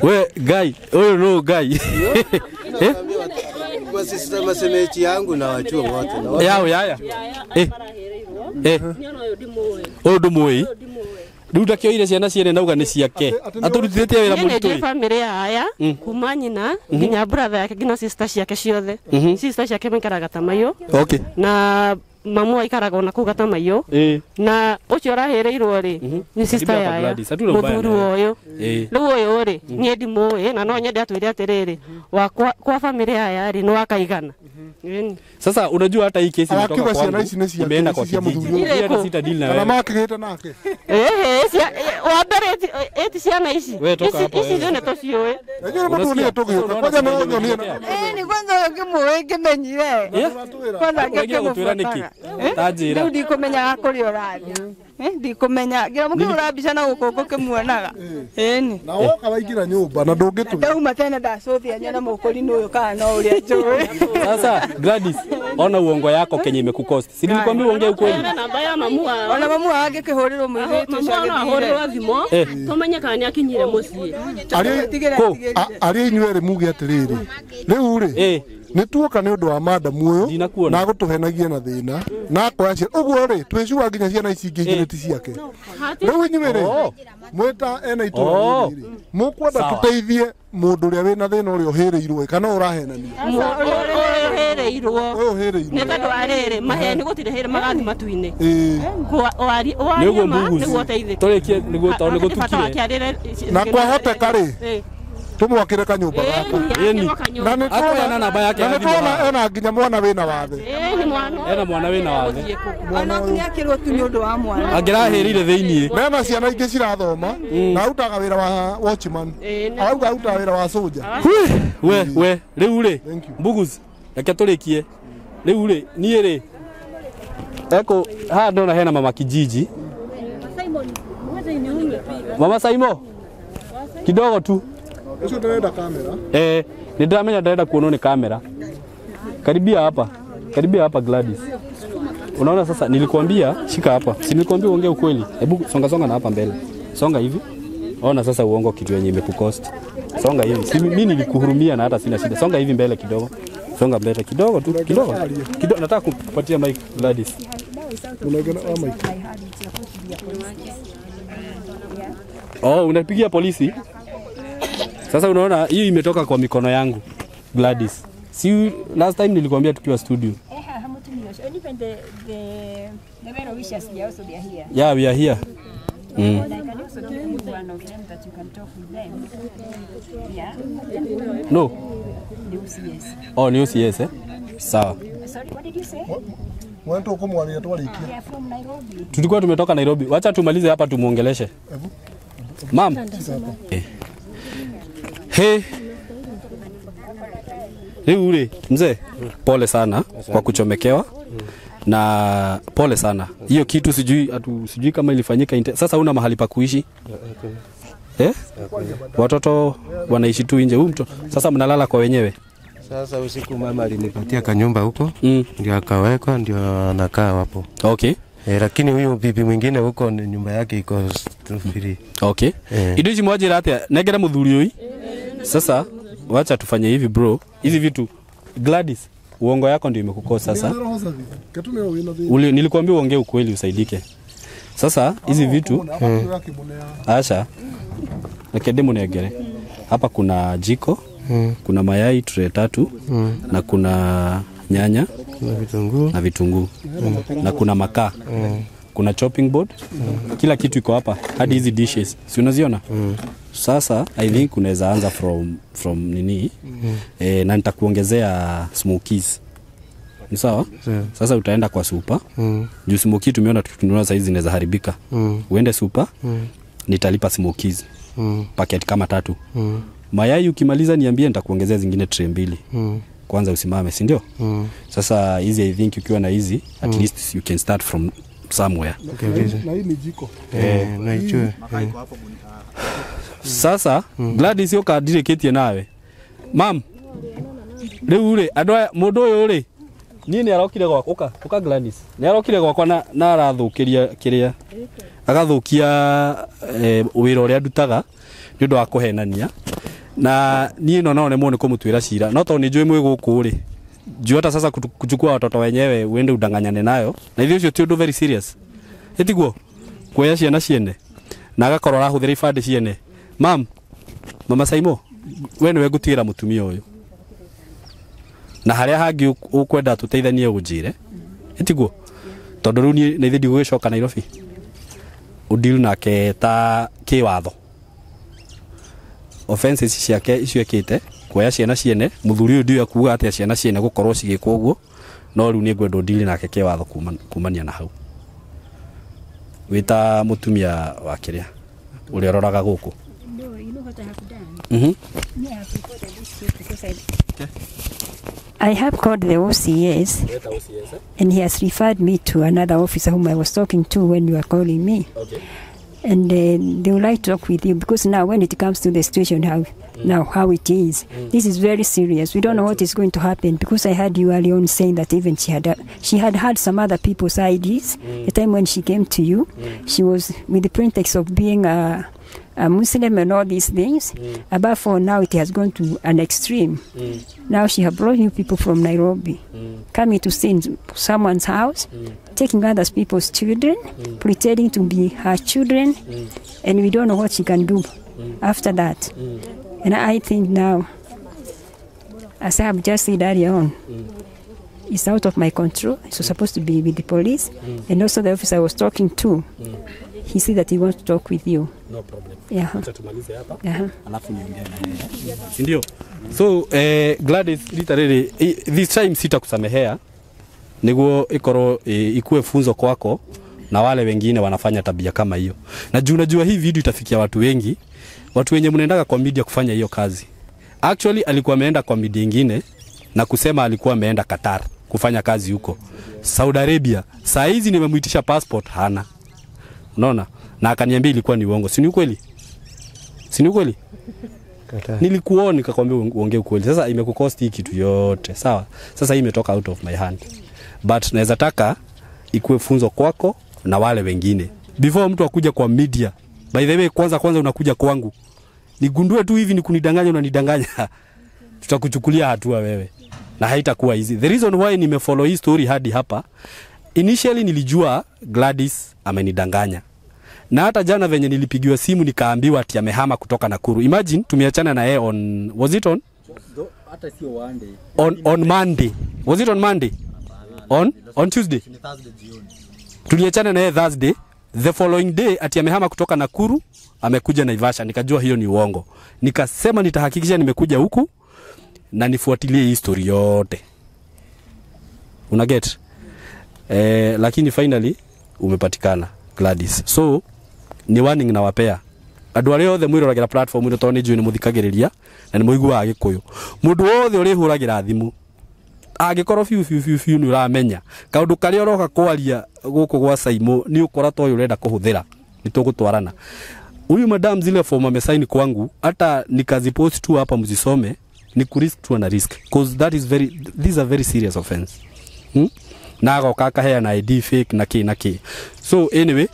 We guy, huyu no guy. Kwa sisi masemeji yangu na wajua wote. Yaya. Oyo ndumui. Riu ndakio ire ciana ciene nauga ni ciake. Aturutithĩtie wĩra mũritũ. Ni family aya kuma nyina nginya brother yake nginya sister ciake ciothe. Sister ciake maikaraga Tamayo. Okay. Na mamu aikaraga ona kuu Tamayo. Na ucio arahereirwo ri ni sister yaya. Muthuri uyu. Riu uyu ri ni ndimũĩ na no nyende atwĩre atiriri wa kwa family aya ri no akaigana. Sasa unajua hata hii kesi imetoka Akiwa kwangu. ciana ici nĩ cia Imeenda kwa cia kijiji. mũthuri Ile hata sita deal na kana wewe. makĩgĩte nake wa mbere eti ciana ici Wewe toka hapo, ici wewe. ndio tũciũĩ Najua mũndũ nĩ tũgĩũka kwanza no nyonie ni kwanza ngĩmũĩ ngĩmenyire kwanza Ũrĩa gũtwĩra nĩkĩ? Tanjĩra. rĩu ndikũmenyaga kũrĩa ũrathiĩ ndikũmenya ngira mũkĩhũra mbica na gũkũ ngũkĩmuonaga ĩni na woka waingĩra nyũmba na ndũngĩtũ ndauma tene ndacũthia nyone mũkũri-inĩ ũyũ kana no ũrĩa njũĩ Sasa Gladys, ona uongo yako kenye imekukost. Si nilikwambia uongee ukweli? namba ya mamu wao ona mamu wao angĩkĩhũrĩrwo mũirĩtu mamu ũcio wao no ahũrĩrwo thimo Eh. tũmenye kana nĩ akinyire mũciĩ arĩ inyuerĩ muge atĩrĩrĩ rĩu rĩ nĩ tuoka nĩ ũndũ wa madamu ũyũ na gũtũhenagia na thĩna na akoya ciana ũguo rĩ twĩcua nginya ciana ici ingĩ igĩrĩ ti ciake rĩu inyuerĩ mwĩta ena itũra rĩrĩ mũkwenda tũteithie mũndũ ũrĩa wĩna thĩna ũrĩa ũhĩrĩirwo kana ũrahenania ũhĩrĩirwo nĩ tondũ wa rĩrĩ maheni gũtirĩ hĩrĩ magathi matu-inĩ Nĩguo Mbuguzi. Tũrĩkie nĩguo tondũ nĩgũtukire. na kwahoteka rĩ tũmwakĩre kanyũmba gaka na nĩ Akoya namba yake ya thimũ tuona haha. ena nginya mwana wĩna wathe Ena mwana wĩna wathe. ona ngiakĩrwo tu nĩ ũndũ wa mwana Angĩrahĩrire thĩiniĩ. mena ciana ingĩ cirathoma na arutaga wĩra wa watchman arauga arutaga wĩra wa soldier We rĩu rĩ Mbuguzi reke tũrĩkie. Rĩu rĩ niĩ rĩ eko haha ndona hena mama kijiji. Mama Saimo kidogo tu. Ucio ndĩrenda kamera Nĩndĩramenya ndĩrenda kuonwo nĩ kamera. Karibia hapa Gladys. Unaona sasa nilikwambia shika hapa. Si nilikwambia uongee ukweli. Hebu songa na hapa mbele. Songa hivi. Ona sasa uongo kitu yenye imekukost. Songa hivi. Si mimi nilikuhurumia na hata sina shida. Songa hivi mbele kidogo. Songa mbele kidogo tu. Kidogo. Nataka kupatia mic Gladys. Unaongea na mic. Oh, unapigia polisi? Sasa unaona hii imetoka kwa mikono yangu Gladys. Si last time nilikwambia tukiwa studio. Even the well-wishers, they also they are here. Yeah, we are here. And I can also give you one of them that you can talk with them. Yeah. No. The OCS. Oh, ni OCS eh? Sawa. Sorry, what did you say? Mwanto kumwalia twalikia. They are from Nairobi. Tulikuwa tumetoka Nairobi. Wacha tumalize hapa tumuongeleshe. Mam. Hey. Ule mzee, pole sana kwa kuchomekewa na pole sana. Hiyo kitu sijui kama ilifanyika. Sasa una mahali pa kuishi? Watoto wanaishi tu nje huko. Sasa mnalala kwa wenyewe? Sasa usiku mama alinipatia kanyumba huko, ndio akawekwa, ndio anakaa hapo. Okay. Lakini huyu bibi mwingine huko nyumba yake iko free. Okay. Indo ici mwajira atia negera muthuri uyu. Sasa wacha tufanye hivi bro. Hizi vitu Gladys, uongo yako ndio imekukosa sasa. Nilikwambia uongee ukweli usaidike. Sasa hizi vitu Asha nakende munegere. Hapa kuna jiko, kuna mayai tray 3 na kuna nyanya na vitunguu na kuna makaa. Kuna chopping board. Kila kitu iko hapa. Hadi hizi dishes. Si unaziona? Sasa I think unaweza anza from nini? Na nitakuongezea smokies. Ni sawa? Sasa utaenda kwa super. Juu smokies tumeona tukinunua saizi zinaweza haribika. Uende super. Nitalipa smokies. Packet kama 3. Mayai ukimaliza niambie nitakuongezea zingine tray 2. Kwanza usimame, si ndio? Sasa hizi I think ukiwa na hizi at least you can start from somewhere. Na hii ni jiko. Na hicho. Sasa Gladys yoka diriketie nawe. Mam. Riu ri andwa mundu uyu ri ni arokire gwakwa uka Gladys. Ni arokire gwakwa na arathukiria kiria. Agathukia wira uria ndutaga ni undu wa kuhenania. Na niĩ no none muone kumutwira cira. No to ni njui mwe guku ri. Juu hata sasa kuchukua watoto wenyewe uende udanganyane nayo. Na hivyo ti undu very serious. Etiguo kuoya ciana ciene na agakorwo arahuthira ibande ciene. Mama Saimo, we niwe ngutigira mutumia uyu. Na haria hangi ukwenda tuteithanie unjire. Etiguo tondu riu ni na ithidi gugicoka Nairobi. Udeal nake ta kiwatho. Offenses ciake icio ekite kuoya ciana ciene muthuri uyu ndio akuga ati ciana ciene gukorwo cigikwo uguo no riu ni ngwendo ndili nake ke watho kumania na hau wita mutumia wa kiria uri roraga guku. No, you know what I have done? Me, I have reported this case because I have called the OCS, and he has referred me to another officer whom I was talking to when you were calling me. Okay. And they would like to talk with you because now when it comes to the situation how it is, this is very serious. We don't know what is going to happen because I heard you earlier on saying that even she had had some other people's IDs. The time when she came to you, she was with the pretext of being a Muslim and all these things. Above all, now it has gone to an extreme. Now she has brought you people from Nairobi, coming to stay in someone's house, taking other people's children, pretending to be her children, and we don't know what she can do after that. And I think now, as I have just said earlier on, it's out of my control. It's supposed to be with the police, and also the officer I was talking to. He said that he wants to talk with you. No problem. Yeah. Tumalize hapa. Alafu niongee na yeye. Ndio. So Gladys literally this time sitakusamehea. Niguo ikoro ikue funzo kwako na wale wengine wanafanya tabia kama hiyo. Na unajua hii video itafikia watu wengi. Watu wenye mnaendaga kwa media kufanya hiyo kazi. Actually alikuwa ameenda kwa media nyingine na kusema alikuwa ameenda Qatar kufanya kazi huko. Saudi Arabia. Saa hizi nimemuitisha passport hana. Unaona? Na akaniambia ilikuwa ni uongo. Si ni ukweli? Si ni ukweli? Nilikuona nikakwambia uongee ukweli. Sasa imekukost hii kitu yote. Sawa? Sasa hii imetoka out of my hand. But naweza taka ikuwe funzo kwako na wale wengine. Before mtu akuja kwa media, by the way kwanza unakuja kwangu. Nigundue tu hivi ni kunidanganya unanidanganya. Tutakuchukulia hatua wewe. Na haitakuwa easy. The reason why nimefollow hii story hadi hapa, initially nilijua Gladys amenidanganya. Na hata jana venye nilipigiwa simu nikaambiwa ati amehama kutoka Nakuru. Imagine tumeachana na yeye on, was it on? Hata sio one day. On Monday. Was it on Monday? On Tuesday. Tuliachana na yeye Thursday. The following day ati amehama kutoka Nakuru, amekuja Naivasha. Nikajua hiyo ni uongo. Nikasema nitahakikisha nimekuja huku na nifuatilie hii story yote. Una get? Lakini finally umepatikana Gladys. So ni warning na wapea. Andu arĩa othe mwĩroragira platform ino toni njui ni muthikagiriria na ni muigua agikuyu. Mundu wothe uri huragira thimu. Agikorwo fiu ni uramenya. Kaundu karia uroka kwaria guku gwa Saimo ni ukora to urenda kuhuthira. Nitugutwarana. Huyu madam zile form amesign kwangu hata nikazipost tu hapa mzisome ni kurisk tu na risk because these are very serious offense. Nago kaka hea na ID fake na ki. So anyway,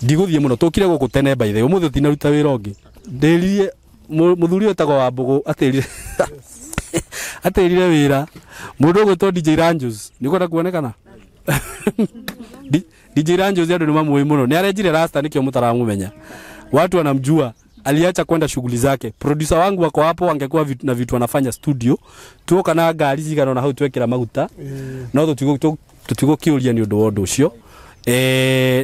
ndiguthie muno tukire guku tene by the umuthe tinaruta wira ongi. Nderirie muthuri etago wa mbugu aterire wira. Mundu gwetwo DJ Ranjos nikwenda kuonekana. DJ Ranjos ndio mamwe muno. Ni arejire rasta nikio mutaramumenya. Watu wanamjua. Aliacha kwenda shughuli zake. Producer wangu wako hapo angekuwa na vitu anafanya studio. Tuoka na gari zigano na hau twekera maguta. No tutigo kiuria ni undu wondo ucio.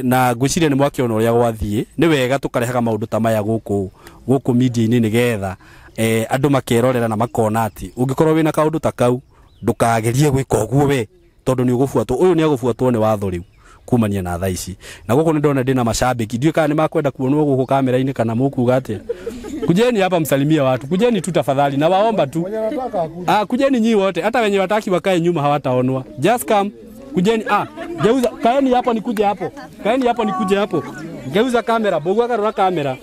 Na gwiciria ni mwaki ono ria gwathie. Ni wega tukarehaga maundu ta maya guku media ini nigetha andu makerorera na makona ati ungikorwo wina kaundu ta kau ndukagerie gwika uguo we tondu ni ugufuatwo uyu ni agufuatwo ni watho riu kumania na thaa ici na guku ni ndona ndina mashabiki ndiye kana ni makwenda kuonwo guku kamera-ini kana mukuga ati kujeni hapa msalimia watu kujeni tu tafadhali na waomba tu kujeni nyi wote hata wenye wataki wakae nyuma hawataonwa just come kujeni geuza kaeni hapo nikuje hapo geuza kamera bogwa karora kamera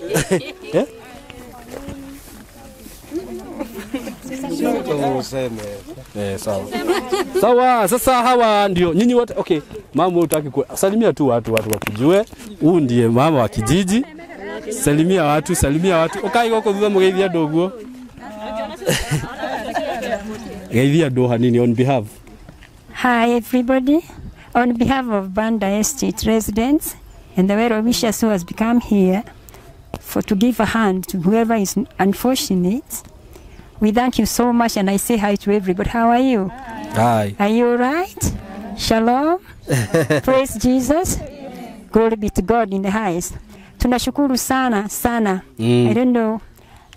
sawa sasa hawa ndio nyinyi wote okay mama utaki salimia tu watu wakujue huu ndiye mama wa kijiji salimia watu ukai goko thutha mugeithia ndoguo geithia ndoha nini on behalf. Hi everybody, on behalf of Banda Estate residents and the well wishers who has become here to give a hand to whoever is unfortunate. We thank you so much and I say hi to everybody. How are you? Hi. Are you all right? Shalom. Praise Jesus. Glory be to God in the highest. Tunashukuru sana. I don't know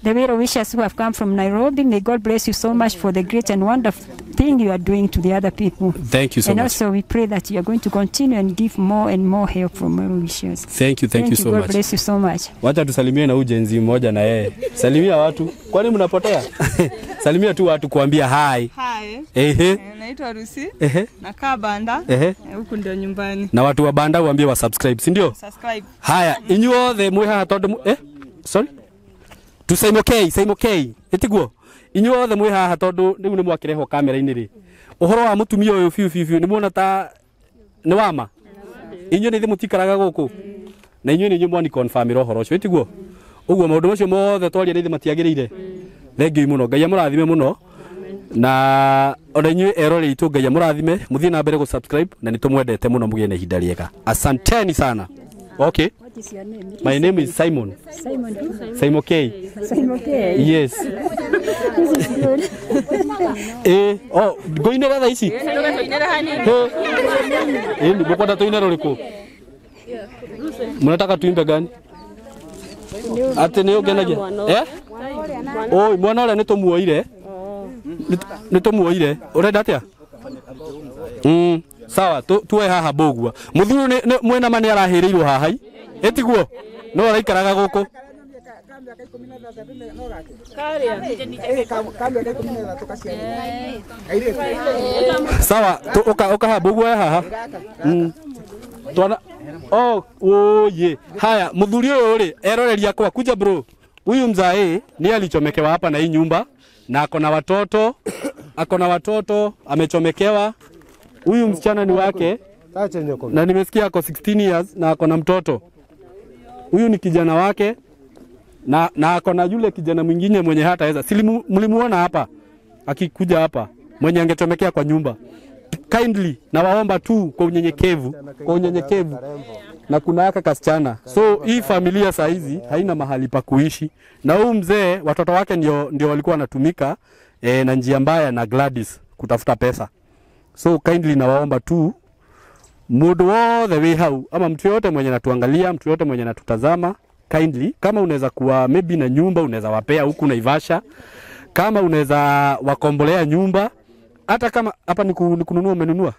the well wishers who have come from Nairobi. May God bless you so much for the great and wonderful thing you are doing to the other people. Thank you so and much. Also we pray that you are going to continue and give more and more help from well wishers. Thank you so God much. bless you so much. Wacha tusalimie na ujenzi mmoja na yeye. Salimia watu. Kwani mnapotea? Salimia tu watu kuambia hi. Hi. Naitwa Rusi. Nakaa Banda. Huku ndio nyumbani. Na watu wa Banda waambie wa subscribe, si ndio? Subscribe. Haya, inyuothe mwiha tondu sorry. Tu say okay. Etiguo. Inyuothe mwiha tondu nigu ni mwakireho kamera-ini ri. Uhoro wa mutumia uyu fiu ni muona ta ni wama. Inyu ni thimutikaraga guku. Na inyu ni nyumba ni confirm rohoro cio etiguo. Uguo maundu macio mothe twaria ni matiagirire. Thengiu muno Ngai amurathime muno. Na ona inyu erore itu Ngai amurathime muthie na mbere go subscribe na nitumwendete muno mugie na ihinda riega. Asanteni sana. Okay. What is your name? My name is Simon. Simon who? Simon K. Simon K. Yes. This is good. Goine ratha ici. Ni mkwenda tuine roriku. Mnataka tuimbe gani? Ate ni ugenagia. Oi, mwana ule nitumuoire. Nitumuoire. Urenda atia? Sawa, tuwe haha bogua. Muthuru ni mwena mani arahirirwo haha. Etiguo. No araikaraga guku. Sawa, oka ha bogua haha. Twana ye. Haya, muthuri uyu ri eroreria kwa kuja bro. Huyu mzae ni alichomekewa hapa na hii nyumba na akona watoto, amechomekewa. Huyu msichana ni wake na nimesikia ako 16 years na akona mtoto. Huyu ni kijana wake na akona yule kijana mwingine mwenye hataweza. Mlimuona hapa akikuja hapa mwenye angechomekea kwa nyumba. Kindly na waomba tu kwa unyenyekevu na kuna haka kasichana. So hii familia saa hizi haina mahali pa kuishi. Na huyu mzee watoto wake ndio walikuwa wanatumika na njia mbaya na Gladys kutafuta pesa. So kindly na waomba tu mundu wothe wi hau ama mtu yote mwenye natuangalia, mtu yote mwenye natutazama, kindly kama unaweza kuwa maybe na nyumba unaweza wapea huku Naivasha, kama unaweza wakombolea nyumba, hata kama hapa ni kununua umenunua.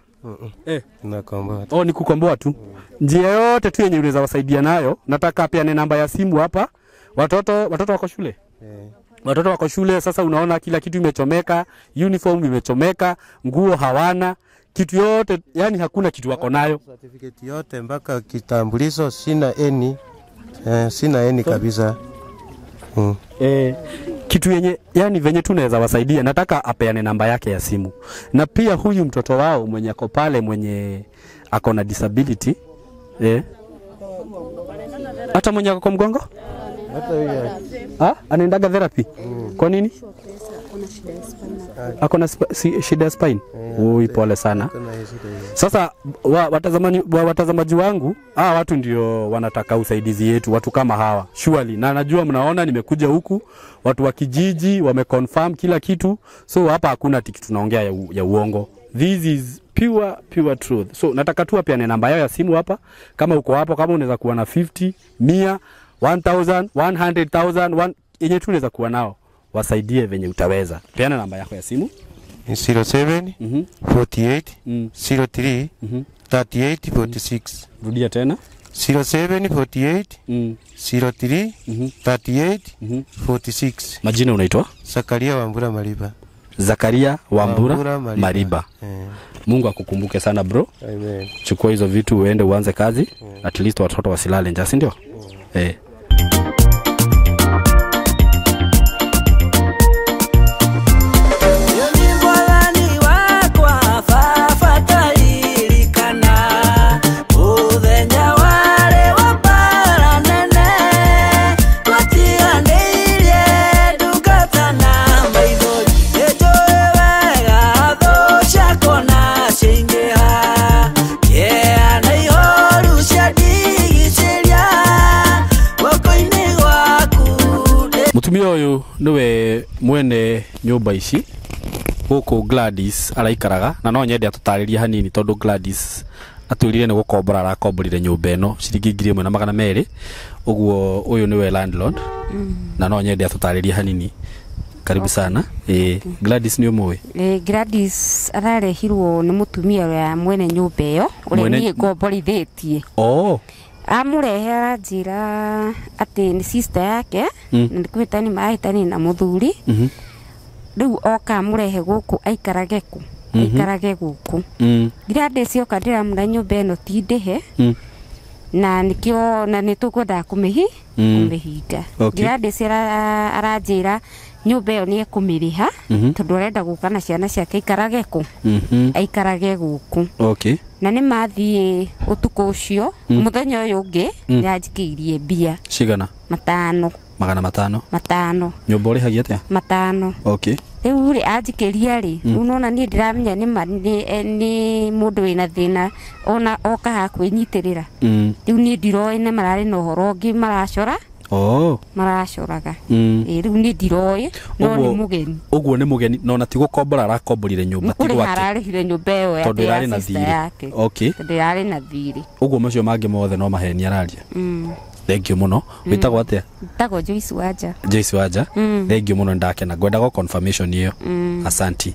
Nakomboa. Ni kukomboa tu. Njia yote tu yenye unaweza wasaidia nayo. Nataka pia ni namba ya simu hapa. Watoto wako shule. Watoto wako shule, sasa unaona kila kitu imechomeka, uniform imechomeka, nguo hawana, kitu yote, yani hakuna kitu wako nayo. Certificate yote mpaka kitambulisho sina eni kabisa. Kitu yenye yani venye tunaweza wasaidia, nataka apeane namba yake ya simu. Na pia huyu mtoto wao mwenye ako pale mwenye ako na disability, hata mwenye ako kwa mgongo? Anaendaga therapy. Kwa nini? Akona shida ya spine. Pole sana. Sasa watazamaji wangu, watu ndio wanataka usaidizi yetu, watu kama hawa. Surely na najua mnaona nimekuja huku, watu wa kijiji wameconfirm kila kitu. So hapa hakuna kitu tunaongea ya uongo. This is pure truth. So nataka tu pia ni namba yao ya simu hapa. Kama uko hapo, kama unaweza kuwa na 50, 100, 1000, 100,000, yenye tu unaweza kuwa nao, wasaidie venye utaweza. Peana namba yako ya simu. 07 48 03 38 46. Rudia tena. 07 48 03 38 46. Majina unaitwa? Zakaria Wambura Mariba. Zakaria Wambura Mariba. Mungu akukumbuke sana bro. Amen. Chukua hizo vitu uende uanze kazi. At least watoto wasilale njaa, si ndio? Mutumia uyu niwe mwene nyumba ici guku Gladys araikaraga, na no nyende atutaririe hanini tondu Gladys atwirire ni gukombora arakomborire nyumba ino ciringi 1,200 uguo uyu niwe landlord na no nyende atutaririe hanini. Karibu sana. Gladys ni umwe? Gladys ararehirwo ni mutumia wa mwene nyumba iyo uri ni ngomborithitie. Amurehe aranjira ati ni sister yake ndikwitani mahitani na muthuri riu oka amurehe guku aikarage ku aikarage guku Gladys oka ndiramura nyumba ino ti ndihe na nikio na nitukwenda kumihinga Gladys aranjira nyumba iyo ni ekumiriha tondu arenda guka na ciana ciake aikarage ku aikarage guku na ni mathie utuko ucio muthenya uyu ungi ni anjikiirie mbia cigana 500 nyumba uri hagia atia 500 riu ri anjikiria ri unona ni ndiramenya ni mundu wina thina ona oka ha kwinyitirira riu ni ndiroine marari na uhoro ungi maracora maracoraga riu ni ndiroe no ni mugeni uguo ni mugeni no na ti gukombora arakomborire nyumba ti gwake ararihire nyumba iyo tondu irari na thiri tondu irari na thiri uguo macio mangi mothe no maheni araria thank you muno witagwo atia witagwo Joyce Wanja thank you muno ndakena ngwenda go confirmation iyo asanti